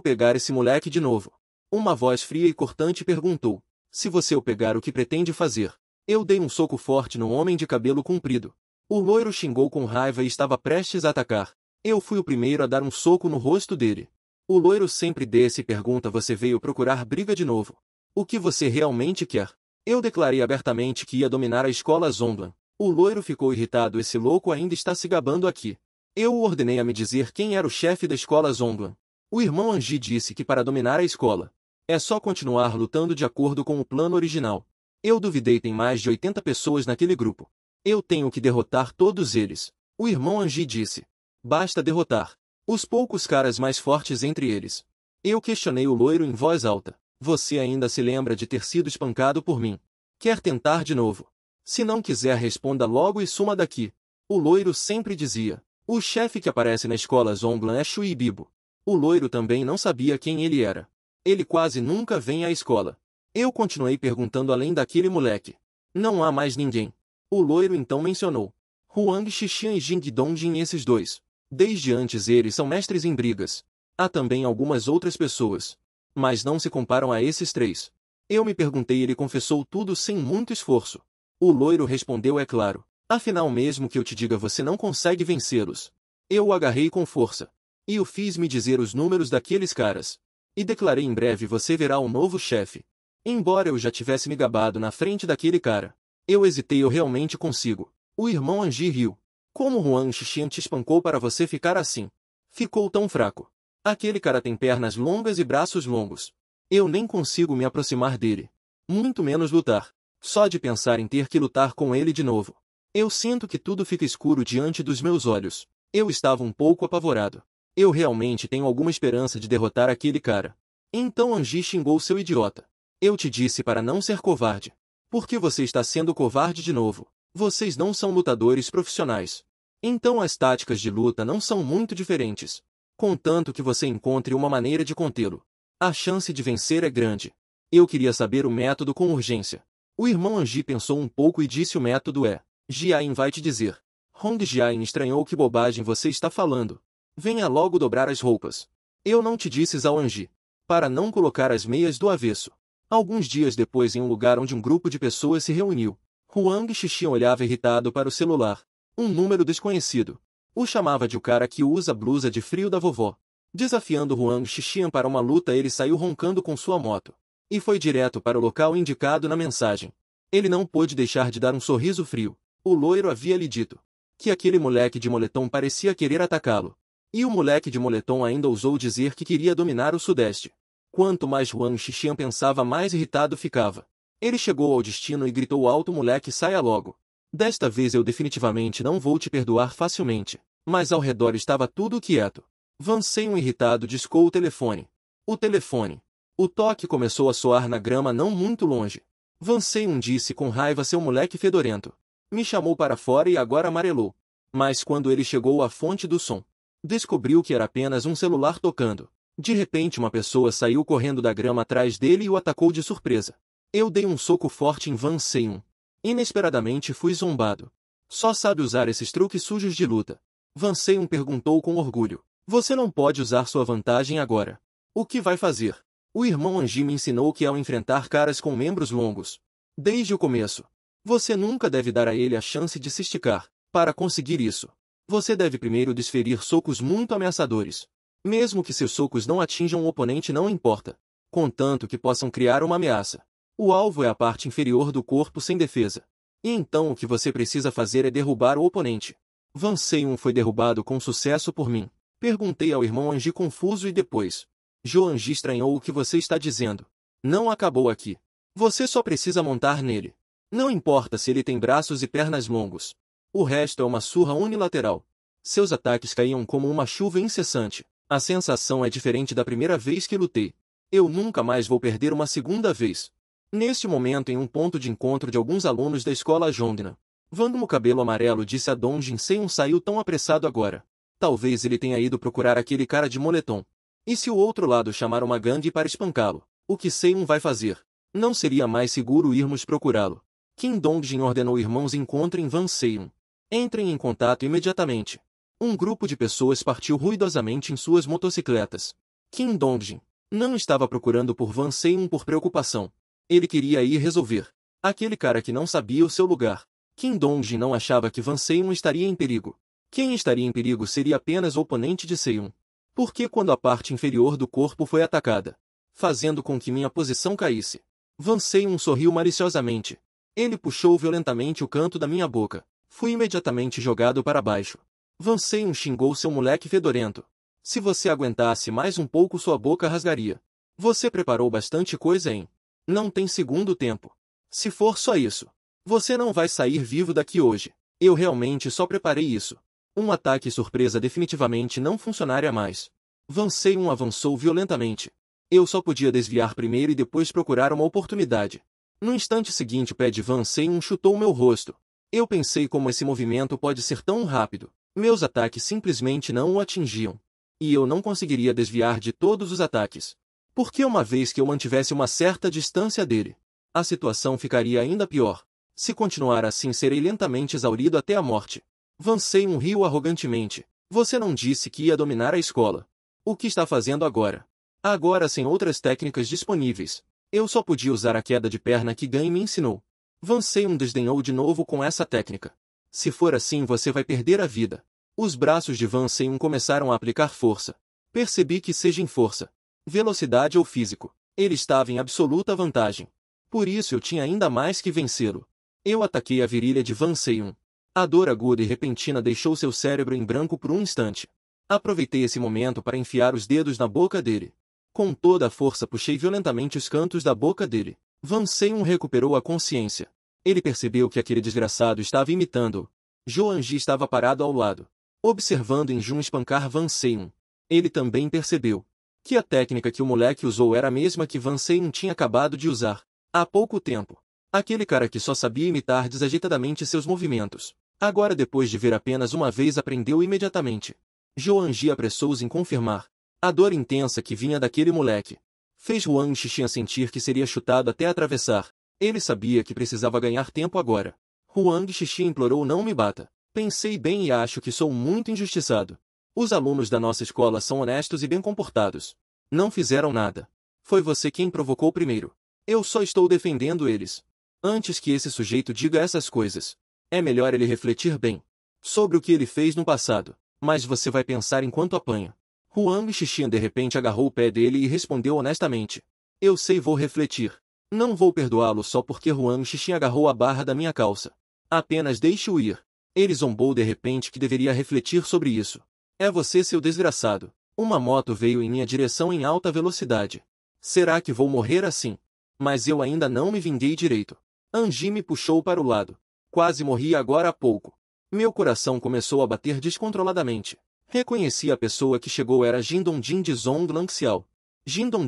pegar esse moleque de novo? Uma voz fria e cortante perguntou. Se você o pegar, o que pretende fazer? Eu dei um soco forte no homem de cabelo comprido. O loiro xingou com raiva e estava prestes a atacar. Eu fui o primeiro a dar um soco no rosto dele. O loiro sempre desce e pergunta, você veio procurar briga de novo? O que você realmente quer? Eu declarei abertamente que ia dominar a escola Zhonglan. O loiro ficou irritado, esse louco ainda está se gabando aqui. Eu o ordenei a me dizer quem era o chefe da escola Zhonglan. O irmão Anji disse que para dominar a escola, é só continuar lutando de acordo com o plano original. Eu duvidei, tem mais de 80 pessoas naquele grupo. Eu tenho que derrotar todos eles. O irmão Anji disse. Basta derrotar os poucos caras mais fortes entre eles. Eu questionei o loiro em voz alta. Você ainda se lembra de ter sido espancado por mim? Quer tentar de novo? Se não quiser, responda logo e suma daqui. O loiro sempre dizia. O chefe que aparece na escola Zhonglan é Shui Bibo. O loiro também não sabia quem ele era. Ele quase nunca vem à escola. Eu continuei perguntando além daquele moleque. Não há mais ninguém. O loiro então mencionou Huang Xixian e Jing Dongjin, esses dois. Desde antes eles são mestres em brigas. Há também algumas outras pessoas, mas não se comparam a esses três. Eu me perguntei, ele confessou tudo sem muito esforço. O loiro respondeu, é claro. Afinal, mesmo que eu te diga, você não consegue vencê-los. Eu o agarrei com força. E o fiz me dizer os números daqueles caras. E declarei, em breve você verá um novo chefe. Embora eu já tivesse me gabado na frente daquele cara, eu hesitei, eu realmente consigo. O irmão Anji riu. Como Huang Xixian te espancou para você ficar assim? Ficou tão fraco. Aquele cara tem pernas longas e braços longos. Eu nem consigo me aproximar dele. Muito menos lutar. Só de pensar em ter que lutar com ele de novo. Eu sinto que tudo fica escuro diante dos meus olhos. Eu estava um pouco apavorado. Eu realmente tenho alguma esperança de derrotar aquele cara. Então Angie xingou seu idiota. Eu te disse para não ser covarde. Por que você está sendo covarde de novo? Vocês não são lutadores profissionais. Então as táticas de luta não são muito diferentes. Contanto que você encontre uma maneira de contê-lo. A chance de vencer é grande. Eu queria saber o método com urgência. O irmão Angie pensou um pouco e disse: o método é... Jiain vai te dizer. Hong Jiain estranhou: que bobagem você está falando. Venha logo dobrar as roupas. Eu não te disse, Zhao Angie, para não colocar as meias do avesso. Alguns dias depois, em um lugar onde um grupo de pessoas se reuniu, Huang Xixian olhava irritado para o celular. Um número desconhecido. O chamava de o cara que usa blusa de frio da vovó. Desafiando Huang Xixian para uma luta, ele saiu roncando com sua moto. E foi direto para o local indicado na mensagem. Ele não pôde deixar de dar um sorriso frio. O loiro havia lhe dito que aquele moleque de moletom parecia querer atacá-lo. E o moleque de moletom ainda ousou dizer que queria dominar o Sudeste. Quanto mais Huang Xixian pensava, mais irritado ficava. Ele chegou ao destino e gritou alto: moleque, saia logo. Desta vez eu definitivamente não vou te perdoar facilmente. Mas ao redor estava tudo quieto. Van Seiun, irritado, discou o telefone. O telefone. O toque começou a soar na grama não muito longe. Van Seiun disse com raiva: seu moleque fedorento. Me chamou para fora e agora amarelou. Mas quando ele chegou à fonte do som, descobriu que era apenas um celular tocando. De repente uma pessoa saiu correndo da grama atrás dele e o atacou de surpresa. Eu dei um soco forte em Van Seiun. Inesperadamente fui zombado. Só sabe usar esses truques sujos de luta. Van Seiun perguntou com orgulho. Você não pode usar sua vantagem agora. O que vai fazer? O irmão Angie me ensinou que ao enfrentar caras com membros longos, desde o começo, você nunca deve dar a ele a chance de se esticar. Para conseguir isso, você deve primeiro desferir socos muito ameaçadores. Mesmo que seus socos não atinjam o oponente, não importa, contanto que possam criar uma ameaça. O alvo é a parte inferior do corpo sem defesa. E então o que você precisa fazer é derrubar o oponente. Van Seiun foi derrubado com sucesso por mim. Perguntei ao irmão Angie confuso e depois. Jo Angie estranhou: o que você está dizendo? Não acabou aqui. Você só precisa montar nele. Não importa se ele tem braços e pernas longos. O resto é uma surra unilateral. Seus ataques caíam como uma chuva incessante. A sensação é diferente da primeira vez que lutei. Eu nunca mais vou perder uma segunda vez. Neste momento, em um ponto de encontro de alguns alunos da escola Jongnan, Vando cabelo amarelo disse a Dong Jinsei: saiu tão apressado agora. Talvez ele tenha ido procurar aquele cara de moletom. E se o outro lado chamar uma gangue para espancá-lo, o que Seiun vai fazer? Não seria mais seguro irmos procurá-lo? Kim Dongjin ordenou: irmãos, encontrem Van Seiun. Entrem em contato imediatamente. Um grupo de pessoas partiu ruidosamente em suas motocicletas. Kim Dongjin não estava procurando por Van Seiun por preocupação. Ele queria ir resolver aquele cara que não sabia o seu lugar. Kim Dongjin não achava que Van Seiun estaria em perigo. Quem estaria em perigo seria apenas o oponente de Seiun. Porque quando a parte inferior do corpo foi atacada, fazendo com que minha posição caísse, Van Seiun sorriu maliciosamente. Ele puxou violentamente o canto da minha boca. Fui imediatamente jogado para baixo. Van Seiun xingou: seu moleque fedorento. Se você aguentasse mais um pouco, sua boca rasgaria. Você preparou bastante coisa, hein? Não tem segundo tempo. Se for só isso, você não vai sair vivo daqui hoje. Eu realmente só preparei isso. Um ataque surpresa definitivamente não funcionaria mais. Van Seiun avançou violentamente. Eu só podia desviar primeiro e depois procurar uma oportunidade. No instante seguinte, o pé de Van Seiun chutou meu rosto. Eu pensei: como esse movimento pode ser tão rápido? Meus ataques simplesmente não o atingiam. E eu não conseguiria desviar de todos os ataques. Porque uma vez que eu mantivesse uma certa distância dele, a situação ficaria ainda pior. Se continuar assim, serei lentamente exaurido até a morte. Van Seiun riu arrogantemente. Você não disse que ia dominar a escola. O que está fazendo agora? Agora, sem outras técnicas disponíveis, eu só podia usar a queda de perna que Gan me ensinou. Van Seiun desdenhou de novo com essa técnica. Se for assim, você vai perder a vida. Os braços de Van Seiun começaram a aplicar força. Percebi que, seja em força, velocidade ou físico, ele estava em absoluta vantagem. Por isso eu tinha ainda mais que vencê-lo. Eu ataquei a virilha de Van Seiun. A dor aguda e repentina deixou seu cérebro em branco por um instante. Aproveitei esse momento para enfiar os dedos na boca dele. Com toda a força puxei violentamente os cantos da boca dele. Van Seiyun recuperou a consciência. Ele percebeu que aquele desgraçado estava imitando-o. Joan Ji estava parado ao lado, observando Injun espancar Van Seiyun. Ele também percebeu que a técnica que o moleque usou era a mesma que Van Seiyun tinha acabado de usar há pouco tempo. Aquele cara que só sabia imitar desajeitadamente seus movimentos. Agora, depois de ver apenas uma vez, aprendeu imediatamente. Joan Ji apressou-se em confirmar. A dor intensa que vinha daquele moleque fez Huang Xixian sentir que seria chutado até atravessar. Ele sabia que precisava ganhar tempo agora. Huang Xixian implorou: não me bata. Pensei bem e acho que sou muito injustiçado. Os alunos da nossa escola são honestos e bem comportados. Não fizeram nada. Foi você quem provocou primeiro. Eu só estou defendendo eles. Antes que esse sujeito diga essas coisas, é melhor ele refletir bem sobre o que ele fez no passado. Mas você vai pensar enquanto apanha. Huang Xixian de repente agarrou o pé dele e respondeu honestamente. Eu sei, vou refletir. Não vou perdoá-lo só porque Huang Xixian agarrou a barra da minha calça. Apenas deixe-o ir. Ele zombou de repente que deveria refletir sobre isso. É você, seu desgraçado. Uma moto veio em minha direção em alta velocidade. Será que vou morrer assim? Mas eu ainda não me vinguei direito. Anji me puxou para o lado. Quase morri agora há pouco. Meu coração começou a bater descontroladamente. Reconheci a pessoa que chegou, era Jindong de Zhonglang Xiao. Jindong,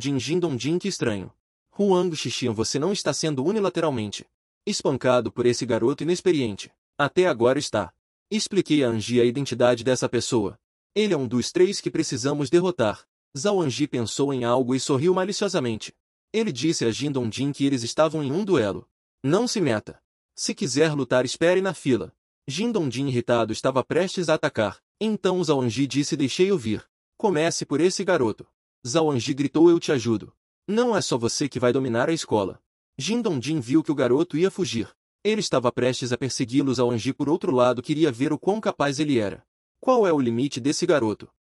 que estranho. Huang Xixian, você não está sendo unilateralmente espancado por esse garoto inexperiente. Até agora está. Expliquei a Anji a identidade dessa pessoa. Ele é um dos 3 que precisamos derrotar. Zhao Anji pensou em algo e sorriu maliciosamente. Ele disse a Jindong que eles estavam em um duelo. Não se meta. Se quiser lutar, espere na fila. Jindong, irritado, estava prestes a atacar. Então Zhao Anji disse: deixei-o vir. Comece por esse garoto. Zhao Anji gritou: eu te ajudo. Não é só você que vai dominar a escola. Jindong viu que o garoto ia fugir. Ele estava prestes a persegui-lo. Zhao Anji, por outro lado, queria ver o quão capaz ele era. Qual é o limite desse garoto?